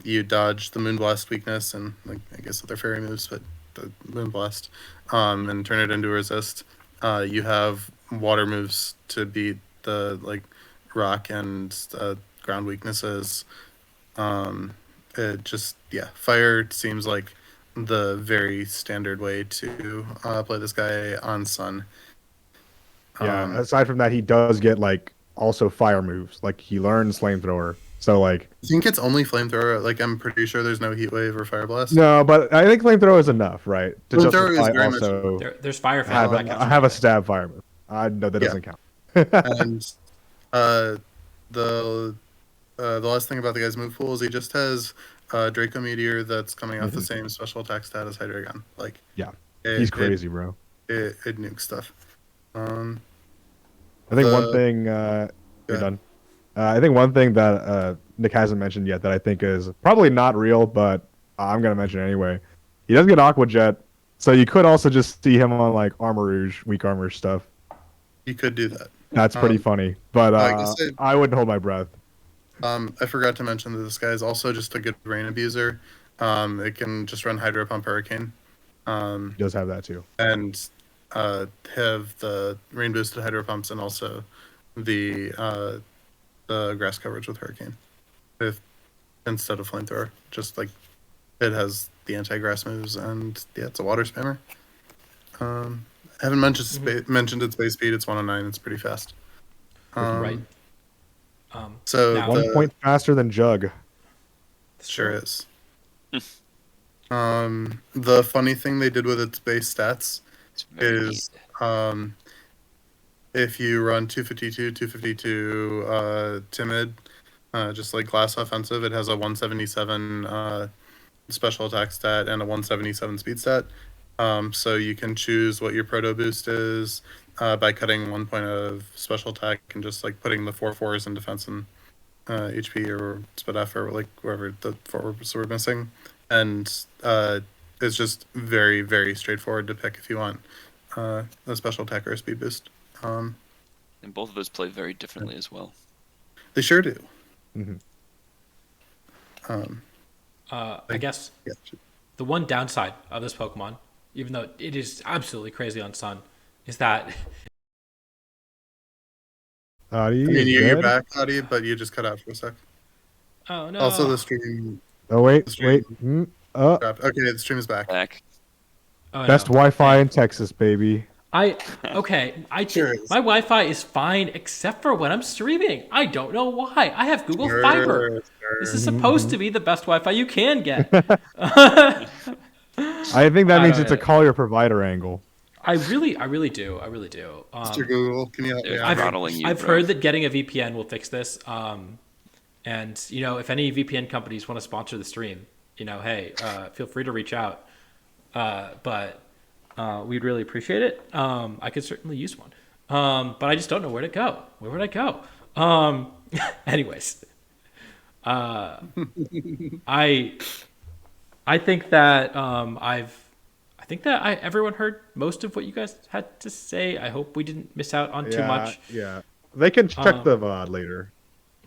Speaker 4: you dodge the Moonblast weakness, and like I guess other fairy moves, but the Moonblast, and turn it into a resist. You have water moves to beat the like rock and ground weaknesses. It just fire seems like the very standard way to play this guy on Sun.
Speaker 3: Yeah. Aside from that, he does get like also fire moves. Like he learns flamethrower. So like
Speaker 4: I think it's only flamethrower. Like I'm pretty sure there's no heat wave or fire blast.
Speaker 3: no, but I think flamethrower is enough, right? To
Speaker 4: Flamethrower is
Speaker 3: justify
Speaker 4: very much
Speaker 3: also
Speaker 1: There's fire
Speaker 3: have
Speaker 1: that counts
Speaker 3: I
Speaker 1: as
Speaker 3: have a
Speaker 1: well.
Speaker 3: stab fire move. I know that
Speaker 4: Yeah.
Speaker 3: doesn't count.
Speaker 4: And the last thing about the guy's move pool is he just has Draco Meteor that's coming off the same special attack stat as Hydreigon. Like
Speaker 3: Yeah.
Speaker 4: it,
Speaker 3: He's crazy, bro.
Speaker 4: It nukes stuff.
Speaker 3: I think one
Speaker 4: the-
Speaker 3: thing
Speaker 4: Yeah.
Speaker 3: you're done. I think one thing that Nick hasn't mentioned yet that I think is probably not real, but I'm gonna mention it anyway. He does get Aqua Jet, so you could also just see him on like Armor Rouge, weak armor stuff.
Speaker 4: You could do that.
Speaker 3: That's pretty funny, but
Speaker 4: I guess
Speaker 3: I wouldn't hold my breath.
Speaker 4: I forgot to mention that this guy is also just a good rain abuser. It can just run Hydro Pump Hurricane,
Speaker 3: He does have that too.
Speaker 4: and have the rain boosted Hydro Pumps and also the grass coverage with Hurricane. If instead of flamethrower. Just like it has the anti-grass moves, and yeah, it's a water spammer. I haven't mentioned its base speed. It's 109. It's pretty fast.
Speaker 1: Right.
Speaker 4: So
Speaker 1: Now-
Speaker 3: 1 point faster than Jug.
Speaker 4: sure is. The funny thing they did with its base stats
Speaker 2: It's very
Speaker 4: is if you run 252 timid, just like glass offensive, it has a 177 special attack stat and a 177 speed stat. So you can choose what your proto boost is by cutting 1 point of special attack and just like putting the 4/4s in defense and HP or sped F or like wherever the 4s were missing. And it's just very, very straightforward to pick if you want a special attack or a speed boost.
Speaker 2: and both of those play very differently as well.
Speaker 4: They sure do.
Speaker 3: Mhm.
Speaker 1: I guess
Speaker 4: Yeah.
Speaker 1: the one downside of this Pokemon, even though it is absolutely crazy on Sun, is that
Speaker 3: Adi
Speaker 4: I mean,
Speaker 3: is
Speaker 4: you're
Speaker 3: dead?
Speaker 4: back, Adi, but you just cut out for a sec.
Speaker 1: oh no.
Speaker 4: Also, the stream
Speaker 3: Oh wait,
Speaker 4: Stream.
Speaker 3: wait.
Speaker 4: dropped. Okay, the stream is back.
Speaker 2: Back.
Speaker 1: Oh,
Speaker 3: Best
Speaker 1: no.
Speaker 3: Wi-Fi in Texas, baby.
Speaker 1: I
Speaker 4: Sure is.
Speaker 1: my Wi-Fi is fine except for when I'm streaming. I don't know why. I have Google Fiber. This is supposed to be the best Wi-Fi you can get.
Speaker 3: I think that
Speaker 1: I
Speaker 3: means
Speaker 1: don't
Speaker 3: it's a
Speaker 1: know.
Speaker 3: call your provider angle.
Speaker 1: I really do.
Speaker 4: Mr. Google, can you help me
Speaker 2: There's
Speaker 4: out?
Speaker 2: throttling you,
Speaker 1: I've
Speaker 2: bro.
Speaker 1: heard that getting a VPN will fix this. And if any VPN companies want to sponsor the stream, hey, feel free to reach out. But we'd really appreciate it. I could certainly use one. But I just don't know where to go. Where would I go? Anyways, I think that everyone heard most of what you guys had to say. I hope we didn't miss out on too much.
Speaker 3: Yeah. They can check the VOD later.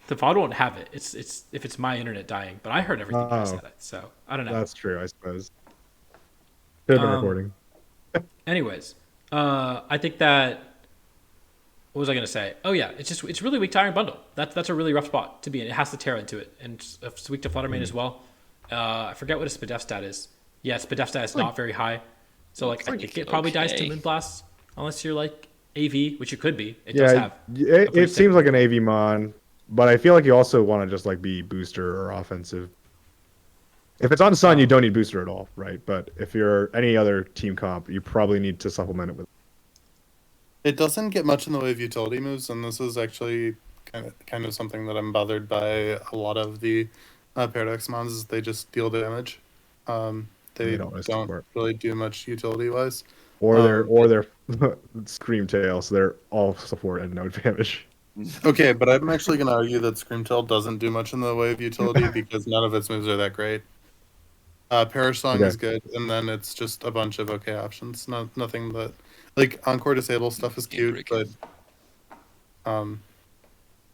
Speaker 1: The VOD won't have it. It's if it's my internet dying, but I heard everything you guys
Speaker 3: Oh.
Speaker 1: said. So I don't know.
Speaker 3: That's true, I suppose. Should have been recording.
Speaker 1: Anyways, I think that. What was I gonna say? Oh yeah, it's really weak to Iron Bundle. That's a really rough spot to be in. It has the Terra into it, and it's weak to Fluttermane as well. I forget what its Spadef stat is. Yeah, Spadef stat is not very high, so I think it probably dies to
Speaker 2: okay.
Speaker 1: Moonblast unless you're like AV, which you could be. It does
Speaker 3: Yeah,
Speaker 1: have.
Speaker 3: it seems like an AV mon, but I feel like you also want to just like be booster or offensive. If it's on Sun, you don't need booster at all, right? But if you're any other team comp, you probably need to supplement it with.
Speaker 4: It doesn't get much in the way of utility moves, and this is actually kind of something that I'm bothered by a lot of the Paradox mons. Is they just deal damage. They
Speaker 3: don't miss
Speaker 4: don't
Speaker 3: support.
Speaker 4: really do much utility wise.
Speaker 3: Or their Scream Tail, so they're all support and no damage.
Speaker 4: Okay, but I'm actually going to argue that Screamtail doesn't do much in the way of utility because none of its moves are that great. Perish Song is good, and then it's just a bunch of okay options. Nothing that like Encore Disable stuff is cute, but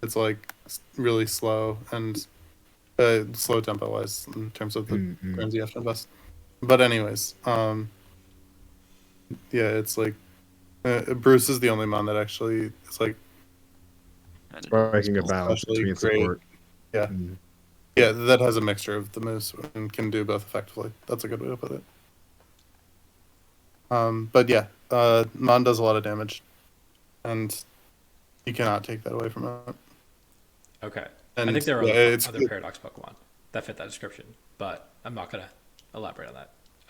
Speaker 4: it's like really slow and slow tempo wise in terms of the turns you have to invest. But anyways, yeah, it's like Bruce is the only mon that actually is like
Speaker 3: Striking a balance
Speaker 4: especially
Speaker 3: between
Speaker 4: great.
Speaker 3: support.
Speaker 4: Yeah. Yeah, that has a mixture of the moves and can do both effectively. That's a good way to put it. But yeah, Mon does a lot of damage, and you cannot take that away from it.
Speaker 1: Okay.
Speaker 4: And
Speaker 1: I think there are
Speaker 4: it's
Speaker 1: other
Speaker 4: good.
Speaker 1: Paradox Pokemon that fit that description, but I'm not gonna elaborate on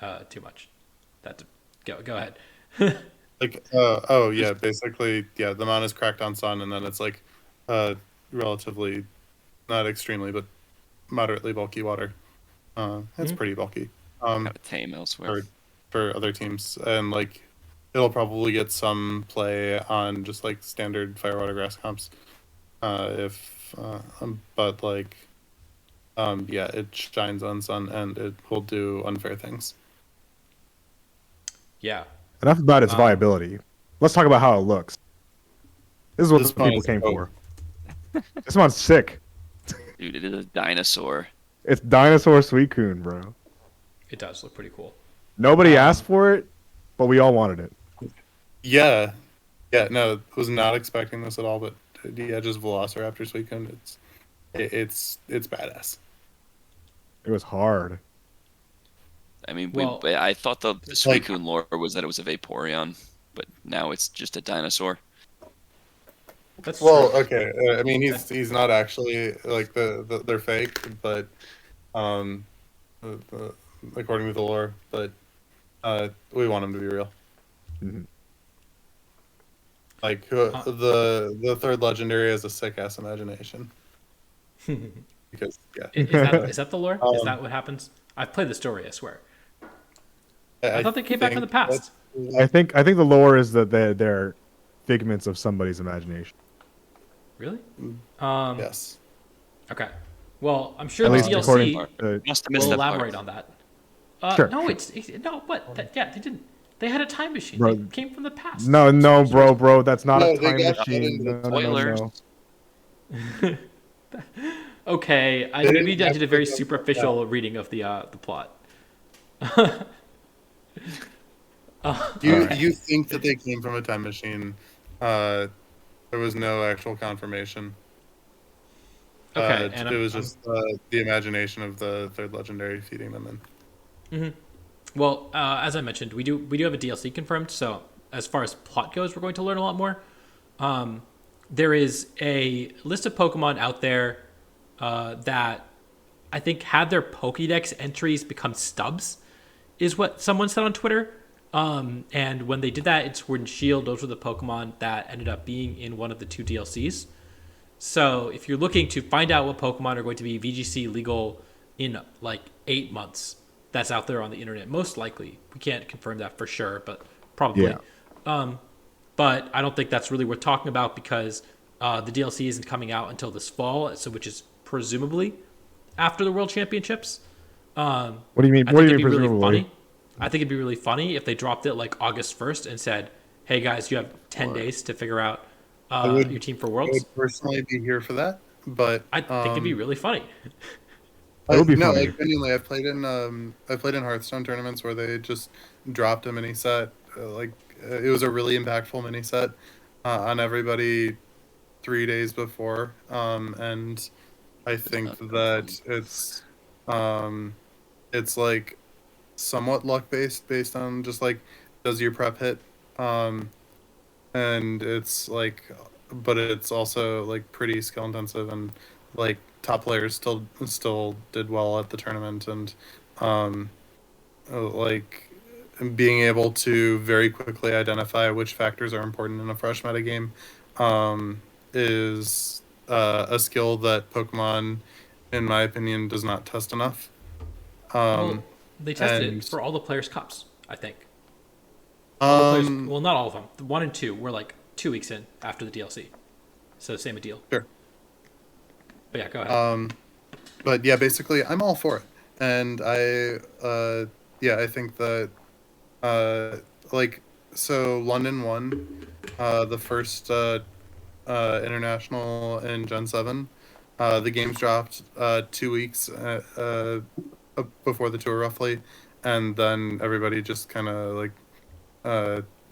Speaker 1: that too much. Go ahead.
Speaker 4: Like yeah, basically yeah, the Mon is cracked on Sun, and then it's like relatively, not extremely, but moderately bulky water. It's pretty bulky.
Speaker 2: Have a tame elsewhere.
Speaker 4: For other teams, and like it'll probably get some play on just like standard fire water grass comps, but like yeah, it shines on Sun and it will do unfair things.
Speaker 1: Yeah.
Speaker 3: Enough about its viability. Let's talk about how it looks. This is what
Speaker 4: This
Speaker 3: the people
Speaker 4: mon is
Speaker 3: came
Speaker 4: dope.
Speaker 3: for. This one's sick.
Speaker 2: Dude, it is a dinosaur.
Speaker 3: It's Dinosaur Suicune, bro.
Speaker 1: It does look pretty cool.
Speaker 3: Nobody asked for it, but we all wanted it.
Speaker 4: Yeah, no, was not expecting this at all, but yeah, just Velociraptor Suicune, it's badass.
Speaker 3: It was hard.
Speaker 2: I mean,
Speaker 1: Well,
Speaker 2: I thought the
Speaker 4: Like-
Speaker 2: Suicune lore was that it was a Vaporeon, but now it's just a dinosaur.
Speaker 1: that's
Speaker 4: Well,
Speaker 1: true.
Speaker 4: okay. I mean, he's not actually like they're fake, but um, according to the lore, but we want him to be real.
Speaker 3: Mhm.
Speaker 4: Like the third legendary has a sick ass imagination. Because yeah,
Speaker 1: Is that the lore? Is
Speaker 4: Um,
Speaker 1: that what happens? I've played the story, I swear.
Speaker 4: I
Speaker 1: I thought they came back from the
Speaker 4: think
Speaker 1: past.
Speaker 3: I think the lore is that they're figments of somebody's imagination.
Speaker 1: Really?
Speaker 4: yes.
Speaker 1: Okay. Well, I'm sure
Speaker 3: At
Speaker 1: the
Speaker 3: least according
Speaker 1: DLC
Speaker 3: to
Speaker 2: Must have missed
Speaker 1: will
Speaker 2: that
Speaker 1: elaborate
Speaker 2: part.
Speaker 1: on that.
Speaker 3: Sure.
Speaker 1: No, no. What? Yeah, they didn't. They had a time machine.
Speaker 3: Bro.
Speaker 1: They came from the past.
Speaker 3: No, bro, that's not
Speaker 4: No,
Speaker 3: a
Speaker 4: they
Speaker 3: time
Speaker 4: got
Speaker 3: machine.
Speaker 4: into
Speaker 3: No.
Speaker 1: Okay,
Speaker 4: They didn't
Speaker 1: maybe I did a
Speaker 4: actually
Speaker 1: very
Speaker 4: go-
Speaker 1: superficial reading of the plot.
Speaker 3: Alright.
Speaker 4: You think that they came from a time machine? There was no actual confirmation.
Speaker 1: Okay, and
Speaker 4: It was just the imagination of the third legendary feeding them in.
Speaker 1: well, as I mentioned, we do have a DLC confirmed. So as far as plot goes, we're going to learn a lot more. There is a list of Pokemon out there that I think had their Pokédex entries become stubs, is what someone said on Twitter. And when they did that, it's Sword and Shield. Those were the Pokemon that ended up being in one of the two DLCs. So if you're looking to find out what Pokemon are going to be VGC legal in like 8 months, that's out there on the internet. Most likely, we can't confirm that for sure, but probably.
Speaker 3: Yeah.
Speaker 1: But I don't think that's really worth talking about because the DLC isn't coming out until this fall, so which is presumably after the World Championships.
Speaker 3: What do you mean?
Speaker 1: I
Speaker 3: What
Speaker 1: think
Speaker 3: do you
Speaker 1: it'd
Speaker 3: mean
Speaker 1: be really
Speaker 3: presumably?
Speaker 1: funny. I think it'd be really funny if they dropped it like August 1st and said, "Hey guys, you have 10 days to figure out
Speaker 4: would-
Speaker 1: your team for
Speaker 4: I
Speaker 1: Worlds."
Speaker 4: would personally be here for that, but
Speaker 1: I think it'd be really funny.
Speaker 3: That would be
Speaker 4: no,
Speaker 3: funny.
Speaker 4: like genuinely, I played in Hearthstone tournaments where they just dropped a mini set. It was a really impactful mini set on everybody 3 days before, and I think that it's like somewhat luck based on just like does your prep hit, and it's like, but it's also like pretty skill intensive and like top players still did well at the tournament and like being able to very quickly identify which factors are important in a fresh meta game is a skill that Pokemon, in my opinion, does not test enough.
Speaker 1: Well, they tested
Speaker 4: and
Speaker 1: it for all the players' cups, I think. All the players,
Speaker 4: um,
Speaker 1: well, not all of them. The 1 and 2 were like 2 weeks in after the DLC, so same a deal.
Speaker 4: Sure.
Speaker 1: But yeah, go ahead.
Speaker 4: But yeah, basically, I'm all for it, and I think that like so London won the first international in Gen 7. The games dropped 2 weeks before the tour, roughly, and then everybody just kind of like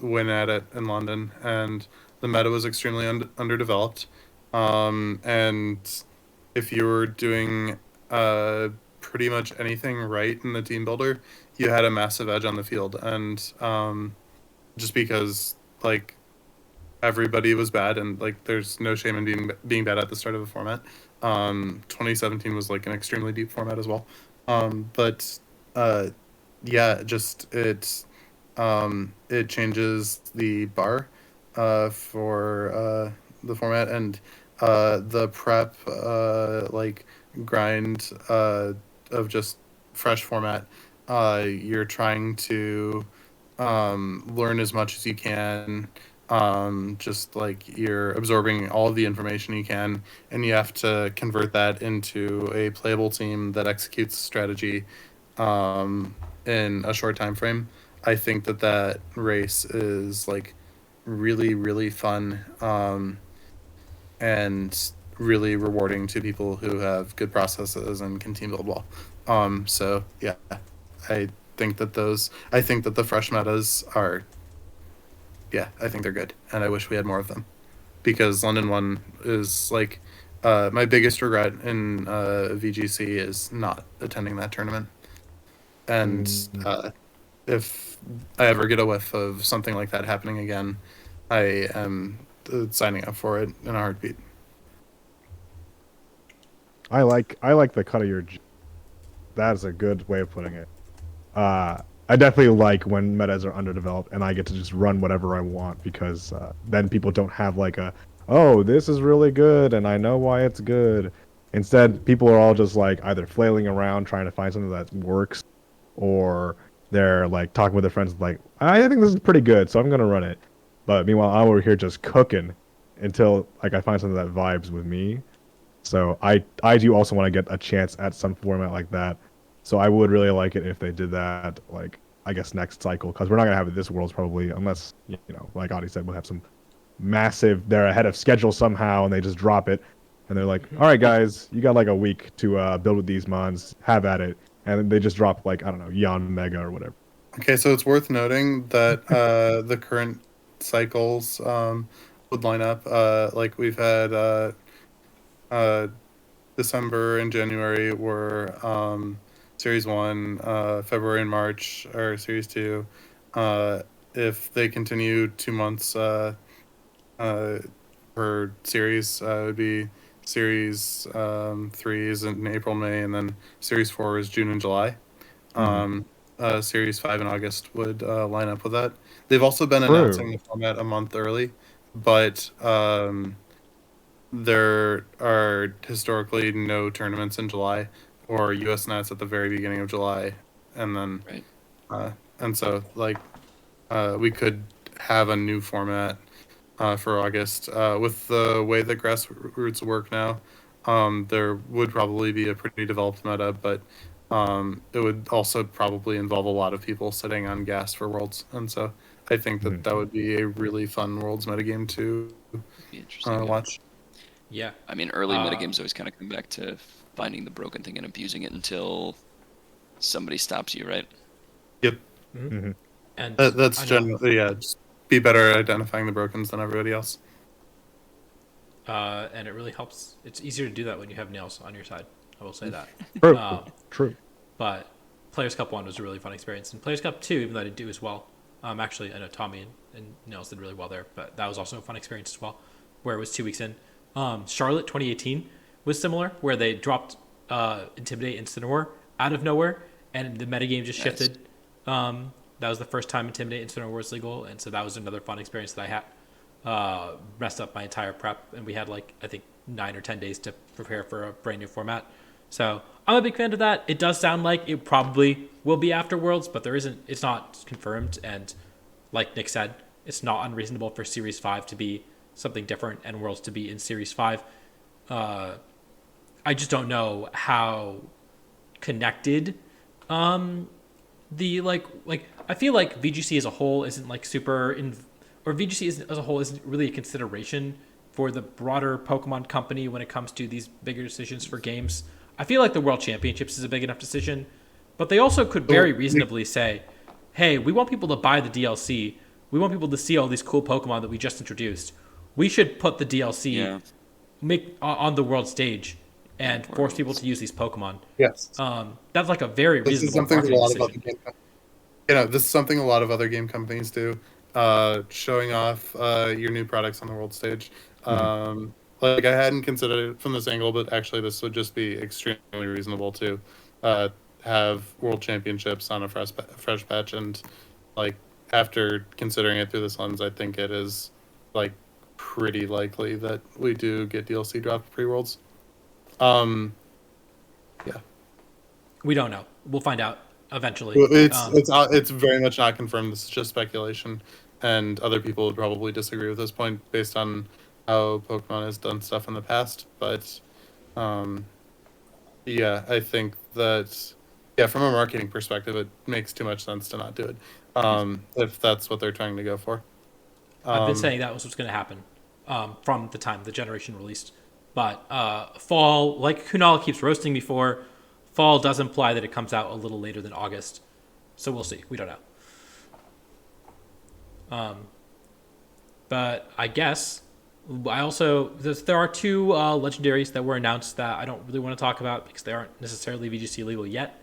Speaker 4: went at it in London, and the meta was extremely underdeveloped. And if you were doing pretty much anything right in the team builder, you had a massive edge on the field, and just because like everybody was bad and like there's no shame in being bad at the start of a format. 2017 was like an extremely deep format as well. But yeah, just it changes the bar for the format and the prep like grind of just fresh format. You're trying to learn as much as you can. Just like you're absorbing all of the information you can, and you have to convert that into a playable team that executes strategy in a short time frame. I think that race is like really, really fun and really rewarding to people who have good processes and can team build well. So yeah, I I think that the fresh metas are, yeah, I think they're good, and I wish we had more of them, because London One is like my biggest regret in VGC is not attending that tournament. And if I ever get a whiff of something like that happening again, I am signing up for it in a heartbeat.
Speaker 3: I like the cut of your. That is a good way of putting it. I definitely like when metas are underdeveloped and I get to just run whatever I want because then people don't have like a, oh, this is really good and I know why it's good. Instead, people are all just like either flailing around trying to find something that works, or they're like talking with their friends like, I think this is pretty good, so I'm gonna run it. But meanwhile, I'm over here just cooking until like I find something that vibes with me. So I do also want to get a chance at some format like that. So I would really like it if they did that, like I guess next cycle, because we're not gonna have it this Worlds probably, unless like Audie said, we'll have some massive. They're ahead of schedule somehow, and they just drop it, and they're like, all right, guys, you got like a week to build with these mons, have at it, and then they just drop like I don't know, Yon Mega or whatever.
Speaker 4: Okay, so it's worth noting that the current cycles would line up. Like we've had December and January were Series 1, February and March are Series 2. If they continue 2 months per series, it would be Series 3 is in April, May, and then Series 4 is June and July. Series 5 in August would line up with that. They've also been announcing the format a month early, but there are historically no tournaments in July or US Nets at the very beginning of July, and then and so like we could have a new format for August with the way that grassroots work now. There would probably be a pretty developed meta, but it would also probably involve a lot of people sitting on gas for Worlds, and so I think that that would be a really fun Worlds metagame to watch.
Speaker 2: Yeah, I mean, early metagames always kind of come back to finding the broken thing and abusing it until somebody stops you, right?
Speaker 4: Yep.
Speaker 1: Mm-hmm. And
Speaker 4: that's generally just be better at identifying the brokens than everybody else.
Speaker 1: And it really helps. It's easier to do that when you have nails on your side. I will say that.
Speaker 3: True.
Speaker 1: But Players Cup 1 was a really fun experience. And Players Cup 2, even though I didn't do as well, actually, I know Tommy and Nails did really well there, but that was also a fun experience as well, where it was 2 weeks in. Charlotte 2018 was similar, where they dropped Intimidate Incineroar out of nowhere, and the metagame just shifted. That was the first time Intimidate Incineroar was legal, and so that was another fun experience that I had. Messed up my entire prep, and we had like I think 9 or 10 days to prepare for a brand new format. So I'm a big fan of that. It does sound like it probably will be after Worlds, but it's not confirmed. And like Nick said, it's not unreasonable for Series 5 to be something different and Worlds to be in Series 5. I just don't know how connected the like I feel like VGC as a whole isn't like super or VGC as a whole isn't really a consideration for the broader Pokemon company when it comes to these bigger decisions for games. I feel like the World Championships is a big enough decision, but they also could very reasonably say, hey, we want people to buy the DLC. We want people to see all these cool Pokemon that we just introduced. We should put the DLC make on the world stage and force people to use these Pokemon.
Speaker 4: Yes.
Speaker 1: That's like a very reasonable marketing decision.
Speaker 4: This is something a lot of other game companies do. Showing off your new products on the world stage. Like I hadn't considered it from this angle, but actually this would just be extremely reasonable to have world championships on a fresh patch. And like after considering it through this lens, I think it is like pretty likely that we do get DLC dropped pre-worlds.
Speaker 1: We don't know. We'll find out eventually.
Speaker 4: It's very much not confirmed. This is just speculation, and other people would probably disagree with this point based on how Pokemon has done stuff in the past. But I think that from a marketing perspective, it makes too much sense to not do it if that's what they're trying to go for.
Speaker 1: I've been saying that was what's going to happen from the time the generation released. But fall, like Kunal keeps roasting me for, fall does imply that it comes out a little later than August. So we'll see. We don't know. But I guess I also there are two legendaries that were announced that I don't really want to talk about because they aren't necessarily VGC legal yet.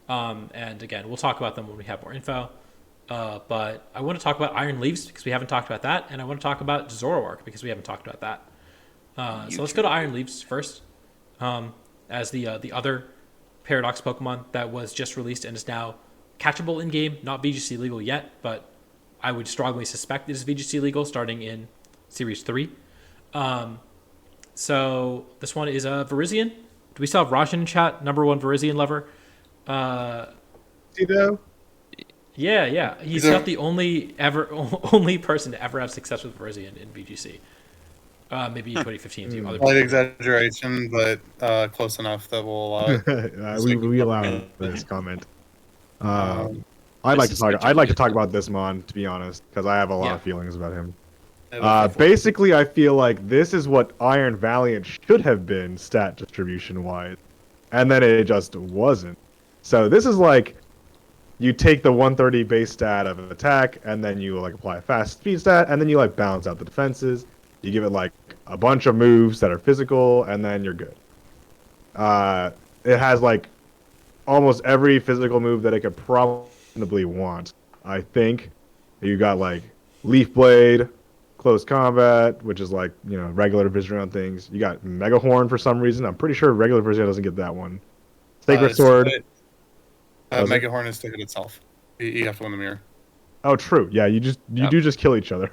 Speaker 1: And again, we'll talk about them when we have more info. But I want to talk about Iron Leaves because we haven't talked about that, and I want to talk about Zoroark because we haven't talked about that. So let's go to Iron Leaves first, as the other Paradox Pokemon that was just released and is now catchable in game, not VGC legal yet, but I would strongly suspect it is VGC legal starting in Series 3. So this one is a Virizion. Do we still have Rajan in chat? Number one Virizion lover.
Speaker 3: Tito?
Speaker 1: Yeah. He's not the only person to ever have success with Virizion in VGC. Maybe 2015 to other
Speaker 4: Slight
Speaker 1: people.
Speaker 4: exaggeration, but close enough that we'll allow it.
Speaker 3: We allow this comment. I'd like to talk about this Mon, to be honest, because I have a lot of feelings about him. Basically, I feel like this is what Iron Valiant should have been stat distribution wise, and then it just wasn't. So this is like you take the 130 base stat of an attack, and then you like apply a fast speed stat, and then you like balance out the defenses. You give it like a bunch of moves that are physical, and then you're good. It has like almost every physical move that it could probably want. I think you got like Leaf Blade, Close Combat, which is like, you know, regular vision on things. You got Mega Horn for some reason. I'm pretty sure regular vision doesn't get that one. Sacred Sword.
Speaker 4: Mega Horn is sticking itself. You have to win the mirror.
Speaker 3: Oh, true. Yeah, you do just kill each other.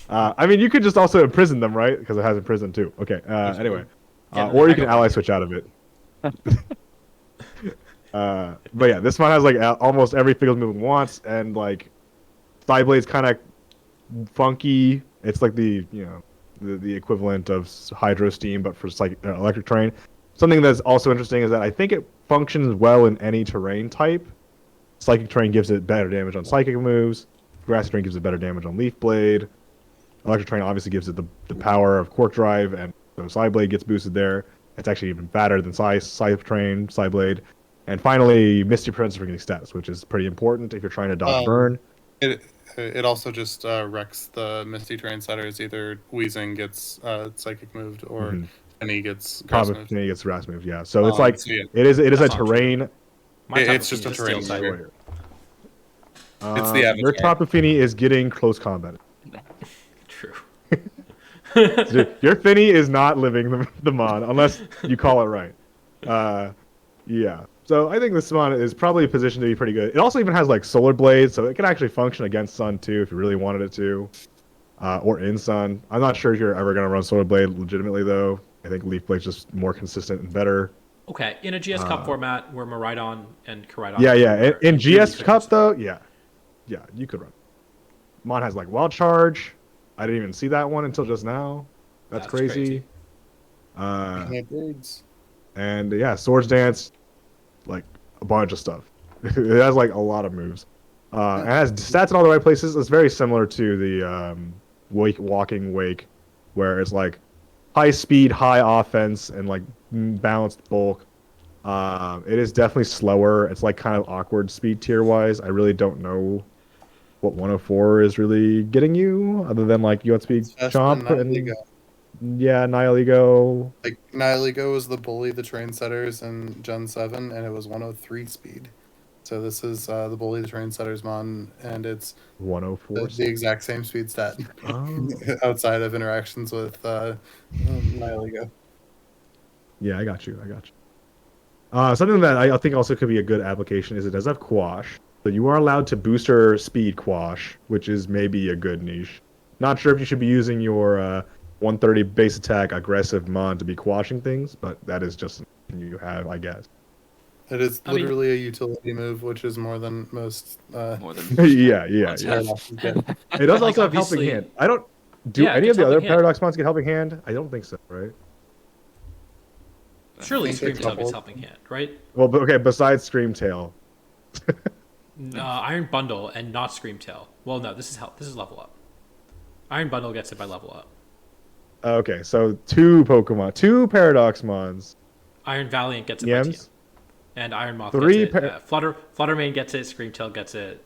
Speaker 3: I mean, you could just also imprison them, right? Because it has imprison too. Okay. Anyway, or you can ally switch out of it. But yeah, this one has like almost every physical move it wants, and like Psyblade's kind of funky. It's like the equivalent of Hydro Steam, but for electric terrain. Something that's also interesting is that I think it functions well in any terrain type. Psychic terrain gives it better damage on psychic moves. Grassy terrain gives it better damage on Leaf Blade. Electric terrain obviously gives it the power of Quark Drive, and so Psyblade gets boosted there. It's actually even fatter than Psytrain, Psyblade. And finally, Misty prevents from getting stats, which is pretty important if you're trying to dodge burn.
Speaker 4: It also just wrecks the Misty Train setters. Either Weezing gets Psychic moved, or Penny gets Grass moved.
Speaker 3: Penny gets Grass moved, yeah. So it's like, so yeah. it is a terrain.
Speaker 4: It's just a terrain warrior. It's the Avatar.
Speaker 3: Your Tapu Fini is getting Close Combat.
Speaker 1: True.
Speaker 3: Dude, your Fini is not living the Mon, unless you call it right. Yeah. So I think this Mon is probably positioned to be pretty good. It also even has like Solar Blade, so it can actually function against Sun too if you really wanted it to, or in Sun. I'm not sure if you're ever going to run Solar Blade legitimately though. I think Leaf Blade's just more consistent and better.
Speaker 1: Okay, in a GS Cup format where Miraidon and Koraidon.
Speaker 3: Yeah. In GS Cup though, yeah, you could run. Mon has like Wild Charge. I didn't even see that one until just now. That's crazy. And yeah, Swords Dance, like a bunch of stuff. It has like a lot of moves. It has stats in all the right places. It's very similar to the Walking Wake, where it's like high speed, high offense, and like balanced bulk. It is definitely slower. It's like kind of awkward speed tier wise. I really don't know what 104 is really getting you, other than like you want speed chomp and yeah, Nihilego.
Speaker 4: Like Nihilego was the bully the train setters in Gen 7, and it was 103 speed. So this is the bully the train setters Mon, and it's
Speaker 3: 104.
Speaker 4: The exact same speed stat outside of interactions with Nihilego.
Speaker 3: Yeah, I got you. Something that I think also could be a good application is it does have Quash. So you are allowed to booster speed Quash, which is maybe a good niche. Not sure if you should be using your 130 base attack aggressive Mon to be quashing things, but that is just something you have, I guess.
Speaker 4: It is literally a utility move, which is more than most.
Speaker 3: Yeah. It does also have Helping Hand. I don't. Do any of the other Paradox Mons get Helping Hand? I don't think so, right?
Speaker 1: Surely Screamtail gets Helping Hand, right?
Speaker 3: Well, okay, besides Screamtail.
Speaker 1: Iron Bundle and not Screamtail. Well, no, this is level up. Iron Bundle gets it by level up.
Speaker 3: Okay, so two Paradox Mons.
Speaker 1: Iron Valiant gets it by TM. And Iron Moth gets it. Fluttermane gets it. Screamtail gets it.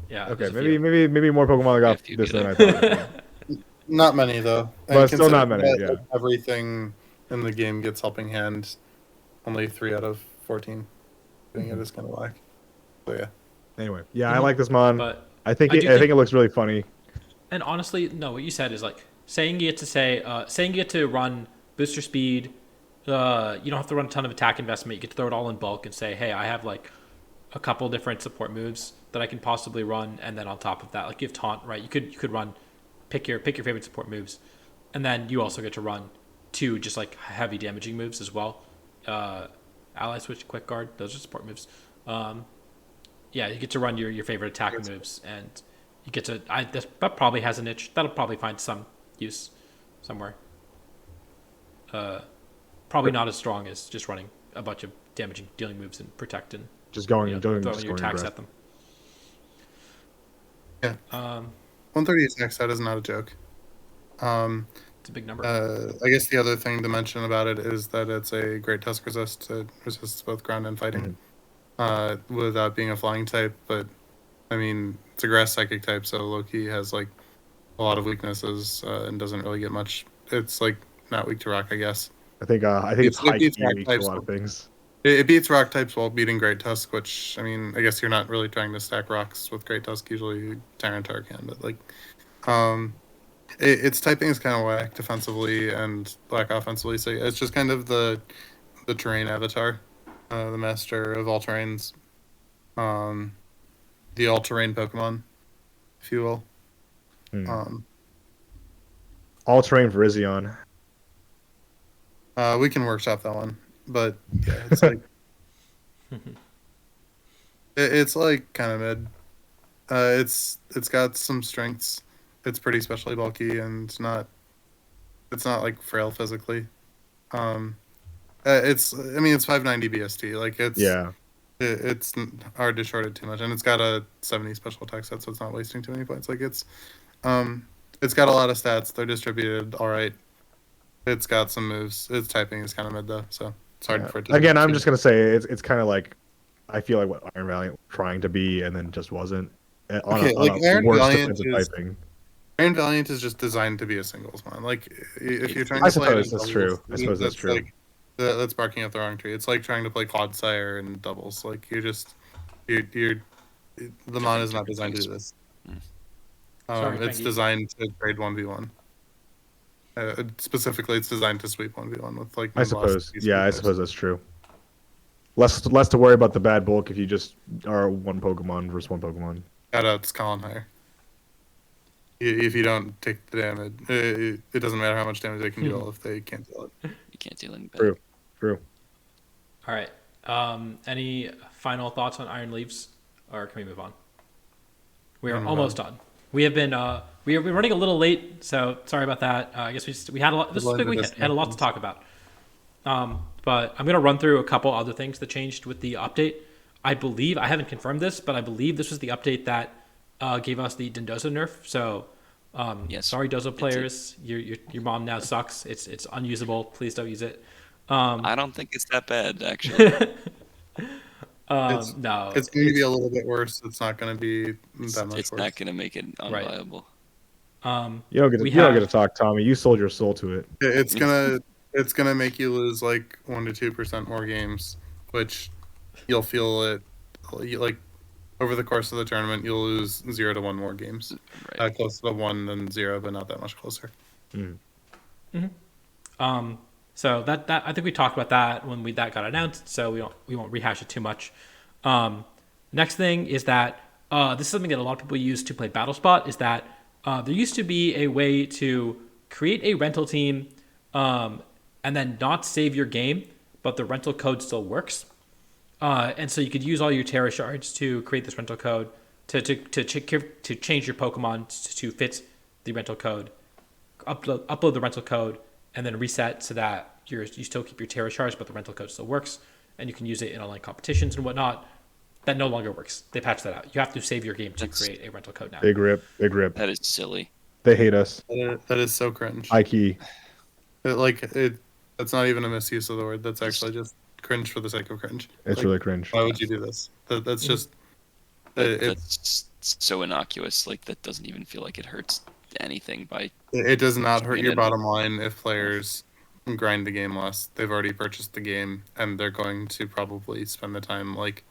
Speaker 1: Yeah.
Speaker 3: Okay, maybe more Pokemon got this than I thought.
Speaker 4: Not many though.
Speaker 3: But still not
Speaker 4: considering
Speaker 3: many,
Speaker 4: that,
Speaker 3: yeah.
Speaker 4: like, everything in the game gets helping hand. Only 3 out of 14 doing it is kind of whack. So yeah.
Speaker 3: Anyway, yeah, I
Speaker 1: Mhm.
Speaker 3: like this mon.
Speaker 1: But
Speaker 3: I think
Speaker 1: I
Speaker 3: it,
Speaker 1: do
Speaker 3: I think
Speaker 1: think,
Speaker 3: it looks really funny.
Speaker 1: and honestly, no, what you said is like saying you get to say, saying you get to run booster speed. You don't have to run a ton of attack investment. You get to throw it all in bulk and say, hey, I have like a couple different support moves that I can possibly run, and then on top of that, like you have taunt, right? You could run, pick your favorite support moves, and then you also get to run 2 just like heavy damaging moves as well. Uh, Ally switch, quick guard, those are support moves. Um, yeah, you get to run your favorite attack moves, and you get to. That probably has a niche. That'll probably find some use somewhere. Probably not as strong as just running a bunch of damaging dealing moves and protect and
Speaker 3: Just going,
Speaker 1: you know
Speaker 3: doing,
Speaker 1: throwing
Speaker 3: just
Speaker 1: your
Speaker 3: going
Speaker 1: attacks
Speaker 3: breath.
Speaker 1: at them.
Speaker 4: Yeah.
Speaker 1: Um,
Speaker 4: 130 attack stat is not a joke.
Speaker 1: it's a big number.
Speaker 4: I guess the other thing to mention about it is that it's a great tusk resist. It resists both ground and fighting, without being a flying type. But I mean, it's a grass psychic type, so Loki has like a lot of weaknesses and doesn't really get much. It's like not weak to rock, I guess.
Speaker 3: I think it's
Speaker 4: It
Speaker 3: high key
Speaker 4: beats rock
Speaker 3: weak to a
Speaker 4: types.
Speaker 3: lot of things.
Speaker 4: It beats rock types while beating Great Tusk, which I mean, I guess you're not really trying to stack rocks with Great Tusk. Usually, Tyranitar can, but like, um, its typing is kind of whack defensively and black offensively. So yeah, it's just kind of the terrain avatar, the master of all terrains, um, the all terrain Pokemon, if you will. Um,
Speaker 3: All terrain for Izion.
Speaker 4: we can workshop that one, but yeah, it's like it's like kind of mid. It's got some strengths. It's pretty specially bulky and it's not like frail physically. It's I mean it's 590 BST. Like
Speaker 3: Yeah.
Speaker 4: it's hard to short it too much, and it's got a 70 special attack set, so it's not wasting too many points. Like it's got a lot of stats. They're distributed all right. It's got some moves. Its typing is kind of mid though, so it's hard for it to.
Speaker 3: Again, I'm just gonna say it's kind of like I feel like what Iron Valiant was trying to be and then just wasn't. On
Speaker 4: Okay, like
Speaker 3: a
Speaker 4: Iron
Speaker 3: worse
Speaker 4: Valiant
Speaker 3: defensive
Speaker 4: is
Speaker 3: typing.
Speaker 4: Iron Valiant is just designed to be a singles one. Like if you're trying
Speaker 3: I
Speaker 4: to play it in
Speaker 3: suppose that's
Speaker 4: doubles,
Speaker 3: true. I suppose that's true.
Speaker 4: like that's barking up the wrong tree. It's like trying to play Clodsire in doubles. Like you're the mon is not designed to do this.
Speaker 1: Sorry,
Speaker 4: It's
Speaker 1: Pengy.
Speaker 4: designed to trade 1v1. Specifically, it's designed to sweep 1v1 with like.
Speaker 3: I
Speaker 4: no
Speaker 3: suppose.
Speaker 4: velocity
Speaker 3: Yeah, I
Speaker 4: sweep
Speaker 3: suppose that's true. Less to worry about the bad bulk if you just are one Pokemon versus one Pokemon.
Speaker 4: Shout out to Colin Higher. If you don't take the damage, it doesn't matter how much damage they can deal if they can't deal it.
Speaker 2: You can't deal any
Speaker 3: True.
Speaker 2: better.
Speaker 3: True.
Speaker 1: All right. Any final thoughts on Iron Leaves, or can we move on? We are almost done. We have been running a little late, so sorry about that. I guess we had a lot. This was a big weekend. Had a lot to talk about. But I'm gonna run through a couple other things that changed with the update. I believe I haven't confirmed this, but I believe this was the update that gave us the Dendozo nerf. So
Speaker 2: Yes,
Speaker 1: sorry, Dozo
Speaker 2: it.
Speaker 1: players, your mom now sucks. It's unusable. Please don't use it.
Speaker 2: I don't think it's that bad, actually.
Speaker 1: No,
Speaker 4: It's going to be a little bit worse. It's not going to be that much
Speaker 2: It's
Speaker 4: worse.
Speaker 2: not going to make it unviable.
Speaker 3: You don't get
Speaker 1: We
Speaker 3: you don't
Speaker 1: have-
Speaker 3: get to talk, Tommy. You sold your soul to it.
Speaker 4: It's gonna make you lose like 1 to 2% more games, which you'll feel it. Like over the course of the tournament, you'll lose 0 to 1 more games.
Speaker 2: Right.
Speaker 4: Closer to 1 than 0, but not that much closer.
Speaker 1: So that I think we talked about that when that got announced. So we won't rehash it too much. Next thing is that this is something that a lot of people use to play Battle Spot. Is that there used to be a way to create a rental team and then not save your game, but the rental code still works. And so you could use all your Terra shards to create this rental code to change your Pokemon to fit the rental code, upload the rental code, and then reset so that you still keep your Terra shards, but the rental code still works, and you can use it in online competitions and whatnot. That no longer works. They patched that out. You have to save your game to create a rental code now.
Speaker 3: Big rip. Big rip.
Speaker 2: That is silly.
Speaker 3: They hate us.
Speaker 4: That is so cringe.
Speaker 3: High key.
Speaker 4: That's not even a misuse of the word. That's actually just cringe for the sake of cringe.
Speaker 3: It's really cringe.
Speaker 4: Why would you do this? That's just.
Speaker 2: That's so innocuous. Like, that doesn't even feel like it hurts anything by.
Speaker 4: It does not hurt
Speaker 2: Keeping
Speaker 4: your
Speaker 2: it-
Speaker 4: bottom line if players grind the game less. They've already purchased the game, and they're going to probably spend the time like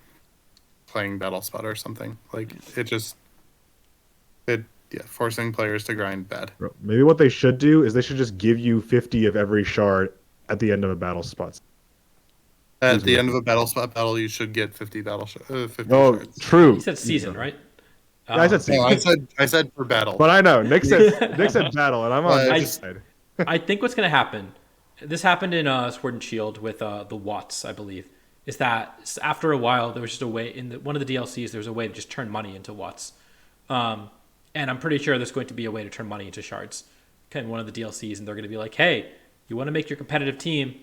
Speaker 4: playing Battle Spot or something. Like forcing players to grind bad.
Speaker 3: Bro, maybe what they should do is they should just give you 50 of every shard at the end of a battle spot.
Speaker 4: At
Speaker 3: Who's
Speaker 4: the end of
Speaker 3: winning?
Speaker 4: a Battle Spot battle, you should get 50 50
Speaker 3: Oh,
Speaker 4: shards.
Speaker 3: true.
Speaker 1: You said season, right?
Speaker 3: Yeah, I said season.
Speaker 4: No, I said per battle.
Speaker 3: But I know Nick said battle, and I'm on
Speaker 4: I
Speaker 3: Nick's side.
Speaker 1: I think what's going to happen, this happened in Sword and Shield with the Watts, I believe, is that after a while there was just a way in one of the DLCs there was a way to just turn money into Watts, and I'm pretty sure there's going to be a way to turn money into shards in one of the DLCs, and they're going to be like, hey, you want to make your competitive team,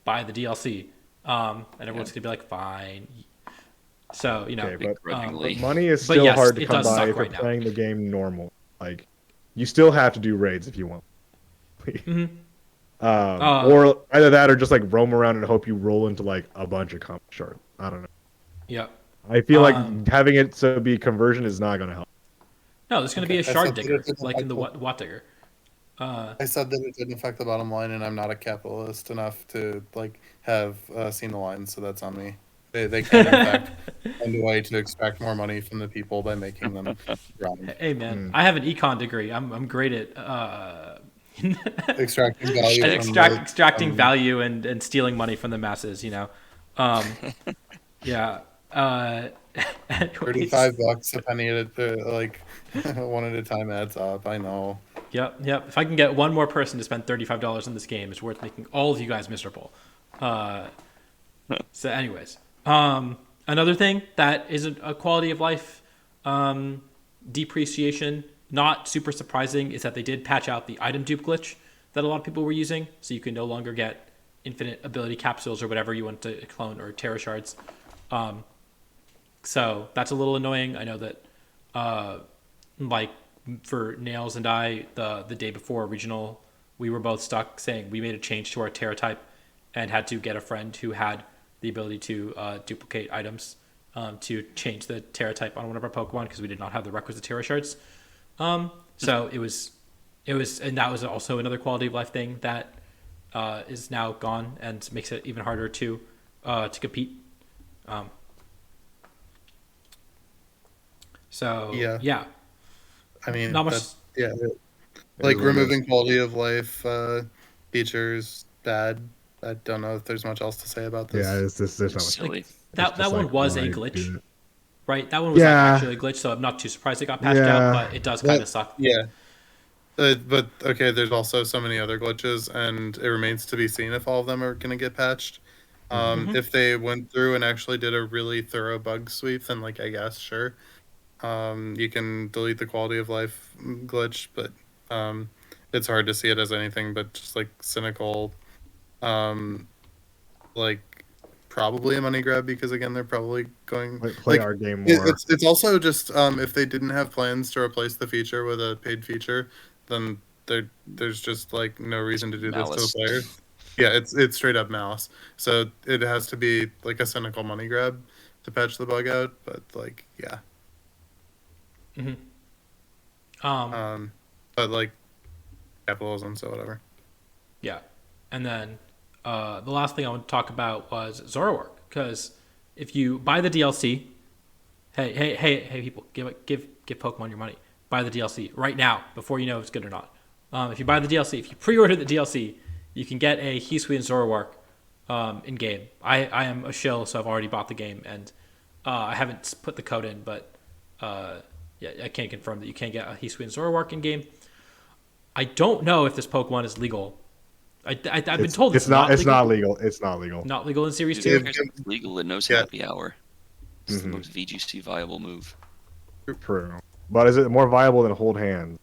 Speaker 1: buy the DLC, and everyone's going to be like, fine. So
Speaker 3: Okay, but
Speaker 2: begrudgingly.
Speaker 3: money is
Speaker 1: But
Speaker 3: still
Speaker 1: yes,
Speaker 3: hard to
Speaker 1: it
Speaker 3: come
Speaker 1: does
Speaker 3: by
Speaker 1: suck
Speaker 3: if you're
Speaker 1: right now.
Speaker 3: playing the game normal. Like, you still have to do raids if you want. Or either that or just like roam around and hope you roll into like a bunch of comp shards. I don't know.
Speaker 1: Yeah.
Speaker 3: I feel like having it so be conversion is not going to help.
Speaker 1: No, there's going to be a
Speaker 4: Okay, I
Speaker 1: shard
Speaker 4: said that
Speaker 1: digger,
Speaker 4: it didn't
Speaker 1: like in the
Speaker 4: affect
Speaker 1: Watt digger.
Speaker 4: I said that it didn't affect the bottom line, and I'm not a capitalist enough to like have seen the lines, so that's on me. They can in fact find a way to extract more money from the people by making them grind.
Speaker 1: Hey man, I have an econ degree. I'm great at
Speaker 4: Extracting value from
Speaker 1: extracting value and stealing money from the masses. You know, yeah. Anyways.
Speaker 4: $35 a penny at like one at a time adds up. I know.
Speaker 1: Yep. If I can get one more person to spend $35 in this game, it's worth making all of you guys miserable. So, anyways, another thing that isn't a quality of life depreciation, not super surprising, is that they did patch out the item dupe glitch that a lot of people were using, so you can no longer get infinite ability capsules or whatever you want to clone or terra shards. So that's a little annoying. I know that, like for Nails and I, the day before regional, we were both stuck saying we made a change to our terra type and had to get a friend who had the ability to duplicate items to change the terra type on one of our Pokemon because we did not have the requisite terra shards. So it was, and that was also another quality of life thing that is now gone and makes it even harder to compete. So yeah.
Speaker 4: I mean,
Speaker 1: Not much.
Speaker 4: like removing quality of life features bad. I don't know if there's much else to say about this.
Speaker 3: Yeah, there's not much.
Speaker 2: Silly.
Speaker 1: That
Speaker 3: just
Speaker 1: one
Speaker 3: like,
Speaker 1: was a
Speaker 3: why
Speaker 1: glitch,
Speaker 3: do it?
Speaker 1: right? That one was
Speaker 3: Yeah.
Speaker 1: actually a glitch, so I'm not too surprised it got patched out, but it does kind of suck.
Speaker 4: Yeah. But okay, there's also so many other glitches, and it remains to be seen if all of them are going to get patched. If they went through and actually did a really thorough bug sweep, then like I guess sure, you can delete the quality of life glitch, but it's hard to see it as anything but just like cynical, like probably a money grab because again they're probably going
Speaker 3: Play our game more.
Speaker 4: It's also just if they didn't have plans to replace the feature with a paid feature, then there's just like no reason to do this to
Speaker 2: Malice.
Speaker 4: the player. Yeah, it's straight up malice. So it has to be like a cynical money grab to patch the bug out. But like, yeah. But like capitalism, so whatever.
Speaker 1: Yeah, and then the last thing I want to talk about was Zoroark, because if you buy the DLC, hey people, give Pokemon your money. Buy the DLC right now before you know if it's good or not. If you buy the DLC, if you pre-order the DLC, you can get a Hisui and Zoroark in game. I am a shill, so I've already bought the game, and I haven't put the code in, but yeah, I can't confirm that you can get a Hisui and Zoroark in game. I don't know if this Pokemon is legal. I've been told
Speaker 3: it's not. It's not legal. It's not legal.
Speaker 1: Not legal in Series
Speaker 2: Dude,
Speaker 1: 2.
Speaker 2: it's legal in No
Speaker 4: Yeah.
Speaker 2: Happy Hour. It's the most VGC viable move.
Speaker 3: True. But is it more viable than Hold Hands?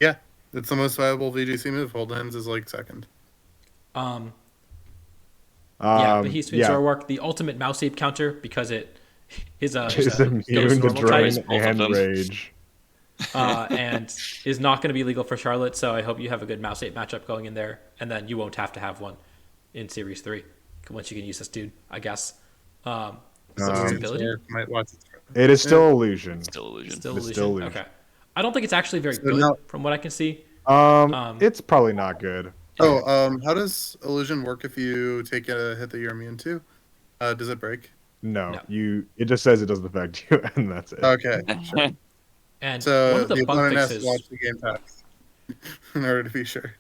Speaker 4: Yeah, it's the most viable VGC move. Hold hands is like second.
Speaker 1: Yeah, but Hisui and Zoroark, the ultimate mouse ape counter, because it is a
Speaker 3: Is immune to
Speaker 1: normal
Speaker 3: drain
Speaker 1: type,
Speaker 2: both of
Speaker 3: and
Speaker 2: them.
Speaker 3: rage.
Speaker 1: and is not going to be legal for Charlotte. So I hope you have a good mouse ape matchup going in there, and then you won't have to have one in Series 3 once you can use this dude, I guess. What's its ability?
Speaker 4: Might watch it.
Speaker 3: It is still illusion.
Speaker 2: Still illusion.
Speaker 1: Still
Speaker 3: It's
Speaker 1: illusion.
Speaker 3: still illusion.
Speaker 1: Okay. I don't think it's actually very
Speaker 4: So
Speaker 1: good
Speaker 4: now-
Speaker 1: from what I can see. Um,
Speaker 3: It's probably not good.
Speaker 4: Oh, how does illusion work if you take a hit that you're immune to? Does it break?
Speaker 3: No,
Speaker 1: No.
Speaker 3: it just says it doesn't affect you, and that's it.
Speaker 4: Okay. Sure.
Speaker 1: And one
Speaker 4: So
Speaker 1: of the
Speaker 4: the
Speaker 1: bug
Speaker 4: opponent has to
Speaker 1: fixes,
Speaker 4: watch the game packs in order to be sure.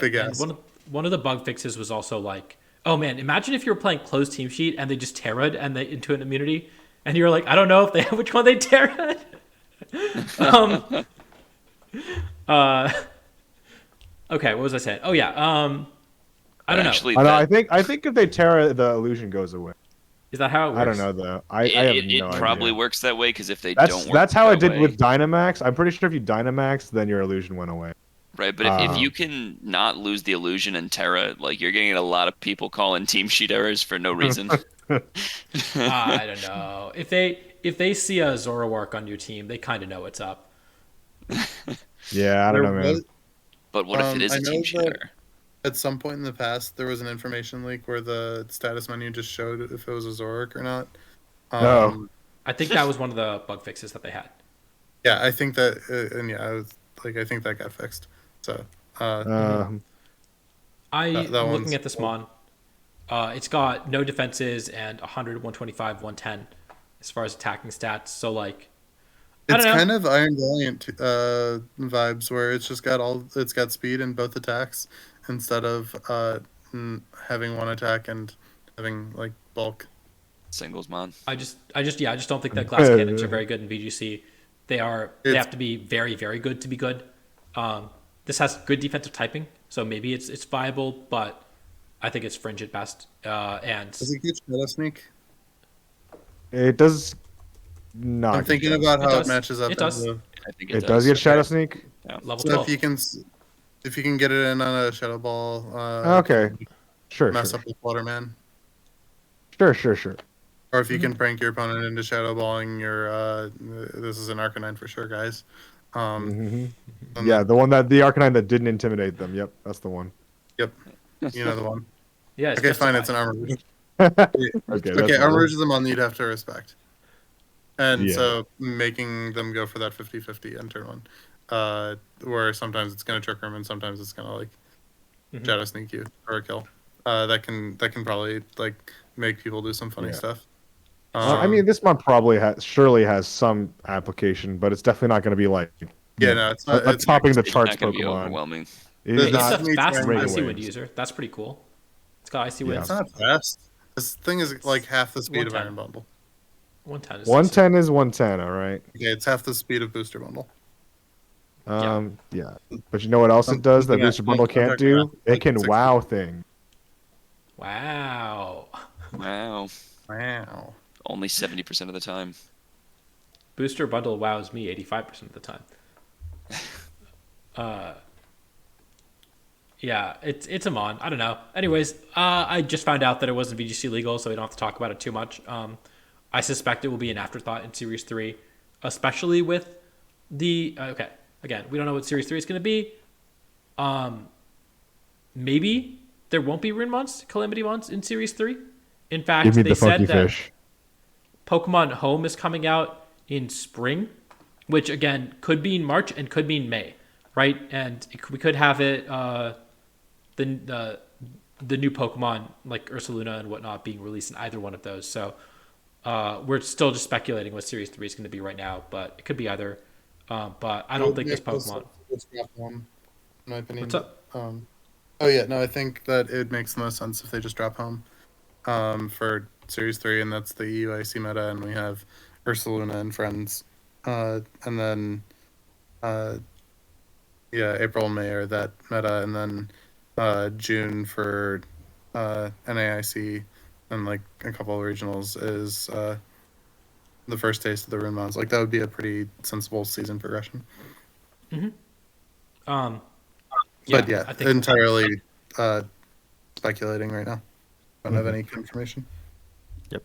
Speaker 4: big
Speaker 1: and
Speaker 4: ass.
Speaker 1: one of the bug fixes was also like, oh man, imagine if you were playing closed team sheet and they just terra'd and they into an immunity, and you're like, I don't know if they which one they terra'd. Okay, what was I saying? Oh yeah, I don't know.
Speaker 2: Actually,
Speaker 3: I know.
Speaker 2: that,
Speaker 3: I think if they Terra, the illusion goes away.
Speaker 1: Is that how it works?
Speaker 3: I don't know though. I have
Speaker 2: it
Speaker 3: no
Speaker 2: probably
Speaker 3: idea.
Speaker 2: works that way because if they
Speaker 3: That's
Speaker 2: don't work
Speaker 3: that's how
Speaker 2: that
Speaker 3: I did
Speaker 2: way,
Speaker 3: with Dynamax. I'm pretty sure if you Dynamax, then your illusion went away.
Speaker 2: right? But if you can not lose the illusion and Terra, like you're getting a lot of people calling team sheet errors for no reason.
Speaker 1: I don't know. If they see a Zoroark on your team, they kind of know what's up.
Speaker 3: Yeah, I don't know, man.
Speaker 2: But what if it is
Speaker 4: I
Speaker 2: a
Speaker 4: know
Speaker 2: team sheet
Speaker 4: that-
Speaker 2: error?
Speaker 4: At some point in the past, there was an information leak where the status menu just showed if it was a Zoroark or not.
Speaker 3: No.
Speaker 1: I think that was one of the bug fixes that they had.
Speaker 4: Yeah, I think that, and yeah, I think that got fixed. So,
Speaker 3: Um,
Speaker 1: I'm
Speaker 4: that
Speaker 1: looking
Speaker 4: one's
Speaker 1: at this
Speaker 4: cool.
Speaker 1: mon. It's got no defenses and 100, 125, 110 as far as attacking stats. So like, I
Speaker 4: it's
Speaker 1: don't know.
Speaker 4: kind of Iron Valiant vibes where it's got speed in both attacks instead of having one attack and having like bulk.
Speaker 2: Singles mon.
Speaker 1: I just don't think that glass cannons are very good in VGC. They
Speaker 4: It's-
Speaker 1: have to be very, very good to be good. This has good defensive typing, so maybe it's viable, but I think it's fringe at best. And
Speaker 4: Does it get Shadow Sneak?
Speaker 3: it does not.
Speaker 4: I'm
Speaker 3: get
Speaker 4: thinking
Speaker 3: Shadow
Speaker 4: about
Speaker 1: It
Speaker 4: how
Speaker 1: does.
Speaker 4: it matches up.
Speaker 1: It does.
Speaker 2: I think
Speaker 3: It does get Shadow Sneak.
Speaker 1: level
Speaker 4: So
Speaker 1: 12.
Speaker 4: if you can get it in on a Shadow Ball,
Speaker 3: Okay, sure,
Speaker 4: mess
Speaker 3: sure,
Speaker 4: up with Waterman.
Speaker 3: sure.
Speaker 4: Or if you can prank your opponent into shadow balling your, this is an Arcanine for sure, guys. And
Speaker 3: Yeah, the Arcanine that didn't intimidate them. Yep, that's the one.
Speaker 4: Yep, you know the one.
Speaker 1: Yeah, it's
Speaker 4: Okay, fine,
Speaker 1: justified.
Speaker 4: it's an Armor Rouge.
Speaker 3: Okay,
Speaker 4: Okay,
Speaker 3: that's
Speaker 4: Armor
Speaker 3: fine.
Speaker 4: Rouge is a one you'd have to respect. And
Speaker 3: Yeah.
Speaker 4: so making them go for that 50-50 on turn one, where sometimes it's going to trick them and sometimes it's going to like shadow sneak you or a kill. That can probably like make people do some funny
Speaker 3: Yeah.
Speaker 4: stuff.
Speaker 3: I mean, this one probably surely has some application, but it's definitely not going to be like
Speaker 4: yeah, no, it's not.
Speaker 3: a
Speaker 4: It's
Speaker 3: topping the
Speaker 2: It's
Speaker 3: charts
Speaker 2: not going to be
Speaker 3: Pokemon.
Speaker 2: overwhelming.
Speaker 3: It
Speaker 4: The-
Speaker 3: is
Speaker 1: It's
Speaker 3: not.
Speaker 1: a
Speaker 4: me
Speaker 1: fast
Speaker 4: trying
Speaker 1: Icy
Speaker 3: to-
Speaker 1: Wind user. That's pretty cool. It's got Icy
Speaker 3: Yeah.
Speaker 1: Winds.
Speaker 4: It's not fast. This thing is like half the speed of
Speaker 1: 110.
Speaker 4: Iron Bundle.
Speaker 1: 110 is
Speaker 3: 110 is 110. All right.
Speaker 4: Okay, it's half the speed of Booster Bundle.
Speaker 3: Yeah. But you know what else it does that
Speaker 4: Something
Speaker 3: Booster Bundle
Speaker 4: I'm
Speaker 3: can't
Speaker 4: talking
Speaker 3: do?
Speaker 4: about,
Speaker 3: It
Speaker 4: like,
Speaker 3: can
Speaker 4: 60.
Speaker 3: wow thing.
Speaker 1: Wow.
Speaker 2: Wow.
Speaker 4: Wow.
Speaker 2: Only 70% of the time.
Speaker 1: Booster Bundle wows me 85% of the time. Yeah, it's a mon. I don't know. Anyways, I just found out that it wasn't VGC legal, so we don't have to talk about it too much. I suspect it will be an afterthought in Series 3, especially with the... okay, again, we don't know what Series 3 is going to be. Maybe there won't be Rune Mons, Calamity Mons in Series 3. In fact,
Speaker 3: Give me
Speaker 1: they
Speaker 3: the
Speaker 1: said
Speaker 3: funky
Speaker 1: that
Speaker 3: fish.
Speaker 1: Pokemon Home is coming out in spring, which again could be in March and could be in May, right? And we could have it the new Pokemon like Ursaluna and whatnot being released in either one of those. So we're still just speculating what Series 3 is going to be right now, but it could be either. But I don't think this Pokemon.
Speaker 4: Let's drop home, in my opinion.
Speaker 1: What's up?
Speaker 4: Oh yeah, no, I think that it makes the most sense if they just drop home for Series 3, and that's the EUIC meta, and we have Ursaluna and Friends. And then, April and May are that meta, and then June for NAIC and like a couple of regionals is the first taste of the Rune Mons. Like, that would be a pretty sensible season progression. But yeah,
Speaker 1: I think
Speaker 4: entirely speculating right now. Don't have any confirmation.
Speaker 3: Yep.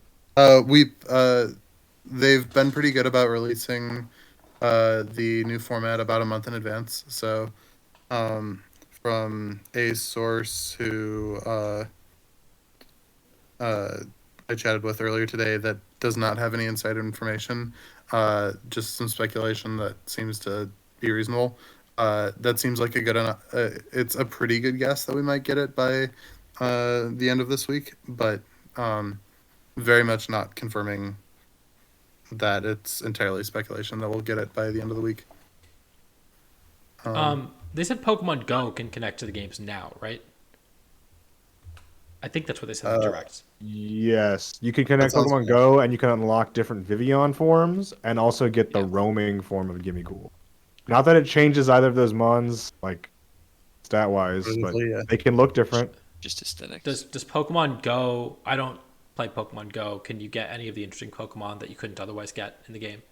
Speaker 4: They've been pretty good about releasing the new format about a month in advance. So from a source who I chatted with earlier today that does not have any inside information, just some speculation that seems to be reasonable. That seems like a good it's a pretty good guess that we might get it by the end of this week, but very much not confirming that it's entirely speculation that we'll get it by the end of the week.
Speaker 1: They said Pokemon Go can connect to the games now, right? I think that's what they said in the direct.
Speaker 3: Yes, you can connect
Speaker 4: That sounds
Speaker 3: Pokemon
Speaker 4: good.
Speaker 3: Go, and you can unlock different Vivian forms, and also get the
Speaker 1: Yeah.
Speaker 3: roaming form of Gimmighoul. Not that it changes either of those mons, like stat wise, but
Speaker 4: Probably, yeah.
Speaker 3: they can look different.
Speaker 2: Just aesthetics.
Speaker 1: Does Pokemon Go? I don't play Pokemon Go. Can you get any of the interesting Pokemon that you couldn't otherwise get in the game,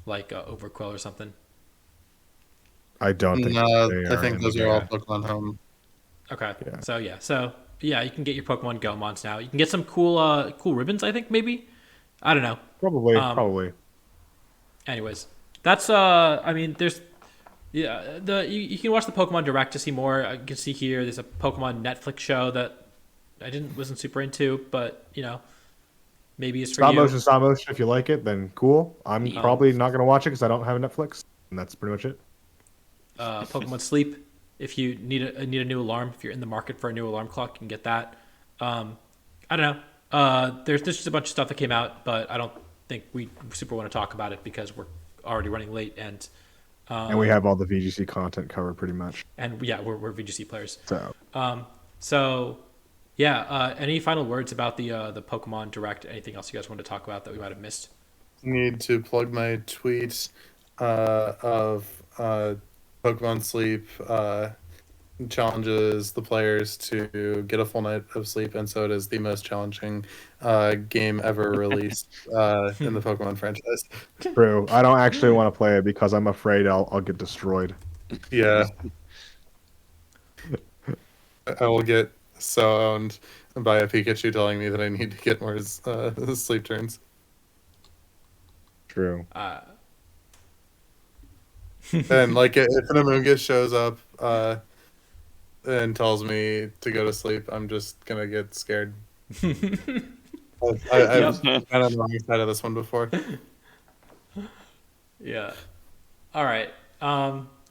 Speaker 1: like Overquill or something?
Speaker 3: I don't think
Speaker 4: No,
Speaker 3: they
Speaker 4: I
Speaker 3: are
Speaker 4: think
Speaker 3: in
Speaker 4: those
Speaker 3: the
Speaker 4: are all
Speaker 3: beta.
Speaker 4: Pokemon Home.
Speaker 1: Okay.
Speaker 3: Yeah.
Speaker 1: So yeah, you can get your Pokemon Go mons now. You can get some cool ribbons. I think maybe. I don't know.
Speaker 3: Probably,
Speaker 1: Um,
Speaker 3: probably.
Speaker 1: Anyways, that's I mean, there's yeah you can watch the Pokemon Direct to see more. You can see here there's a Pokemon Netflix show that I wasn't super into, but maybe it's for you.
Speaker 3: Stop motion. If you like it, then cool. I'm
Speaker 2: Yeah.
Speaker 3: probably not gonna watch it because I don't have Netflix, and that's pretty much it.
Speaker 1: Pokemon Sleep. If you need a new alarm, if you're in the market for a new alarm clock, you can get that. I don't know. There's just a bunch of stuff that came out, but I don't think we super want to talk about it because we're already running late
Speaker 3: And we have all the VGC content covered pretty much.
Speaker 1: and yeah, we're VGC players.
Speaker 3: So
Speaker 1: So yeah, any final words about the Pokemon Direct? Anything else you guys want to talk about that we might have missed?
Speaker 4: Need to plug my tweet of Pokemon Sleep challenges the players to get a full night of sleep, and so it is the most challenging game ever released in the Pokemon franchise.
Speaker 3: true. I don't actually want to play it because I'm afraid I'll get destroyed.
Speaker 4: Yeah, I will get so owned by a Pikachu telling me that I need to get more sleep turns.
Speaker 3: True.
Speaker 4: And like if an Amoonguss shows up and tells me to go to sleep, I'm just gonna get scared. I've been on the wrong side of this one before.
Speaker 1: Yeah. All right.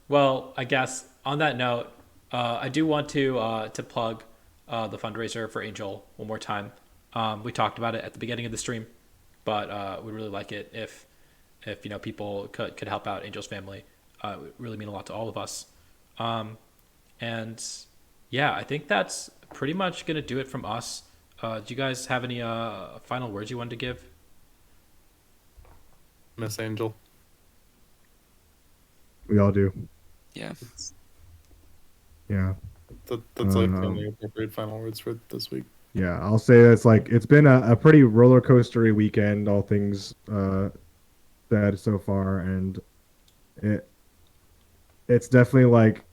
Speaker 1: Well, I guess on that note, I do want to plug the fundraiser for Angel one more time. We talked about it at the beginning of the stream, but we'd really like it if people could help out Angel's family. It would really mean a lot to all of us. And yeah, I think that's pretty much gonna do it from us. Do you guys have any final words you wanted to give?
Speaker 4: Miss Angel.
Speaker 3: We all do.
Speaker 2: Yeah.
Speaker 3: Yeah.
Speaker 4: That's like the only appropriate final words for this week.
Speaker 3: Yeah, I'll say that's like it's been a pretty roller coastery weekend, all things said so far, and it's definitely like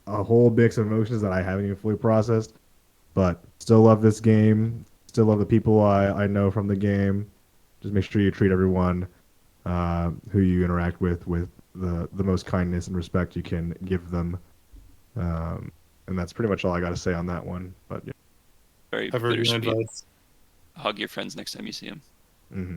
Speaker 3: a whole mix of emotions that I haven't even fully processed. But still love this game. Still love the people I know from the game. Just make sure you treat everyone who you interact with the most kindness and respect you can give them. And that's pretty much all I got to say on that one. But yeah.
Speaker 2: Very
Speaker 4: Evergreen
Speaker 2: bittersweet.
Speaker 4: advice.
Speaker 2: Hug your friends next time you see them.
Speaker 3: Mm-hmm.